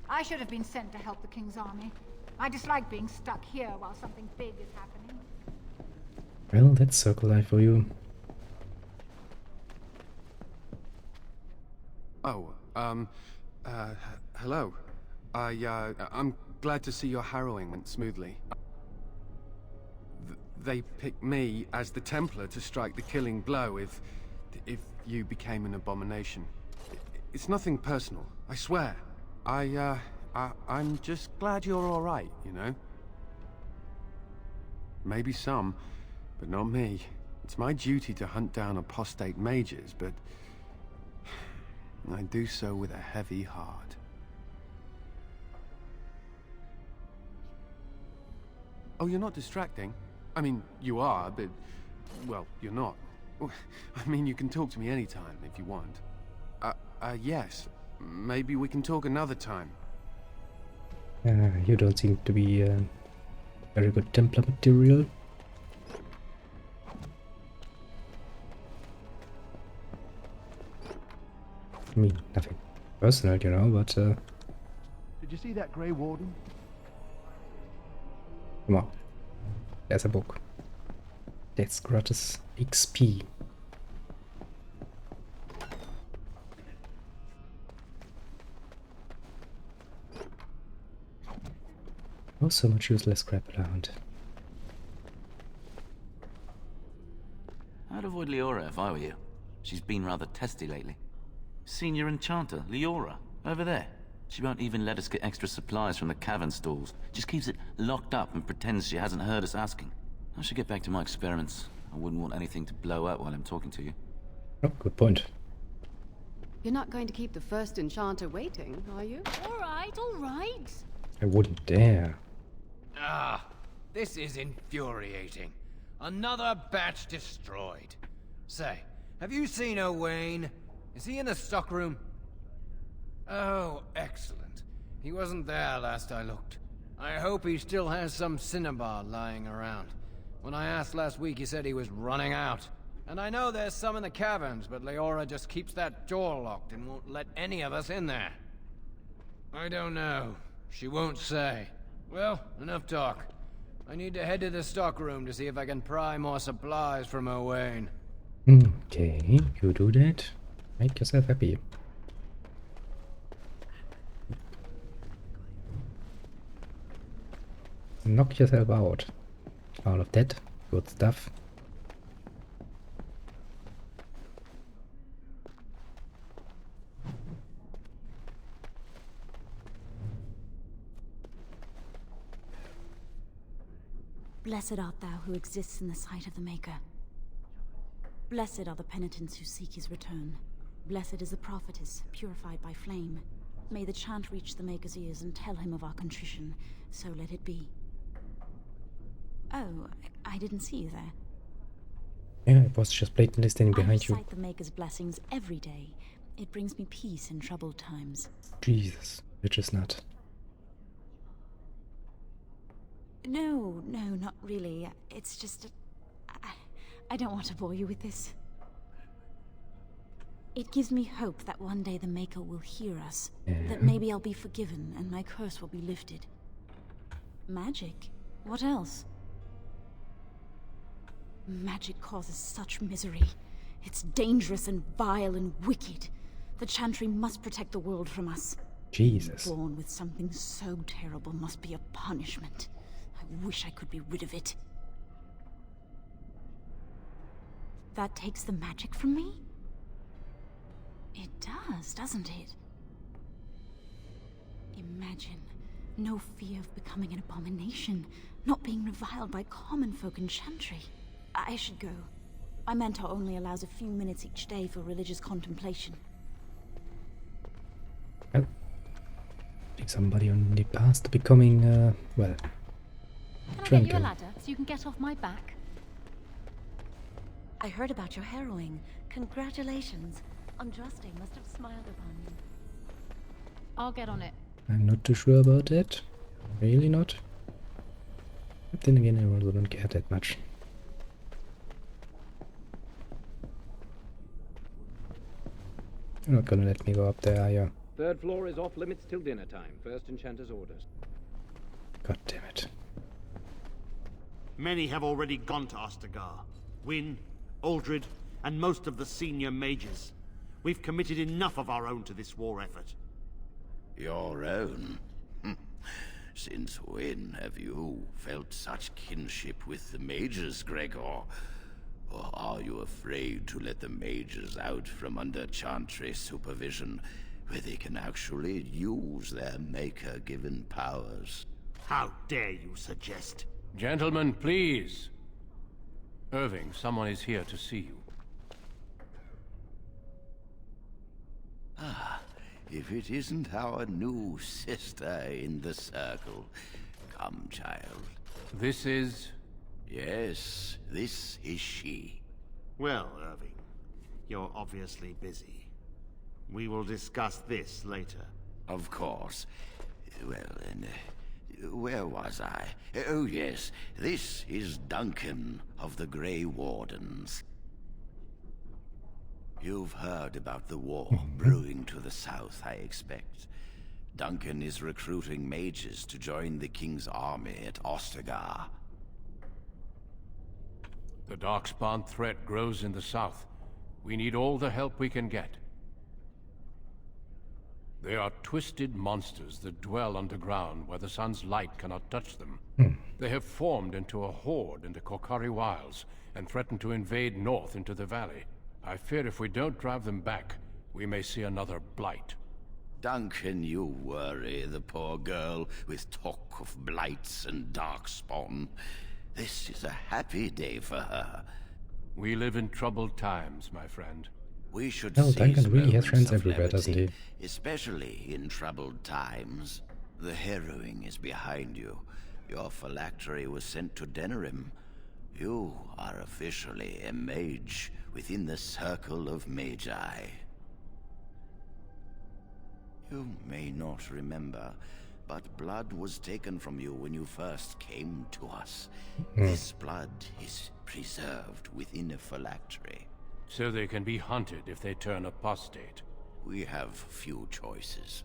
I should have been sent to help the King's army. I dislike being stuck here while something big is happening. Well, that's circle life for you. Oh, hello. I'm glad to see your harrowing went smoothly. They picked me as the Templar to strike the killing blow if you became an abomination. It's nothing personal, I swear. I'm just glad you're all right, you know? Maybe some, but not me. It's my duty to hunt down apostate mages, but I do so with a heavy heart. Oh, you're not distracting? I mean, you are, but... well, you're not. I mean, you can talk to me anytime if you want. Yes. Maybe we can talk another time. You don't seem to be very good Templar material. I mean, nothing personal, you know, but Did you see that Grey Warden? come on. There's a book. That's gratis XP. Oh, so much useless crap around. I'd avoid Leora if I were you. She's been rather testy lately. Senior Enchanter, Leora, over there. She won't even let us get extra supplies from the cavern stalls. Just keeps it locked up and pretends she hasn't heard us asking. I should get back to my experiments. I wouldn't want anything to blow up while I'm talking to you. Oh, good point. You're not going to keep the first enchanter waiting, are you? All right. I wouldn't dare. Ah, this is infuriating. Another batch destroyed. Say, have you seen Owain? Is he in the stockroom? Oh, excellent. He wasn't there last I looked. I hope he still has some cinnabar lying around. When I asked last week, he said he was running out. And I know there's some in the caverns, but Leora just keeps that door locked and won't let any of us in there. I don't know. She won't say. Well, enough talk. I need to head to the stockroom to see if I can pry more supplies from Owain. Okay, you do that. Make yourself happy. Knock yourself out. All of that good stuff. Blessed art thou who exists in the sight of the Maker. Blessed are the penitents who seek his return. Blessed is the prophetess, purified by flame. May the chant reach the Maker's ears and tell him of our contrition. So let it be. Oh, I didn't see you there. Yeah, it was just blatantly standing behind you. I recite the Maker's blessings every day. It brings me peace in troubled times. Jesus, which is not. No, not really. It's just... I don't want to bore you with this. It gives me hope that one day the Maker will hear us. That maybe I'll be forgiven and my curse will be lifted. Magic? What else? Magic causes such misery. It's dangerous and vile and wicked. The Chantry must protect the world from us. Jesus. Born with something so terrible must be a punishment. I wish I could be rid of it. That takes the magic from me? It does, doesn't it? Imagine. No fear of becoming an abomination. Not being reviled by common folk in Chantry. I should go. My mentor only allows a few minutes each day for religious contemplation. Well, I think somebody on the path to becoming, well... Can I get you a ladder so you can get off my back? I heard about your harrowing. Congratulations. Andraste must have smiled upon you. I'll get on it. I'm not too sure about that. Really not. But then again, I also don't care that much. You're not gonna let me go up there, are you? Third floor is off limits till dinner time. First Enchanter's orders. God damn it. Many have already gone to Ostagar. Wynne, Aldred, and most of the senior mages. We've committed enough of our own to this war effort. Your own? Since when have you felt such kinship with the mages, Gregor? Or are you afraid to let the mages out from under Chantry supervision, where they can actually use their Maker-given powers? How dare you suggest? Gentlemen, please. Irving, someone is here to see you. Ah, if it isn't our new sister in the circle. Come, child. This is... Yes, this is she. Well, Irving, you're obviously busy. We will discuss this later. Of course. Well, and where was I? Oh, yes. This is Duncan of the Grey Wardens. You've heard about the war brewing to the south, I expect. Duncan is recruiting mages to join the King's army at Ostagar. The Darkspawn threat grows in the south. We need all the help we can get. They are twisted monsters that dwell underground where the sun's light cannot touch them. They have formed into a horde in the Korcari Wilds and threaten to invade north into the valley. I fear if we don't drive them back, we may see another blight. Duncan, you worry the poor girl with talk of blights and Darkspawn. This is a happy day for her. We live in troubled times, my friend. We should Well, Duncan really has friends moments of everywhere, doesn't he? Especially in troubled times. The harrowing is behind you. Your phylactery was sent to Denerim. You are officially a mage within the circle of magi. You may not remember, but blood was taken from you when you first came to us. This blood is preserved within a phylactery. So they can be hunted if they turn apostate. We have few choices.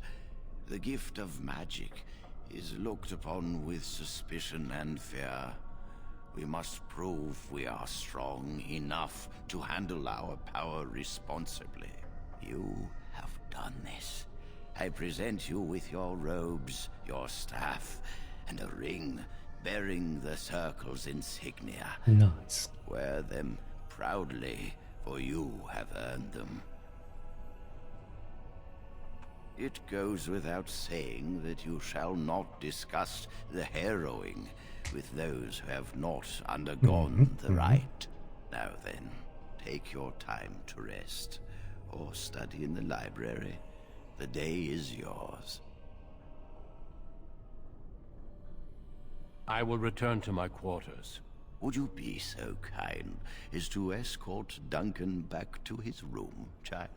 The gift of magic is looked upon with suspicion and fear. We must prove we are strong enough to handle our power responsibly. You have done this. I present you with your robes, your staff, and a ring bearing the Circle's insignia. Nice. Wear them proudly, for you have earned them. It goes without saying that you shall not discuss the harrowing with those who have not undergone the rite. Now then, take your time to rest, or study in the library. The day is yours. I will return to my quarters. Would you be so kind as to escort Duncan back to his room, child?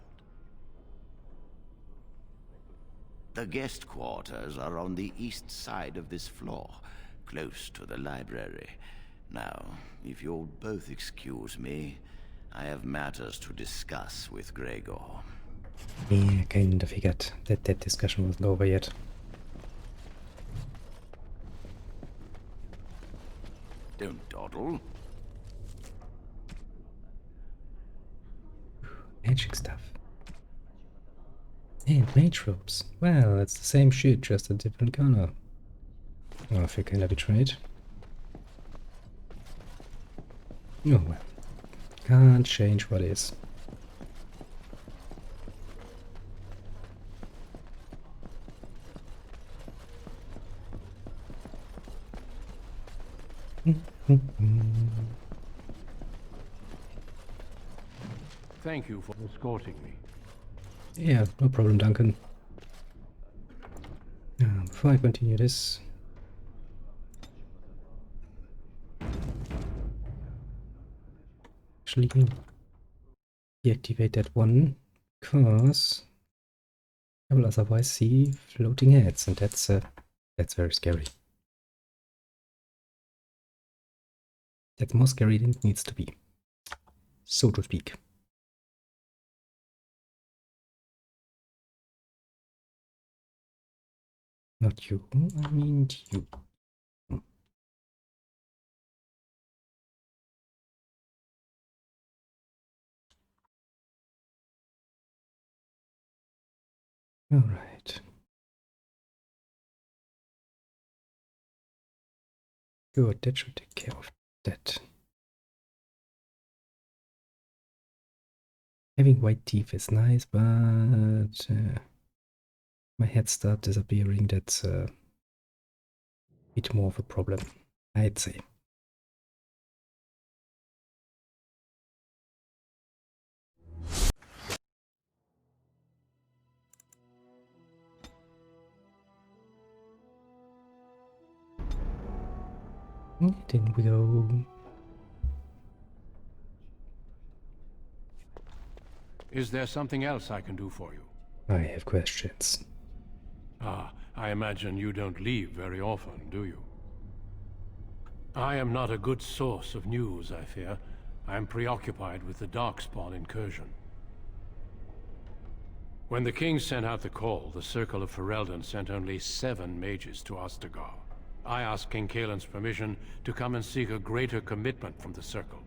The guest quarters are on the east side of this floor, close to the library. Now, if you'll both excuse me, I have matters to discuss with Gregor. Yeah, I kind of figured that that discussion wasn't over yet. Don't dawdle. Magic stuff. And mage robes. Well, it's the same shit, just a different color. Oh, I feel kinda betrayed. Oh well. Can't change what is. Thank you for escorting me. Yeah, no problem, Duncan. Before I continue this, actually deactivate that one because I will otherwise see floating heads, and that's very scary. That's more scary than it needs to be, so to speak. Not you, I mean you. All right. Good, that should take care of that. Having white teeth is nice, but my head start disappearing, that's a bit more of a problem, I'd say. Then we go. Is there something else I can do for you? I have questions. Ah, I imagine you don't leave very often, do you? I am not a good source of news, I fear. I am preoccupied with the Darkspawn incursion. When the king sent out the call, the Circle of Ferelden sent only 7 mages to Ostagar. I asked King Kaelin's permission to come and seek a greater commitment from the Circle.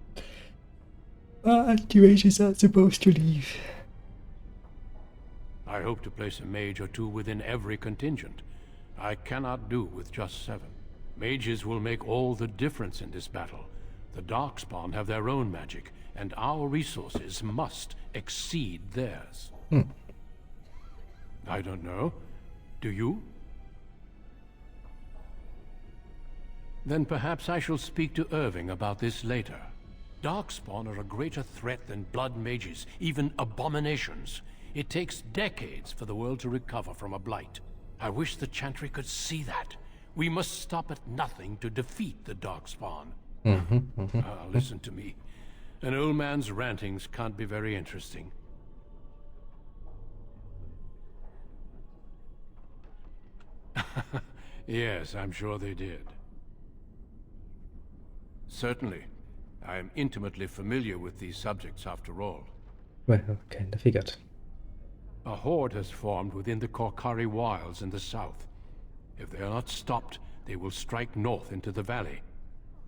The mages aren't supposed to leave. I hope to place a mage or two within every contingent. I cannot do with just 7. Mages will make all the difference in this battle. The Darkspawn have their own magic, and our resources must exceed theirs. I don't know. Do you? Then perhaps I shall speak to Irving about this later. Darkspawn are a greater threat than blood mages, even abominations. It takes decades for the world to recover from a blight. I wish the Chantry could see that. We must stop at nothing to defeat the Darkspawn. Listen to me. An old man's rantings can't be very interesting. Yes, I'm sure they did. Certainly. I am intimately familiar with these subjects, after all. Well, kinda figured. A horde has formed within the Korcari Wilds in the south. If they are not stopped, they will strike north into the valley.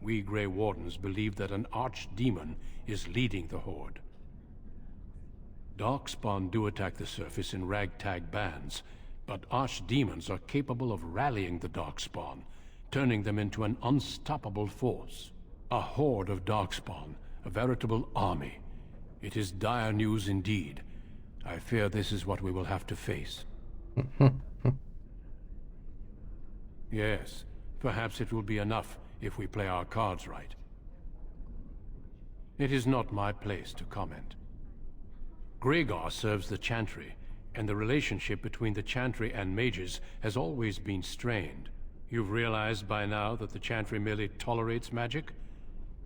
We Grey Wardens believe that an archdemon is leading the horde. Darkspawn do attack the surface in ragtag bands, but archdemons are capable of rallying the Darkspawn, turning them into an unstoppable force. A horde of Darkspawn, a veritable army. It is dire news indeed. I fear this is what we will have to face. Yes, perhaps it will be enough if we play our cards right. It is not my place to comment. Gregor serves the Chantry, and the relationship between the Chantry and mages has always been strained. You've realized by now that the Chantry merely tolerates magic?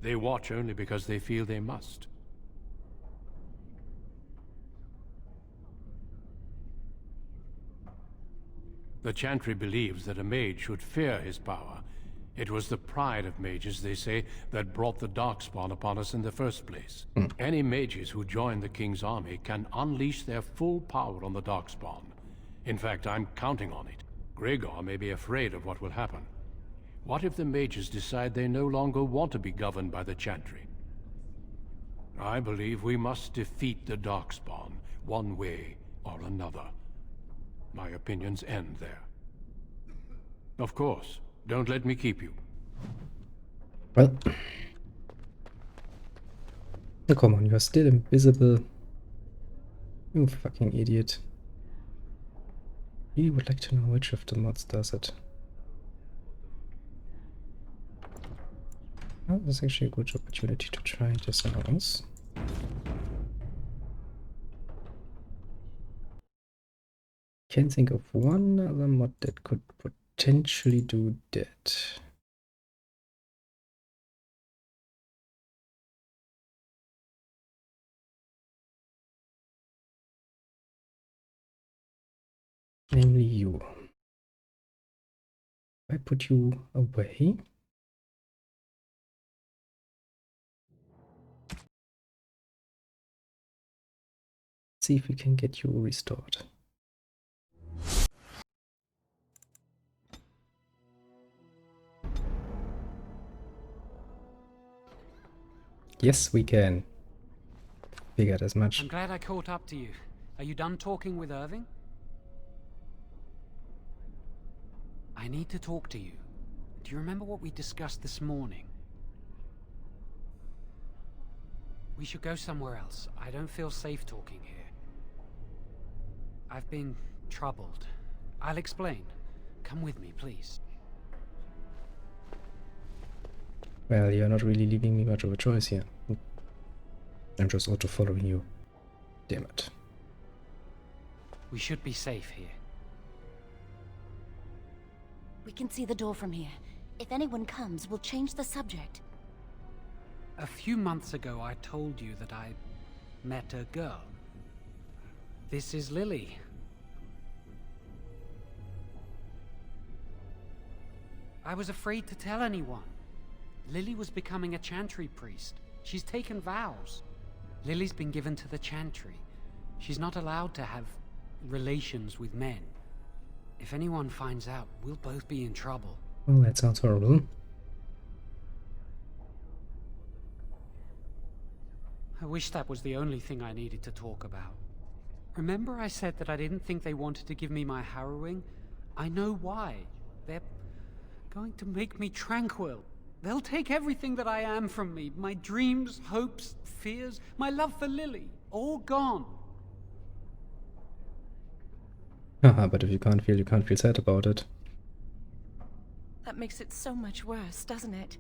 They watch only because they feel they must. The Chantry believes that a mage should fear his power. It was the pride of mages, they say, that brought the Darkspawn upon us in the first place. Any mages who join the King's army can unleash their full power on the Darkspawn. In fact, I'm counting on it. Gregor may be afraid of what will happen. What if the mages decide they no longer want to be governed by the Chantry? I believe we must defeat the Darkspawn, one way or another. My opinions end there. Of course, don't let me keep you. Well... Oh, come on, you're still invisible. You fucking idiot. You would like to know which of the mods does it. Well, that's actually a good opportunity to try this out. Can't think of one other mod that could potentially do that. Namely you. I put you away. See if we can get you restored. Yes, we can. Figured as much. I'm glad I caught up to you. Are you done talking with Irving? I need to talk to you. Do you remember what we discussed this morning? We should go somewhere else. I don't feel safe talking here. I've been troubled. I'll explain. Come with me, please. Well, you're not really leaving me much of a choice here. I'm just auto following you. Damn it. We should be safe here. We can see the door from here. If anyone comes, we'll change the subject. A few months ago, I told you that I met a girl. This is Lily. I was afraid to tell anyone. Lily was becoming a Chantry priest. She's taken vows. Lily's been given to the Chantry. She's not allowed to have relations with men. If anyone finds out, we'll both be in trouble. Well, that sounds horrible. I wish that was the only thing I needed to talk about. Remember I said that I didn't think they wanted to give me my harrowing? I know why. They're going to make me tranquil. They'll take everything that I am from me. My dreams, hopes, fears, my love for Lily. All gone. Haha, but if you can't feel sad about it. That makes it so much worse, doesn't it?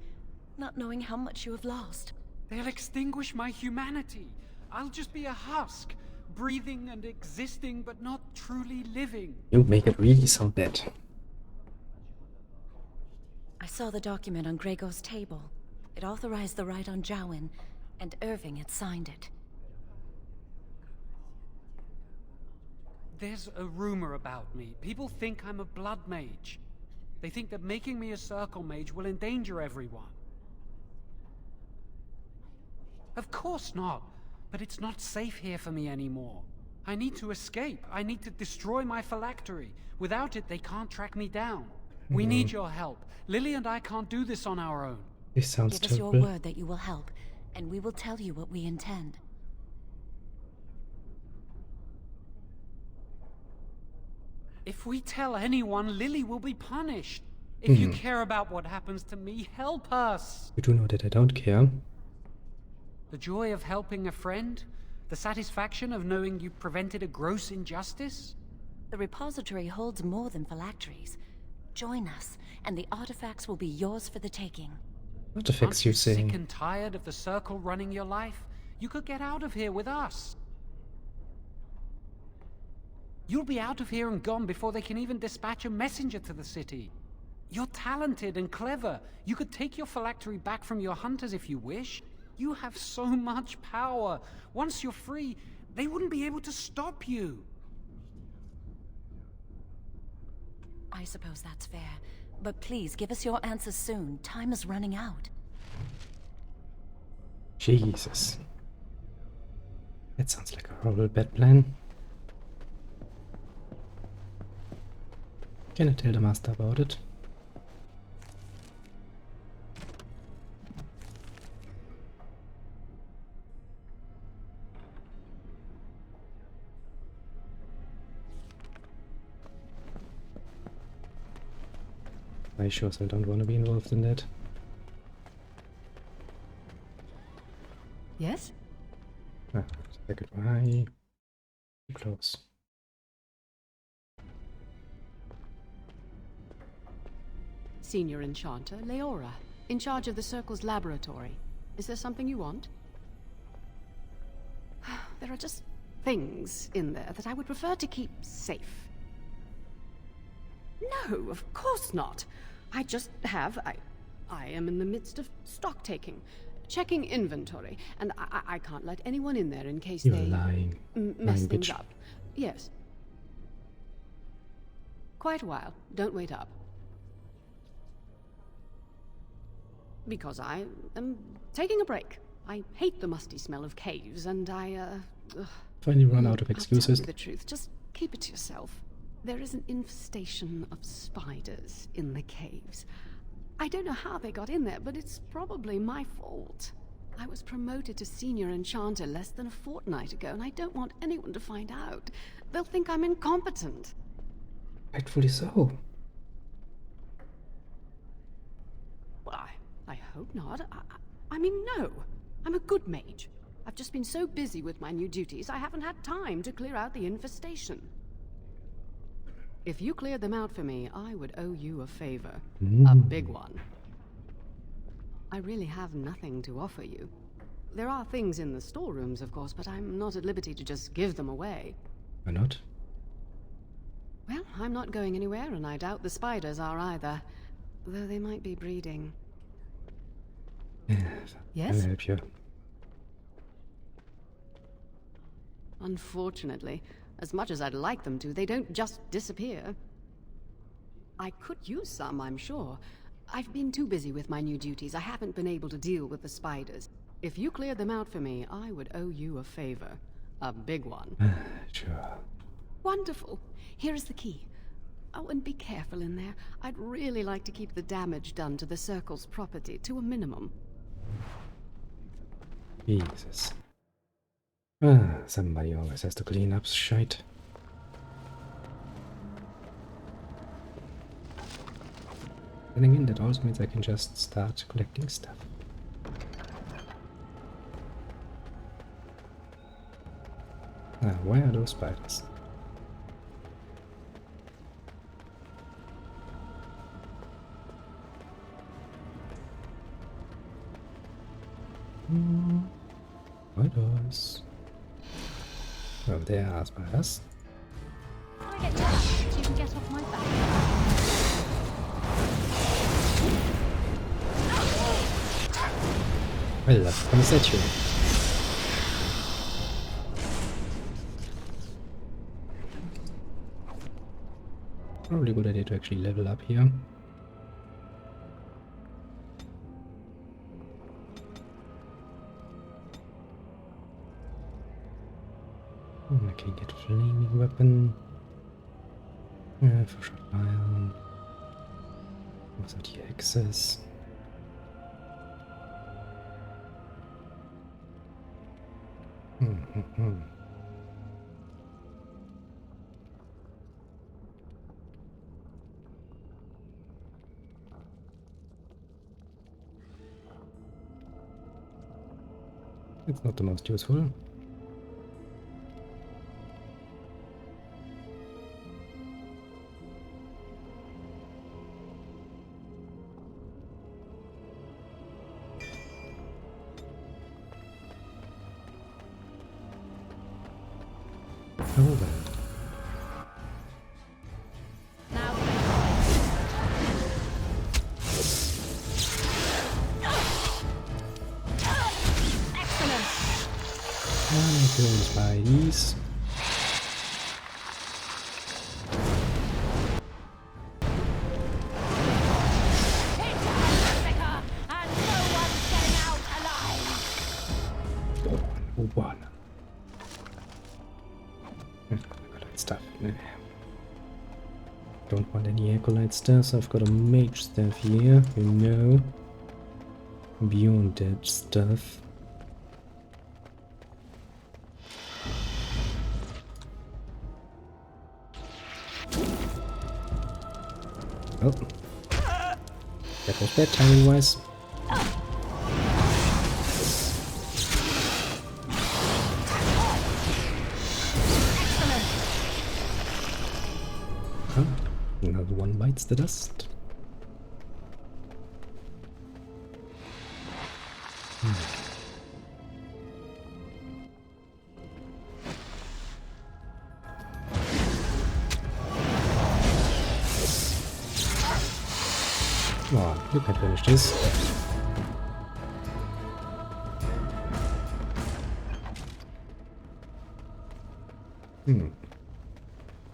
Not knowing how much you have lost. They'll extinguish my humanity. I'll just be a husk, breathing and existing, but not truly living. You make it really sound bad. I saw the document on Gregor's table. It authorized the right on Jowen, and Irving had signed it. There's a rumor about me. People think I'm a blood mage. They think that making me a circle mage will endanger everyone. Of course not, but it's not safe here for me anymore. I need to escape. I need to destroy my phylactery. Without it, they can't track me down. We need your help. Lily and I can't do this on our own. This sounds Give us terrible. your word that you will help, and we will tell you what we intend. If we tell anyone, Lily will be punished. If you care about what happens to me, help us. You do know that I don't care. The joy of helping a friend? The satisfaction of knowing you prevented a gross injustice? The repository holds more than phylacteries. Join us, and the artifacts will be yours for the taking. Artifacts, Aren't you you say? sick and tired of the Circle running your life? You could get out of here with us. You'll be out of here and gone before they can even dispatch a messenger to the city. You're talented and clever. You could take your phylactery back from your hunters if you wish. You have so much power. Once you're free, they wouldn't be able to stop you. I suppose that's fair. But please, give us your answers soon. Time is running out. Jesus. That sounds like a horrible bad plan. Can I tell the master about it? I sure I don't want to be involved in that. Yes? Ah, second eye. Too close. Senior Enchanter, Leora, in charge of the Circle's laboratory. Is there something you want? There are just things in there that I would prefer to keep safe. No, of course not. I am in the midst of stock taking, checking inventory, and I can't let anyone in there in case You're they lying. mess Lying things bitch. up. Yes. Quite a while. Don't wait up. Because I am taking a break. I hate the musty smell of caves, and Finally run out of I'll excuses. tell you the truth. Just keep it to yourself. There is an infestation of spiders in the caves. I don't know how they got in there, but it's probably my fault. I was promoted to Senior Enchanter less than a fortnight ago, and I don't want anyone to find out. They'll think I'm incompetent. Rightfully so. Well, I hope not. I mean, no. I'm a good mage. I've just been so busy with my new duties, I haven't had time to clear out the infestation. If you cleared them out for me, I would owe you a favor. A big one. I really have nothing to offer you. There are things in the storerooms, of course, but I'm not at liberty to just give them away. Why not? Well, I'm not going anywhere, and I doubt the spiders are either. Though they might be breeding. Yes? I'll help you. Unfortunately, as much as I'd like them to, they don't just disappear. I could use some, I'm sure. I've been too busy with my new duties. I haven't been able to deal with the spiders. If you cleared them out for me, I would owe you a favor. A big one. Sure. Wonderful. Here is the key. Oh, and be careful in there. I'd really like to keep the damage done to the Circle's property to a minimum. Jesus. Somebody always has to clean up shite. Then again, that also means I can just start collecting stuff. Why are those spiders? Spiders. Oh, there are spiders. Can I get you out so you can get off my back? Well, that's gonna set you. Probably a good idea to actually level up here. I can get a flaming weapon. For shot fire. Was that the access? It's not the most useful. Oh well. Kills by these. One. Acolyte stuff. Don't want any acolyte stuff, so I've got a mage staff here, you know. Beyond that stuff. Oh, that was bad timing wise. Oh, another one bites the dust. Oh, you can finish this.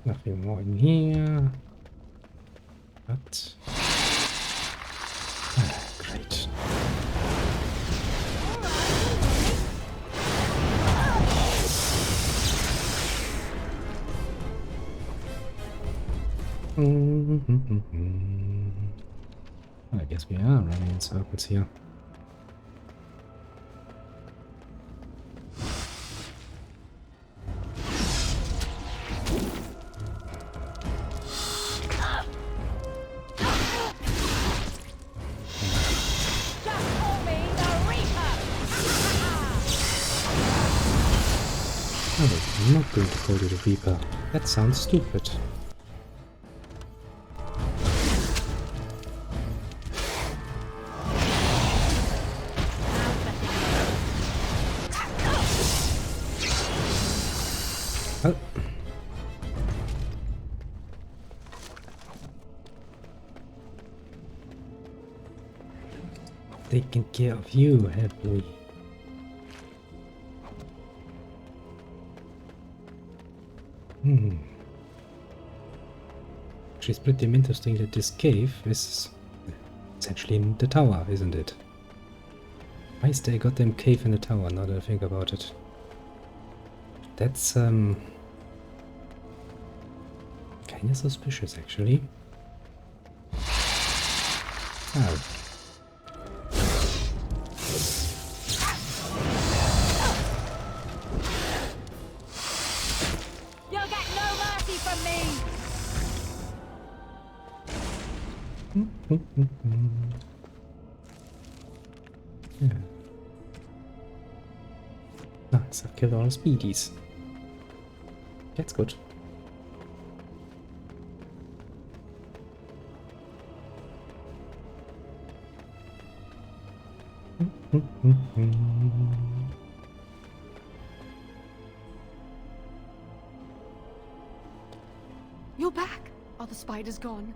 Nothing more in here. But great. I guess we are running in circles here. I'm not going to call you the Reaper. That sounds stupid. Oh. Taking care of you, have we? Which is pretty interesting that this cave is essentially in the tower, isn't it? Why is there a goddamn cave in the tower, now that I think about it? That's kinda suspicious, actually. Oh. You'll get no mercy from me! Yeah. Nice, I've killed all the speedies. That's good. You're back! Are the spiders gone?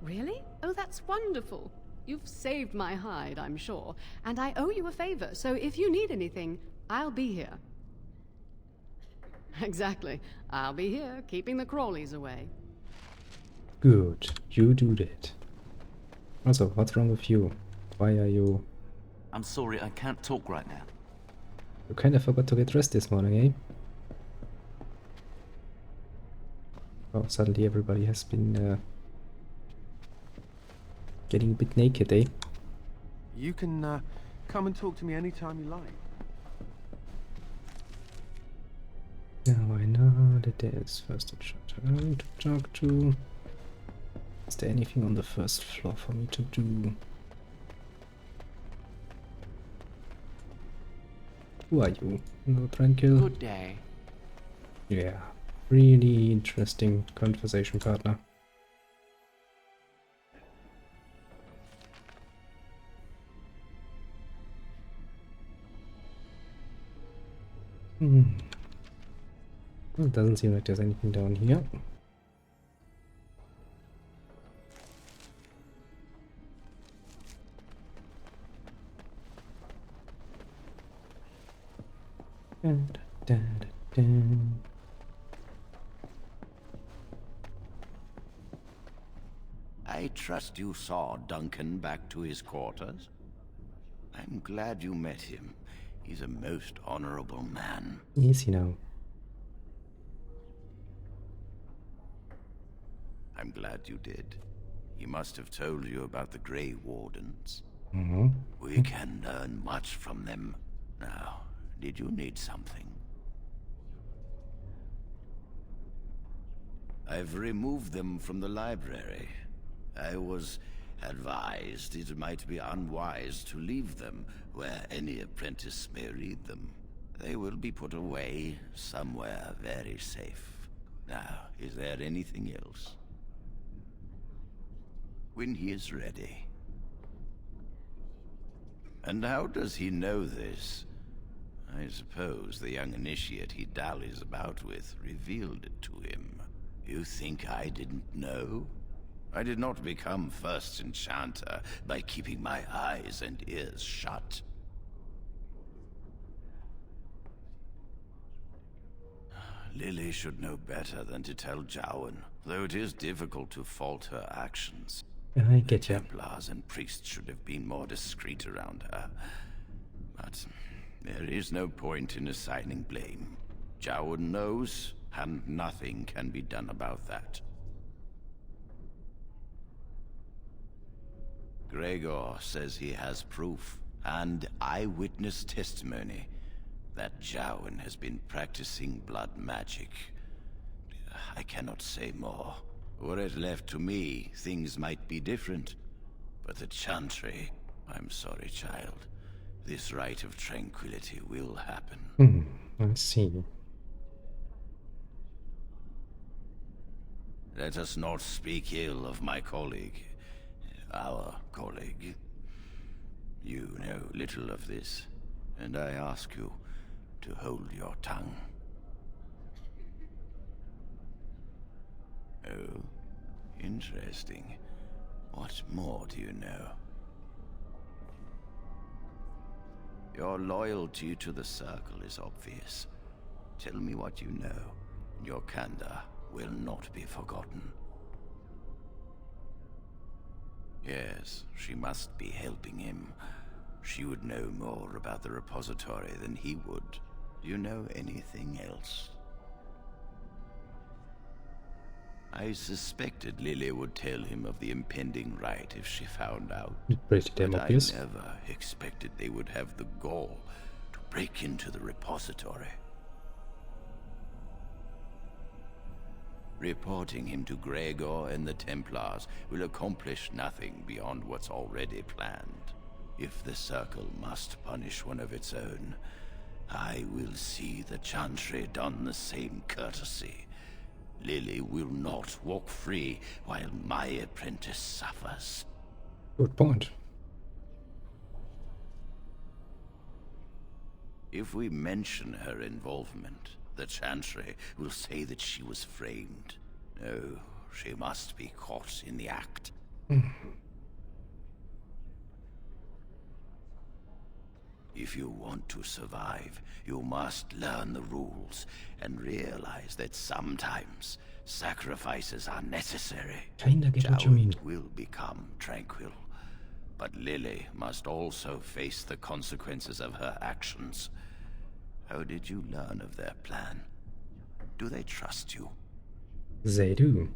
Really? Oh, that's wonderful. You've saved my hide, I'm sure. And I owe you a favor, so if you need anything, I'll be here. Exactly. I'll be here, keeping the crawlies away. Good, you do that. Also, what's wrong with you? Why are you... I'm sorry, I can't talk right now. You kind of forgot to get dressed this morning, eh? Oh, suddenly everybody has been getting a bit naked, eh? You can come and talk to me anytime you like. Now I know that there is first a charter to talk to. Is there anything on the first floor for me to do? Who are you? No, Tranquil? Good day. Yeah, really interesting conversation partner. Well, it doesn't seem like there's anything down here. I trust you saw Duncan back to his quarters. I'm glad you met him. He's a most honorable man. Easy now. I'm glad you did. He must have told you about the Grey Wardens. Mm-hmm. We can learn much from them. Now, did you need something? I've removed them from the library. I was advised it might be unwise to leave them where any apprentice may read them. They will be put away somewhere very safe. Now, is there anything else? When he is ready. And how does he know this? I suppose the young initiate he dallies about with revealed it to him. You think I didn't know? I did not become first enchanter by keeping my eyes and ears shut. Lily should know better than to tell Jowan, though it is difficult to fault her actions. I get you. Templars and priests should have been more discreet around her. But there is no point in assigning blame. Jowan knows, and nothing can be done about that. Gregor says he has proof, and eyewitness testimony, that Jowan has been practicing blood magic. I cannot say more. Were it left to me, things might be different. But the Chantry, I'm sorry, child. This rite of tranquility will happen. I see. Let us not speak ill of my colleague. Our colleague. You know little of this, and I ask you to hold your tongue. Oh, interesting. What more do you know? Your loyalty to the Circle is obvious. Tell me what you know, and your candor will not be forgotten. Yes, she must be helping him. She would know more about the repository than he would. Do you know anything else? I suspected Lily would tell him of the impending rite if she found out. Pretty damn obvious. I never expected they would have the gall to break into the repository. Reporting him to Gregor and the Templars will accomplish nothing beyond what's already planned. If the Circle must punish one of its own, I will see the Chantry done the same courtesy. Lily will not walk free while my apprentice suffers. Good point. If we mention her involvement, the Chantry will say that she was framed. No, she must be caught in the act. If you want to survive, you must learn the rules and realize that sometimes sacrifices are necessary. Kinda get what you mean. Will become tranquil, but Lily must also face the consequences of her actions. How did you learn of their plan? Do they trust you? They do.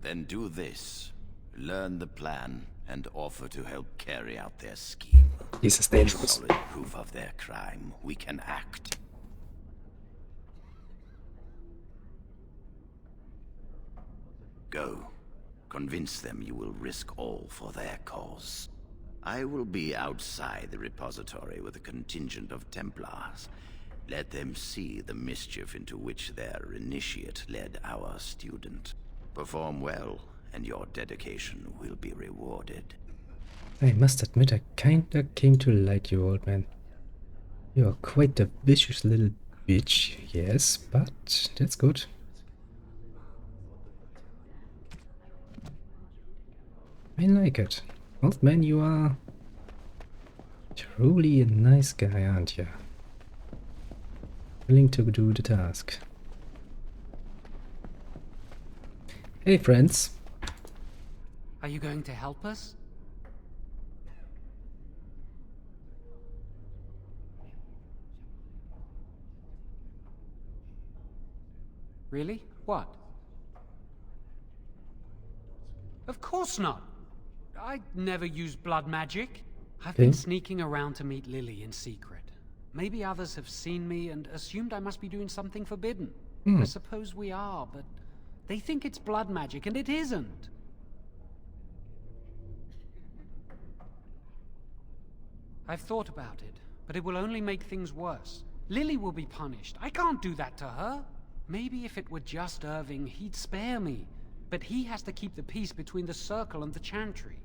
Then do this. Learn the plan and offer to help carry out their scheme. This is dangerous. Solid proof of their crime, we can act. Go. Convince them you will risk all for their cause. I will be outside the repository with a contingent of Templars. Let them see the mischief into which their initiate led our student. Perform well, and your dedication will be rewarded. I must admit, I kinda came to like you, old man. You are quite a vicious little bitch, yes, but that's good. I like it. Old man, you are truly a nice guy, aren't you? Willing to do the task. Hey, friends. Are you going to help us? Really? What? Of course not. I never use blood magic. I've been sneaking around to meet Lily in secret. Maybe others have seen me and assumed I must be doing something forbidden. I suppose we are, but they think it's blood magic, and it isn't. I've thought about it, but it will only make things worse. Lily will be punished. I can't do that to her. Maybe if it were just Irving, he'd spare me. But he has to keep the peace between the Circle and the Chantry.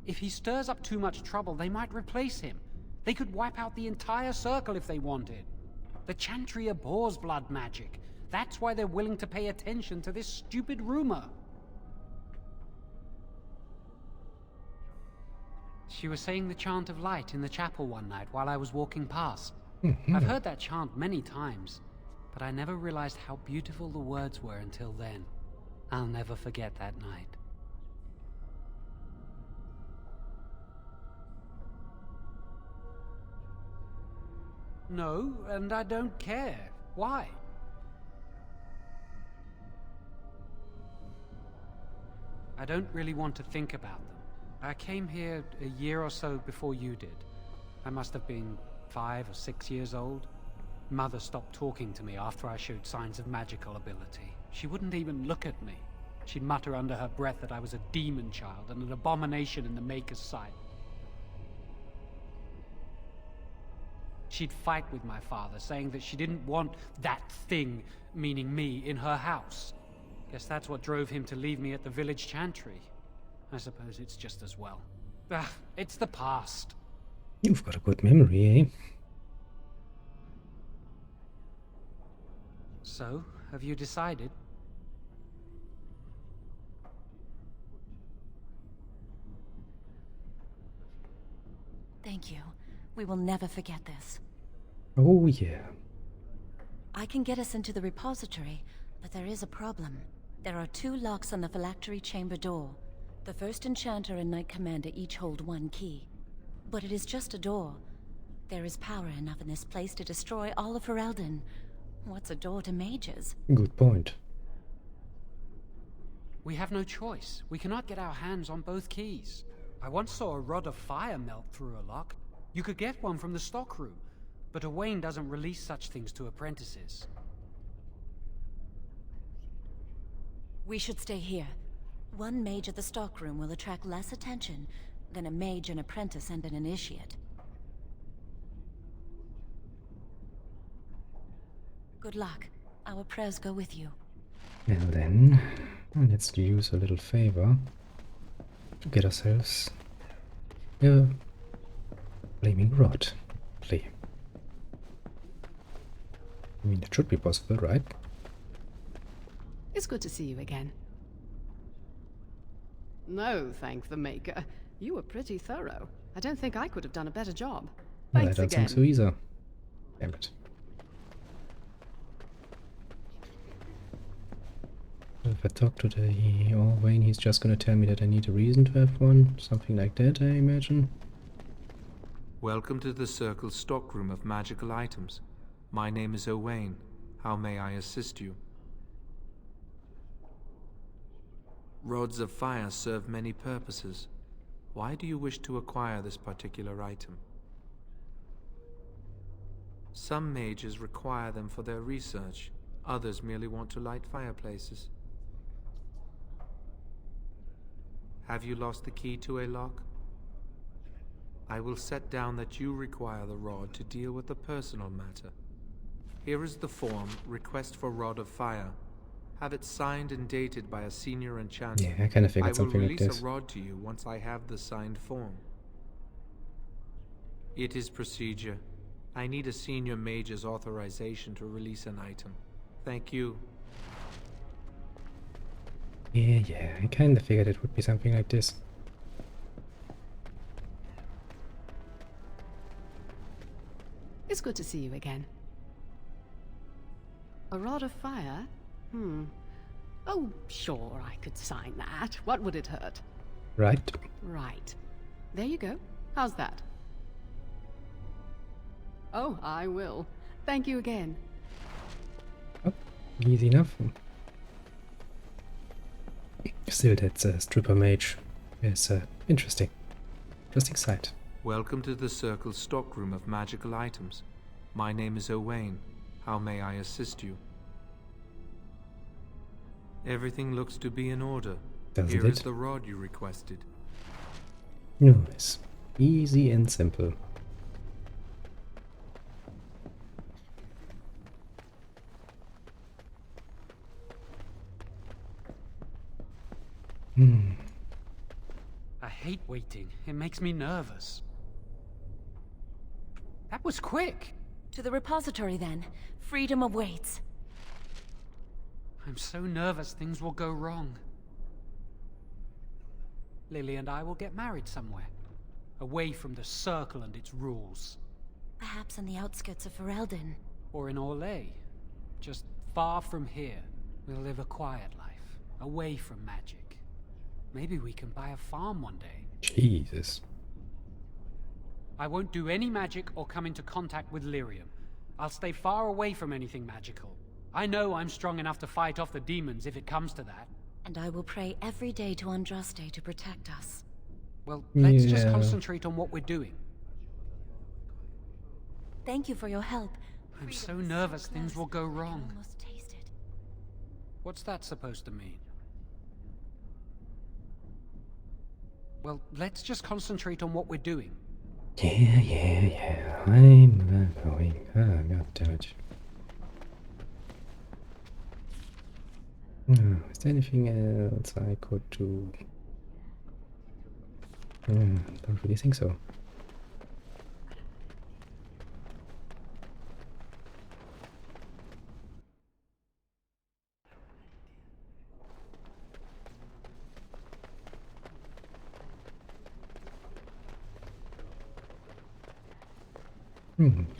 If he stirs up too much trouble, they might replace him. They could wipe out the entire Circle if they wanted. The Chantry abhors blood magic. That's why they're willing to pay attention to this stupid rumor. She was saying the chant of light in the chapel one night while I was walking past. I've heard that chant many times, but I never realized how beautiful the words were until then. I'll never forget that night. No, and I don't care. Why? I don't really want to think about them. I came here a year or so before you did. I must have been 5 or 6 years old. Mother stopped talking to me after I showed signs of magical ability. She wouldn't even look at me. She'd mutter under her breath that I was a demon child and an abomination in the Maker's sight. She'd fight with my father, saying that she didn't want that thing, meaning me, in her house. Guess that's what drove him to leave me at the village chantry. I suppose it's just as well. It's the past. You've got a good memory, eh? So, have you decided? Thank you. We will never forget this. Oh, yeah. I can get us into the repository, but there is a problem. There are 2 locks on the phylactery chamber door. The First Enchanter and Knight Commander each hold 1 key. But it is just a door. There is power enough in this place to destroy all of Ferelden. What's a door to mages? Good point. We have no choice. We cannot get our hands on both keys. I once saw a rod of fire melt through a lock. You could get one from the stockroom, but Owain doesn't release such things to apprentices. We should stay here. 1 mage at the stockroom will attract less attention than a mage, an apprentice, and an initiate. Good luck. Our prayers go with you. And then, let's use a little favor to get ourselves a flaming rod. Play. I mean, that should be possible, right? It's good to see you again. No, thank the Maker. You were pretty thorough. I don't think I could have done a better job. Well, Thanks I don't again. think so either. Damn it. If I talk to the Owain, he's just gonna tell me that I need a reason to have one. Something like that, I imagine. Welcome to the Circle's stockroom of magical items. My name is Owain. How may I assist you? Rods of fire serve many purposes. Why do you wish to acquire this particular item? Some mages require them for their research. Others merely want to light fireplaces. Have you lost the key to a lock? I will set down that you require the rod to deal with a personal matter. Here is the form, Request for Rod of Fire. Have it signed and dated by a senior enchanter. Yeah, I kind of figured something like this. I will release a rod to you once I have the signed form. It is procedure. I need a senior mage's authorization to release an item. Thank you. Yeah, I kind of figured it would be something like this. It's good to see you again. A rod of fire? Oh, sure, I could sign that. What would it hurt? Right. Right. There you go. How's that? Oh, I will. Thank you again. Oh, easy enough. Still, that stripper mage is interesting. Interesting sight. Welcome to the Circle's stockroom of magical items. My name is Owain. How may I assist you? Everything looks to be in order. Here is the rod you requested. Nice. Easy and simple. I hate waiting. It makes me nervous. That was quick. To the repository, then. Freedom awaits. I'm so nervous things will go wrong. Lily and I will get married somewhere. Away from the Circle and its rules. Perhaps on the outskirts of Ferelden. Or in Orlais. Just far from here. We'll live a quiet life. Away from magic. Maybe we can buy a farm one day. Jesus. I won't do any magic or come into contact with Lyrium. I'll stay far away from anything magical. I know I'm strong enough to fight off the demons if it comes to that. And I will pray every day to Andraste to protect us. Well, let's just concentrate on what we're doing. Thank you for your help. I'm so nervous things will go wrong. What's that supposed to mean? Well, let's just concentrate on what we're doing. Yeah. I'm going. Oh, god damn it. Is there anything else I could do? Don't really think so.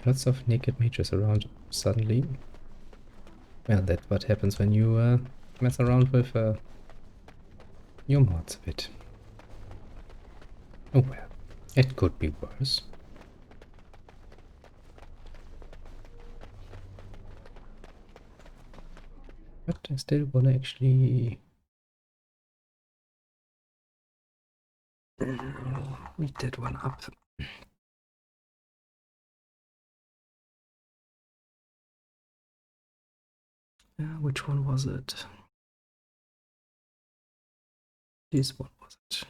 Lots of naked mages around suddenly. Well, that's what happens when you mess around with your mods a bit. Oh well, it could be worse. But I still wanna actually read that one up. Which one was it? This one was it.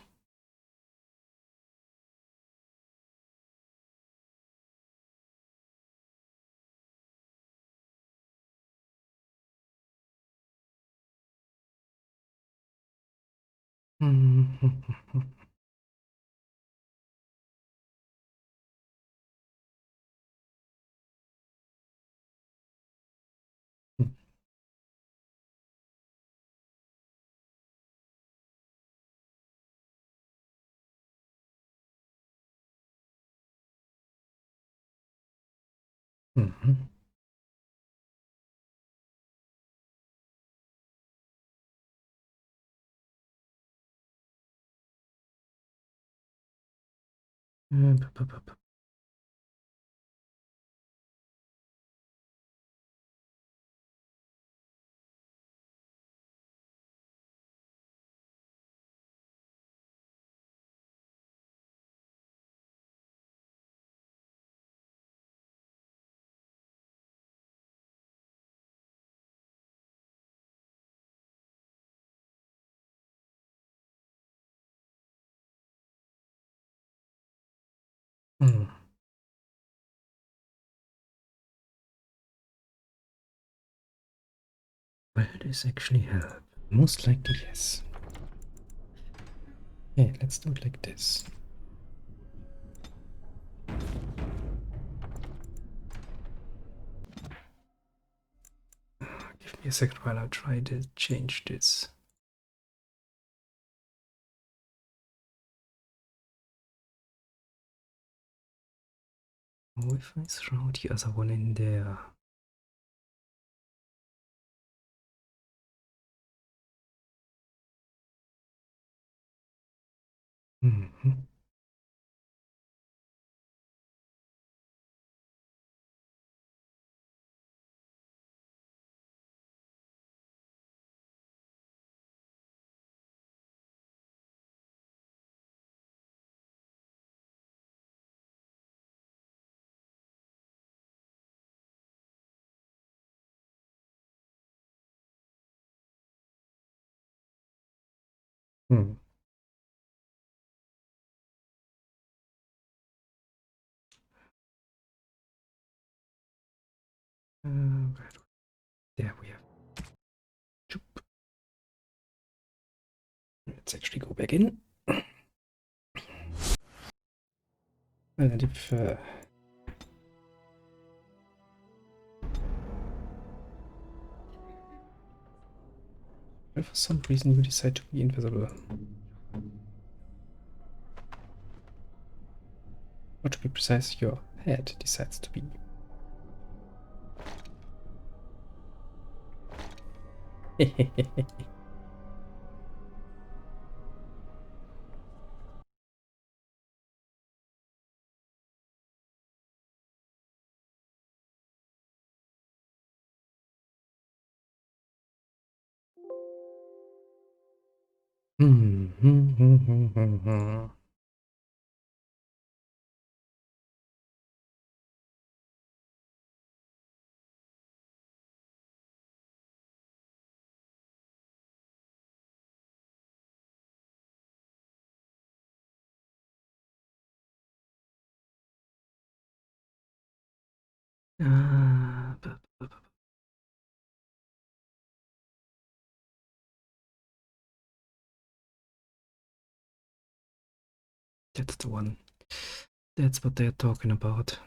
Hmm. Will this actually help? Most likely yes. Yeah, let's do it like this. Give me a second while I try to change this. Oh, if I throw the other one in there. Mm-hmm. Hmm. There we have. Choop. Let's actually go back in. And if for some reason you decide to be invisible, or to be precise, your head decides to be. That's the one. That's what they're talking about.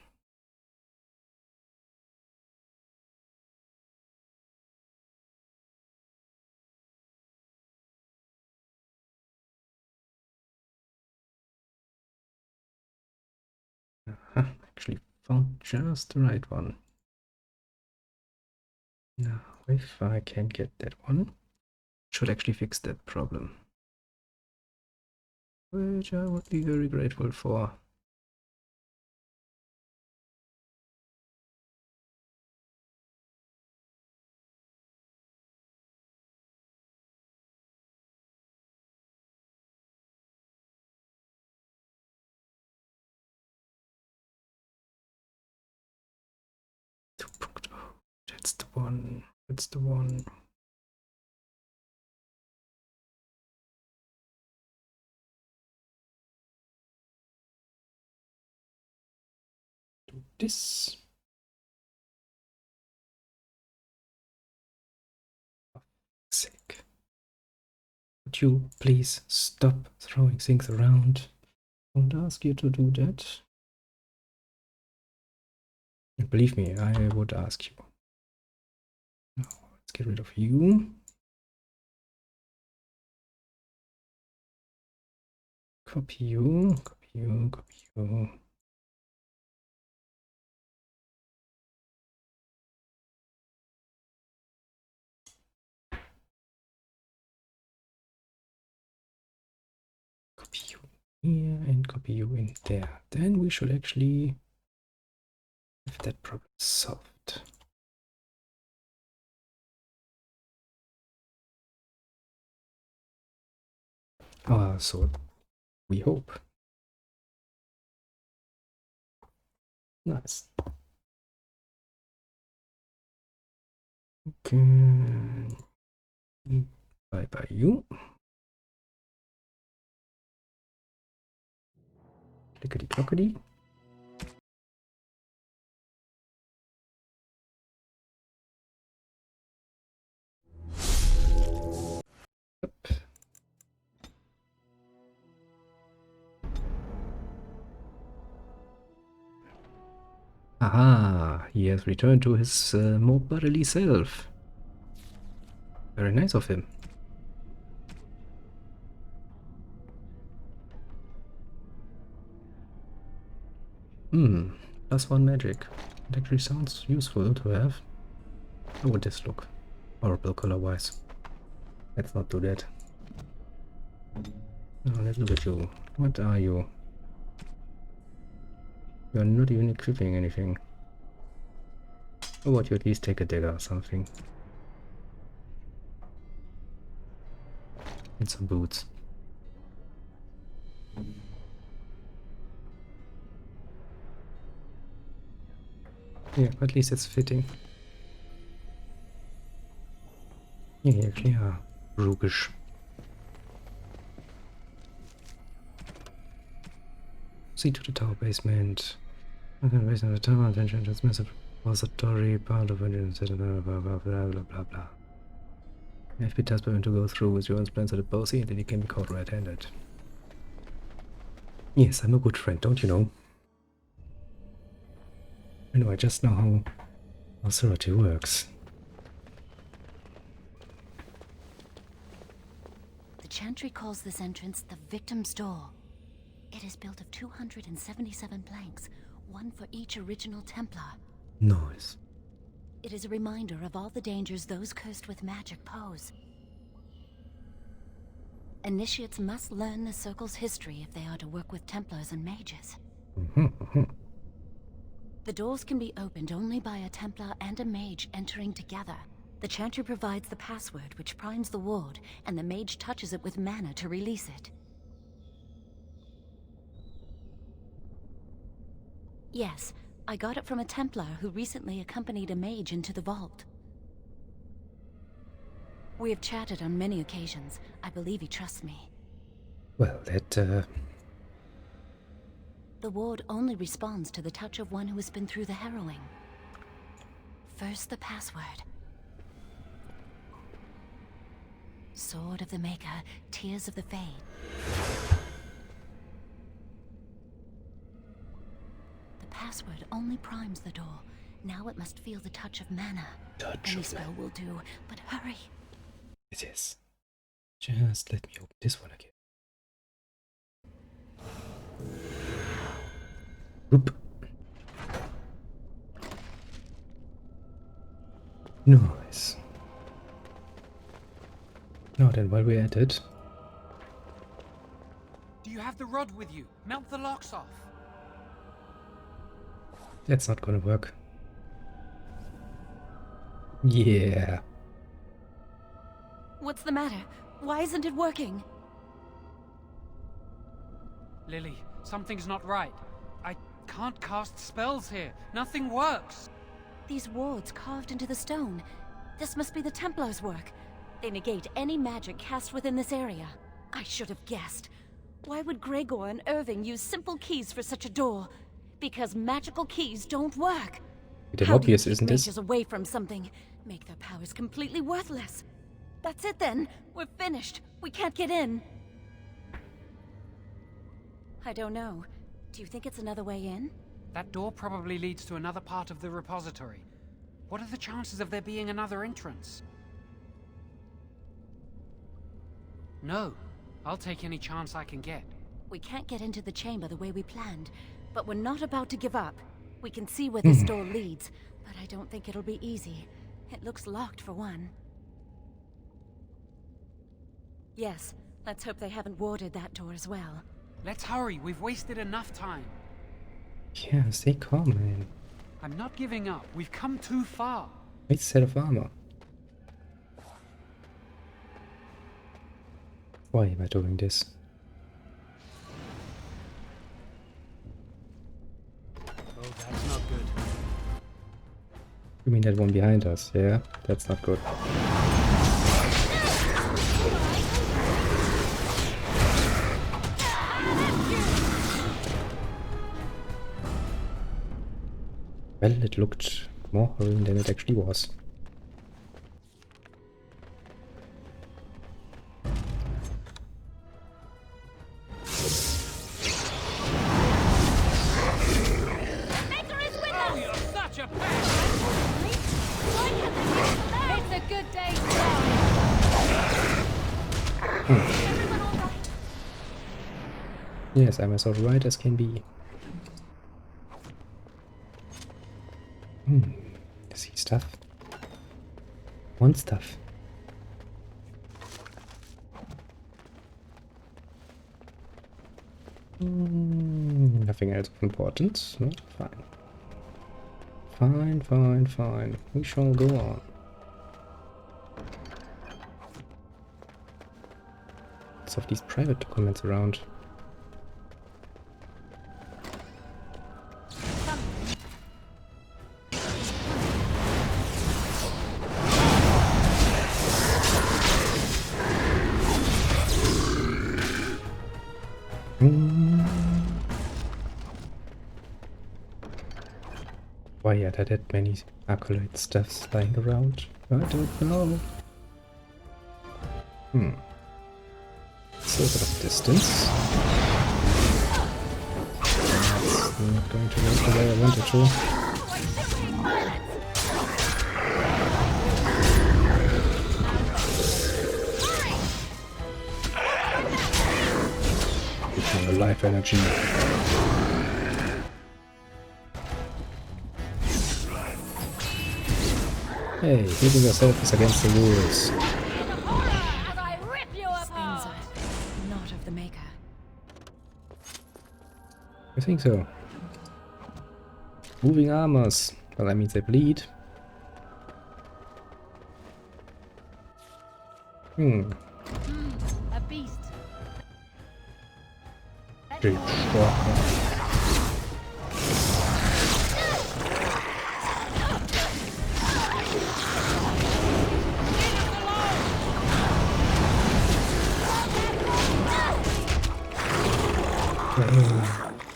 Actually found just the right one. Now, if I can get that one, should actually fix that problem. Which I would be very grateful for. That's the one. That's the one. Do this. For sake. Would you please stop throwing things around? I won't ask you to do that. And believe me, I would ask you. Now, let's get rid of you. Copy you, copy you, copy you. Copy you here and copy you in there. Then we should actually have that problem solved. So we hope. Nice. Okay. Bye bye you. Clickety clockety. Aha! He has returned to his more bodily self. Very nice of him. +1 magic. It actually sounds useful to have. How would this look? Horrible color-wise. Let's not do that. Oh, let's look at you. What are you? You're not even equipping anything. How about you at least take a dagger or something? And some boots. Yeah, but at least it's fitting. Yeah, you actually are roguish. See to the tower basement. Basement of the tower, attention, transmissive repository, part of it, blah blah blah blah blah. FP tasked by him to go through with your plans at the bossy, and then he can be caught red-handed. Yes, I'm a good friend, don't you know? I know, I just know how authority works. The Chantry calls this entrance the Victim's Door. It is built of 277 planks, one for each original Templar. Nice. It is a reminder of all the dangers those cursed with magic pose. Initiates must learn the Circle's history if they are to work with Templars and mages. The doors can be opened only by a Templar and a mage entering together. The Chantry provides the password, which primes the ward, and the mage touches it with mana to release it. Yes, I got it from a Templar who recently accompanied a mage into the vault. We have chatted on many occasions. I believe he trusts me. Well, that, The ward only responds to the touch of one who has been through the harrowing. First, the password. Sword of the Maker, Tears of the Fade. The password only primes the door. Now it must feel the touch of mana. Any spell will do, but hurry. It is. Just let me open this one again. Oop. Nice. Now then, while we're at it. Do you have the rod with you? Melt the locks off. That's not gonna work. Yeah. What's the matter? Why isn't it working? Lily, something's not right. I can't cast spells here. Nothing works. These wards carved into the stone. This must be the Templars' work. They negate any magic cast within this area. I should have guessed. Why would Gregor and Irving use simple keys for such a door? Because magical keys don't work. Bit obvious, isn't it? Mages away from something, make their powers completely worthless. That's it then. We're finished. We can't get in. I don't know. Do you think it's another way in? That door probably leads to another part of the repository. What are the chances of there being another entrance? No. I'll take any chance I can get. We can't get into the chamber the way we planned, but we're not about to give up. We can see where this door leads, but I don't think it'll be easy. It looks locked for one. Yes, let's hope they haven't warded that door as well. Let's hurry, we've wasted enough time. Yeah, stay calm, man. I'm not giving up, we've come too far. Nice set of armor. Why am I doing this? Oh, that's not good. You mean that one behind us? Yeah, that's not good. Well, it looked more horrible than it actually was. Yes, I'm as alright as can be. See stuff. Want stuff. Nothing else of importance. No? Fine. Fine. We shall go on. Lots of these private documents around. Why are there that many acolyte stuffs lying around? I don't know. So a bit of distance. That's not going to work the way I wanted to. Become a life energy. Hey, healing yourself is against the rules. Not of the Maker. I think so. Moving armors. Well, that means they bleed. A beast.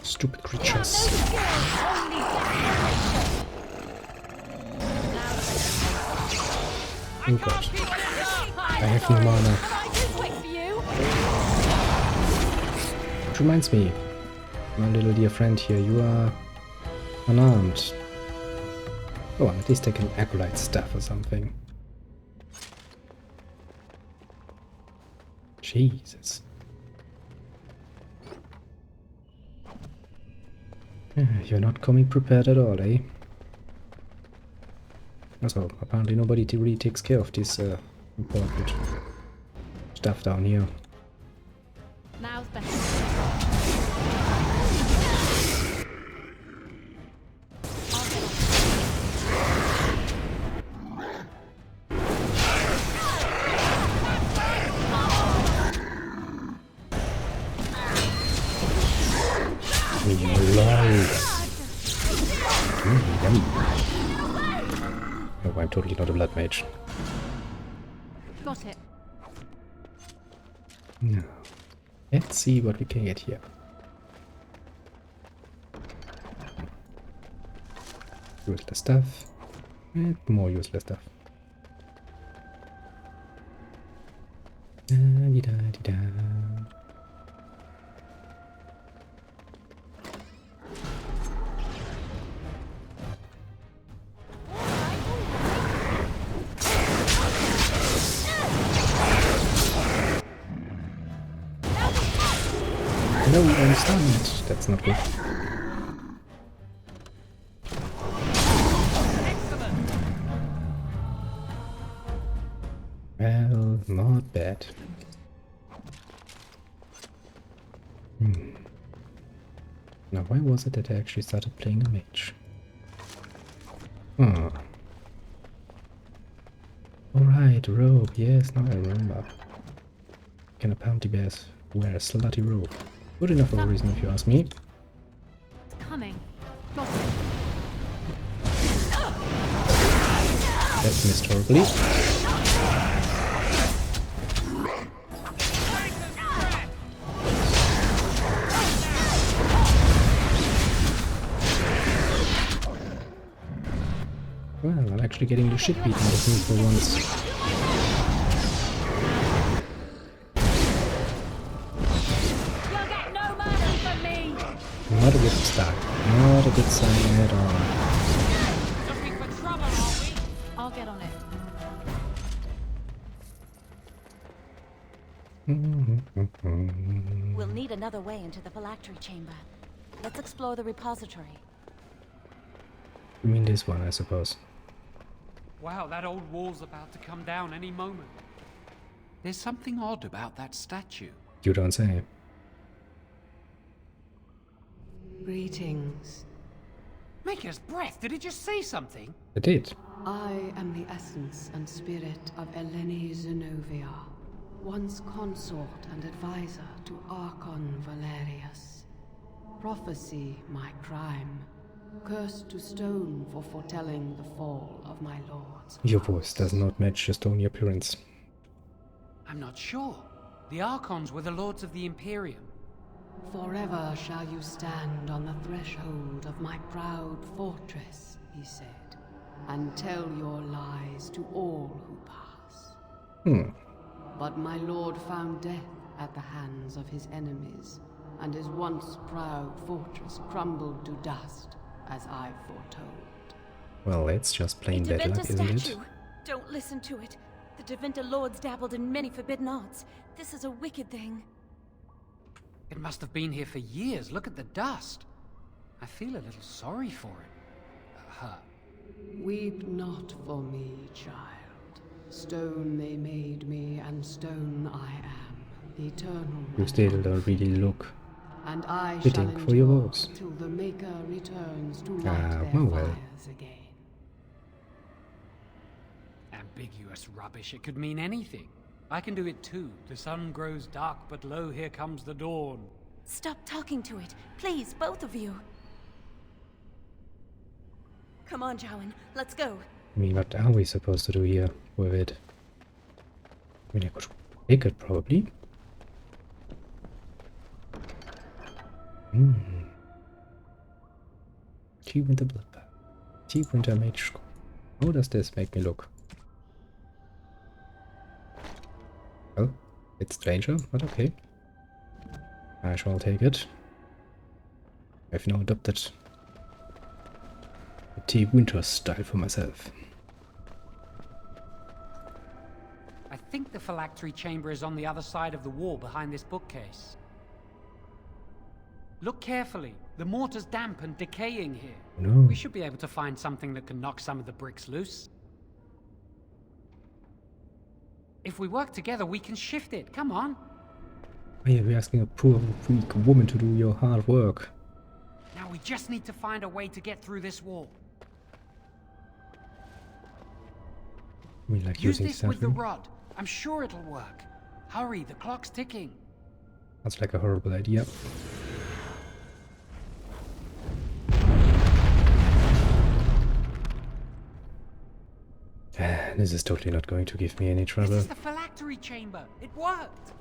Stupid creatures. Oh god. I have no mana. Which reminds me, my little dear friend here, you are unarmed. Oh, at least take an acolyte staff or something. Jesus. You're not coming prepared at all, eh? Also, apparently nobody really takes care of this important stuff down here. Now's better. Yummy. Oh, I'm totally not a blood mage. Got it. No. Let's see what we can get here. Useless stuff. And more useless stuff. Da-di-da-di-da. No, I'm stunned. That's not good. Well, not bad. Now, why was it that I actually started playing a mage? Alright, robe. Yes, now I remember. Can apparently wear a slutty robe. Good enough of a reason if you ask me. It's coming. Got it. That missed horribly. Well, I'm actually getting the shit beaten out of me for once. Not a good start. Not a good sign at all. Looking for trouble, are we? I'll get on it. We'll need another way into the phylactery chamber. Let's explore the repository. You mean this one, I suppose. Wow, that old wall's about to come down any moment. There's something odd about that statue. You don't say. Greetings. Maker's breath, did it just say something? It did. I am the essence and spirit of Eleni Zenobia, once consort and advisor to Archon Valerius. Prophecy my crime, cursed to stone for foretelling the fall of my lords. Your voice does not match your stony appearance. I'm not sure. The Archons were the lords of the Imperium. Forever shall you stand on the threshold of my proud fortress, he said, and tell your lies to all who pass. But my lord found death at the hands of his enemies, and his once proud fortress crumbled to dust, as I foretold. Well, it's just plain bad luck, isn't it? Don't listen to it. The Tevinter lords dabbled in many forbidden arts. This is a wicked thing. It must have been here for years. Look at the dust. I feel a little sorry for it. Her. Weep not for me, child. Stone they made me, and stone I am, eternal. You still don't really look and I fitting shall for your words. till the Maker returns to light their well. fires again. Ambiguous rubbish. It could mean anything. I can do it too. The sun grows dark, but lo, here comes the dawn. Stop talking to it. Please, both of you. Come on, Jowan. Let's go. I mean, what are we supposed to do here with it? I mean, I could take it, probably. Tevinter Bloodbath. Tevinter Mage School. How does this make me look? Well, it's stranger, but okay. I shall take it. I've now adopted a Tevinter style for myself. I think the phylactery chamber is on the other side of the wall behind this bookcase. Look carefully. The mortar's damp and decaying here. No. We should be able to find something that can knock some of the bricks loose. If we work together, we can shift it. Come on. Why are you asking a poor, weak woman to do your hard work? Now we just need to find a way to get through this wall. I mean, like Use using this with the something? rod. I'm sure it'll work. Hurry, the clock's ticking. That's like a horrible idea. This is totally not going to give me any trouble. This is the phylactery chamber. It worked.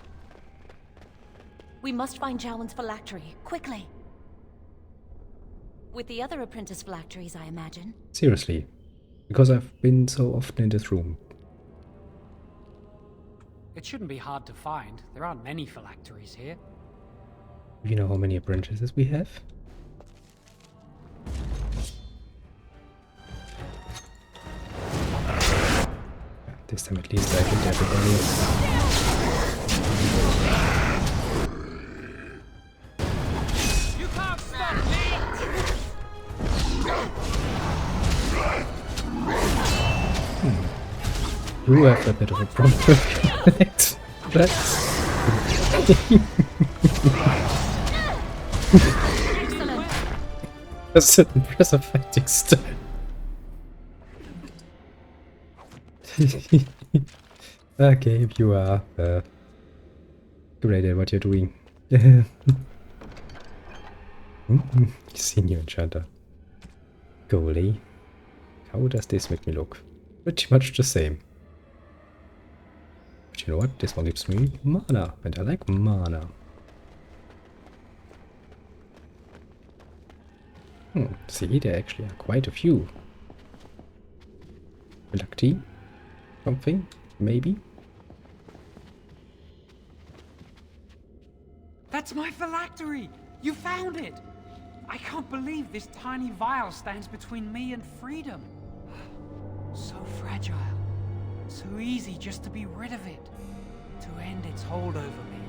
We must find Jowan's phylactery, quickly. With the other apprentice phylacteries, I imagine. Seriously. Because I've been so often in this room. It shouldn't be hard to find. There aren't many phylacteries here. You know how many apprentices we have? This time at least I killed everybody. You can't stop me! You have a bit of a problem with it. That's an impressive fighting style. Okay, you are great at what you're doing. Senior Enchanter. Goalie. How does this make me look? Pretty much the same. But you know what? This one gives me mana, and I like mana. See, there actually are quite a few. Black tea? Something? Maybe? That's my phylactery! You found it! I can't believe this tiny vial stands between me and freedom. So fragile. So easy just to be rid of it. to end its hold over me.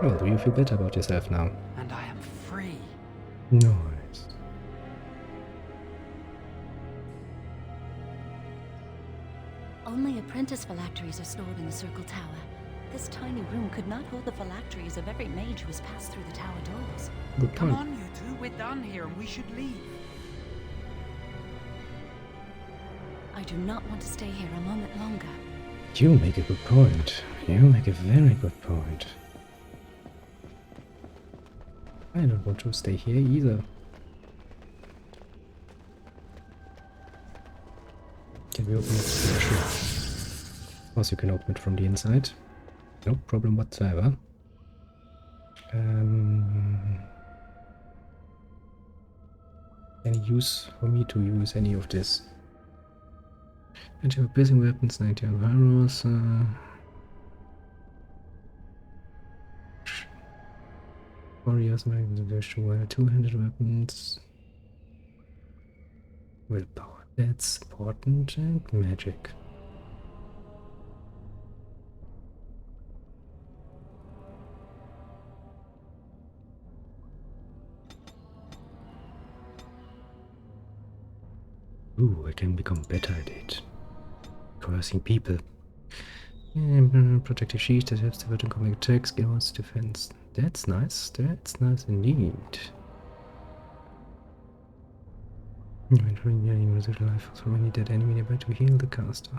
Well, do you feel better about yourself now? And I am free. Nice. Only apprentice phylacteries are stored in the Circle Tower. This tiny room could not hold the phylacteries of every mage who has passed through the tower doors. Good Come point. on, you two. We're done here and we should leave. I do not want to stay here a moment longer. You make a good point. You make a very good point. I don't want to stay here either. Can we open it? Yeah, sure. Of course you can open it from the inside. No problem whatsoever. Any use for me to use any of this? And you have piercing weapons, 90 arrows. Warriors, two-handed weapons. Willpower, that's important, and magic. Ooh, I can become better at it. Coercing people. Protective sheet that helps to combat attacks, gain one's defense. That's nice. That's nice indeed. Entering residual life force from any dead enemy nearby to heal the caster.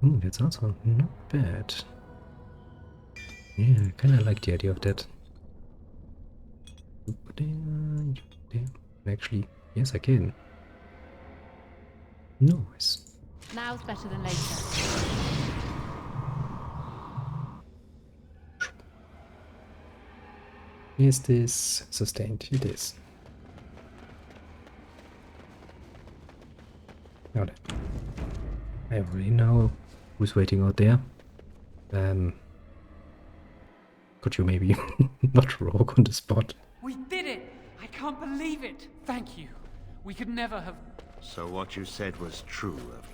Ooh, that's also not bad. Yeah, I kinda like the idea of that. Actually, yes I can. Nice. Now's better than later. Is this sustained? It is. Now then. I already know who's waiting out there. Could you maybe not rogue on the spot? We did it! I can't believe it! Thank you. We could never have... So what you said was true, Evelyn.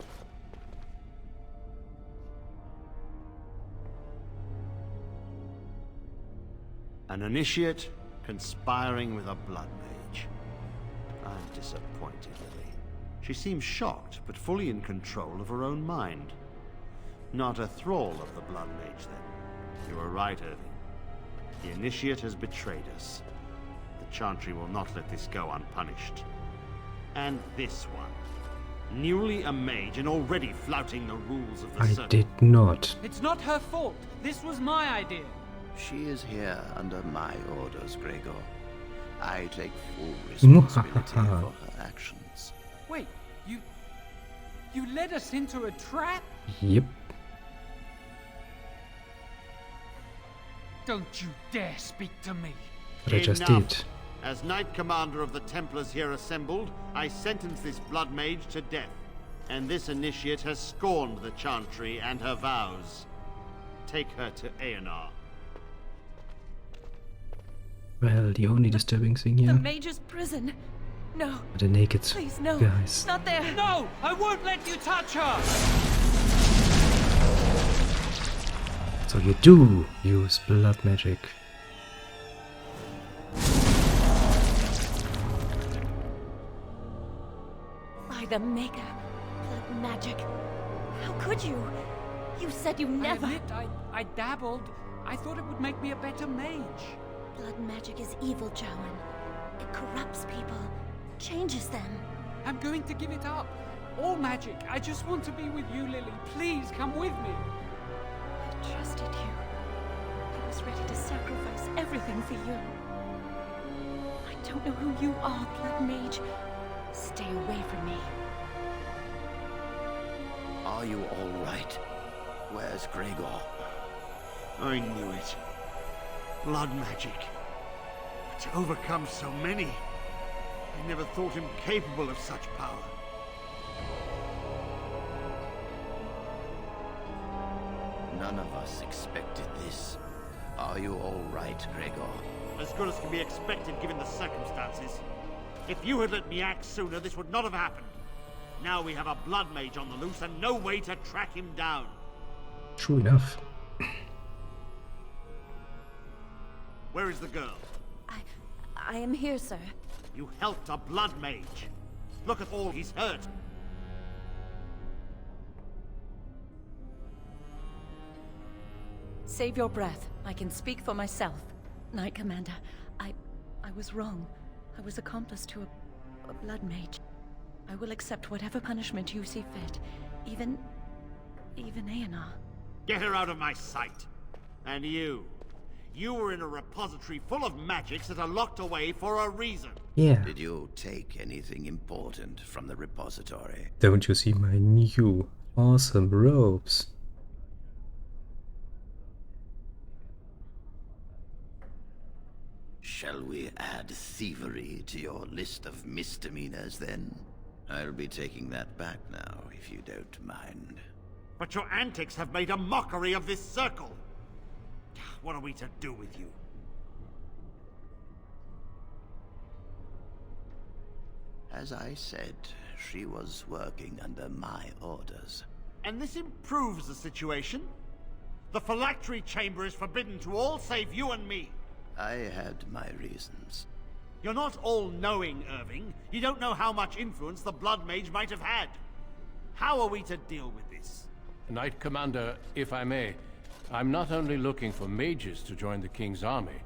An initiate conspiring with a blood mage. I'm disappointed, Lily. She seems shocked, but fully in control of her own mind. Not a thrall of the blood mage, then. You were right, Irving. The initiate has betrayed us. The Chantry will not let this go unpunished. And this one. Newly a mage and already flouting the rules of the I did not. It's not her fault. This was my idea. She is here under my orders, Gregor. I take full responsibility for her actions. Wait, you led us into a trap? Yep. Don't you dare speak to me. But I just did. As Knight Commander of the Templars here assembled, I sentence this blood mage to death. And this initiate has scorned the Chantry and her vows. Take her to Aenar. Well, the only disturbing thing here The Mage's prison. No. are the naked Please, no. guys. Not there. No! I won't let you touch her! So you do use blood magic. By the Maker. Blood magic. How could you? You said you never... I admit, I dabbled. I thought it would make me a better mage. Blood magic is evil, Jowan. It corrupts people. Changes them. I'm going to give it up. All magic. I just want to be with you, Lily. Please come with me. I trusted you. I was ready to sacrifice everything for you. I don't know who you are, Blood Mage. Stay away from me. Are you all right? Where's Gregor? I knew it. Blood magic. To overcome so many. I never thought him capable of such power. None of us expected this. Are you all right, Gregor? As good as can be expected given the circumstances. If you had let me act sooner, this would not have happened. Now we have a blood mage on the loose and no way to track him down. True enough. Where is the girl? I am here, sir. You helped a blood mage. Look at all he's hurt. Save your breath. I can speak for myself. Knight Commander, I was wrong. I was accomplice to a blood mage. I will accept whatever punishment you see fit. Even Aenar. Get her out of my sight. And you were in a repository full of magics that are locked away for a reason. Yeah. Did you take anything important from the repository? Don't you see my new awesome robes? Shall we add thievery to your list of misdemeanors then? I'll be taking that back now, if you don't mind. But your antics have made a mockery of this circle. What are we to do with you? As I said, she was working under my orders. And this improves the situation? The phylactery chamber is forbidden to all save you and me. I had my reasons. You're not all-knowing, Irving. You don't know how much influence the Blood Mage might have had. How are we to deal with this? Knight Commander, if I may, I'm not only looking for mages to join the King's army,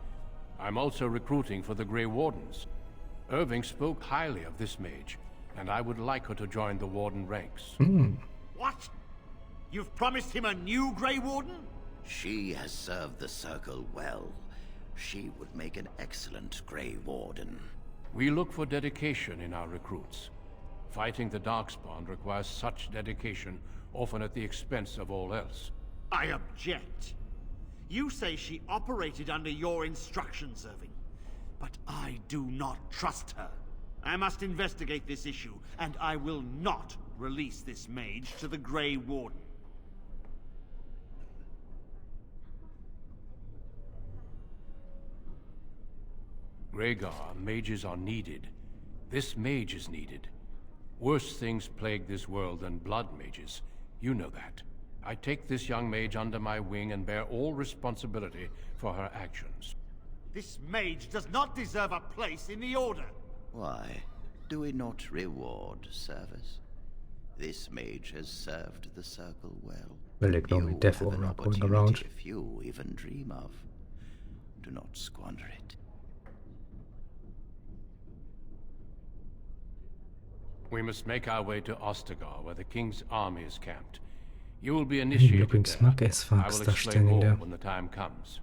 I'm also recruiting for the Grey Wardens. Irving spoke highly of this mage, and I would like her to join the Warden ranks. What? You've promised him a new Grey Warden? She has served the Circle well. She would make an excellent Grey Warden. We look for dedication in our recruits. Fighting the Darkspawn requires such dedication, often at the expense of all else. I object. You say she operated under your instructions, Irving. But I do not trust her. I must investigate this issue, and I will not release this mage to the Grey Warden. Rhaegar, mages are needed. This mage is needed. Worse things plague this world than blood mages. You know that. I take this young mage under my wing and bear all responsibility for her actions. This mage does not deserve a place in the Order. Why? Do we not reward service? This mage has served the Circle well. Well, ignore me, death or not going around. Few even dream of. Do not squander it. We must make our way to Ostagar, where the King's army is camped. You will be initiated Looking there. smug as fuck, I will stuff explain standing more there. when the time comes.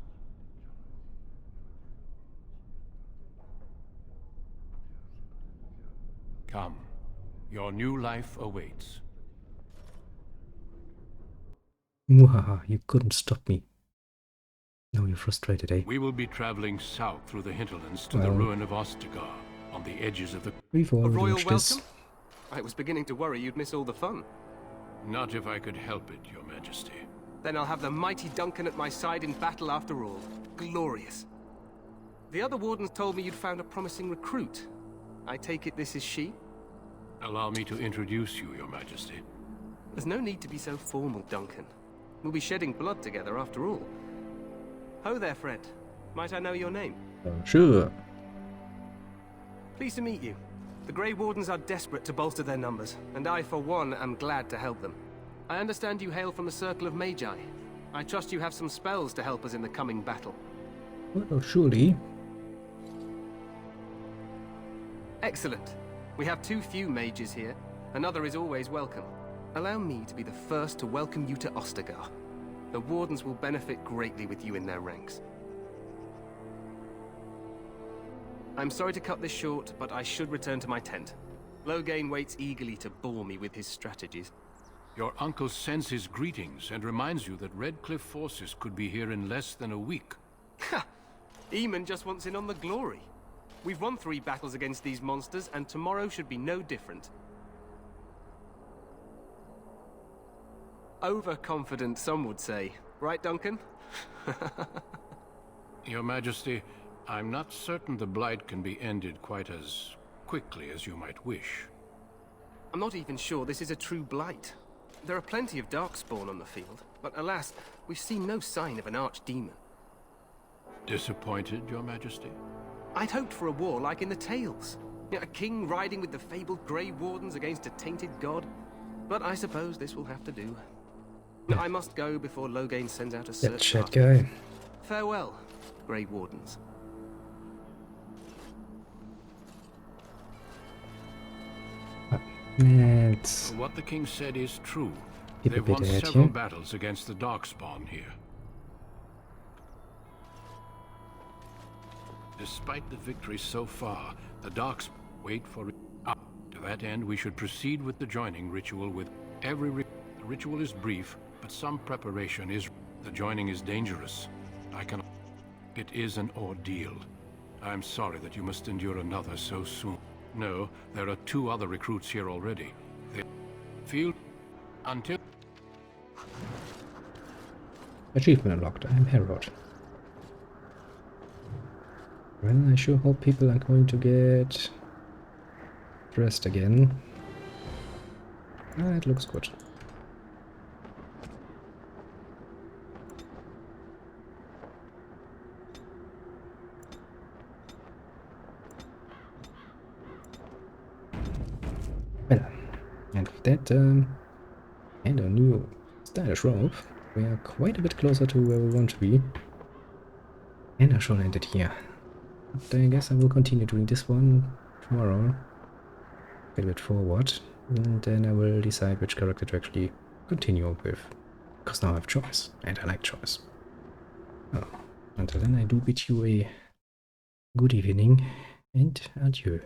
Come. Your new life awaits. Mwahaha, you couldn't stop me. Now you're frustrated, eh? We will be traveling south through the hinterlands to the ruin of Ostagar, on the edges of the... We've A already royal watched welcome? this. I was beginning to worry you'd miss all the fun. Not if I could help it, Your Majesty. Then I'll have the mighty Duncan at my side in battle after all. Glorious. The other wardens told me you'd found a promising recruit. I take it this is she? Allow me to introduce you, Your Majesty. There's no need to be so formal, Duncan. We'll be shedding blood together after all. Ho there, friend. Might I know your name? Sure. Pleased to meet you. The Grey Wardens are desperate to bolster their numbers, and I, for one, am glad to help them. I understand you hail from the Circle of Magi. I trust you have some spells to help us in the coming battle. Well, surely. Excellent. We have too few mages here. Another is always welcome. Allow me to be the first to welcome you to Ostagar. The Wardens will benefit greatly with you in their ranks. I'm sorry to cut this short, but I should return to my tent. Loghain waits eagerly to bore me with his strategies. Your uncle sends his greetings and reminds you that Redcliffe forces could be here in less than a week. Ha! Eamon just wants in on the glory. We've won 3 battles against these monsters, and tomorrow should be no different. Overconfident, some would say. Right, Duncan? Your Majesty, I'm not certain the Blight can be ended quite as quickly as you might wish. I'm not even sure this is a true blight. There are plenty of darkspawn on the field, but alas, we've seen no sign of an archdemon. Disappointed, Your Majesty? I'd hoped for a war like in the tales. A king riding with the fabled Grey Wardens against a tainted god. But I suppose this will have to do. I must go before Loghain sends out a search That chat party. guy. Farewell, Grey Wardens. Let's What the king said is true. keep a They've bit won ahead several here. battles against the Darkspawn here. Despite the victory so far, the Darks wait for it. To that end, we should proceed with the joining ritual with every the ritual is brief, but some preparation is. The joining is dangerous. It is an ordeal. I'm sorry that you must endure another so soon. No, there are 2 other recruits here already. They feel until Achievement unlocked. I'm Herod. Well, I sure hope people are going to get dressed again. Ah, it looks good. Well, and with that, and a new stylish robe, we are quite a bit closer to where we want to be. And I shall end it here. But I guess I will continue doing this one tomorrow. A bit forward. And then I will decide which character to actually continue with. Because now I have choice. And I like choice. Well, until then I do bid you a good evening and adieu.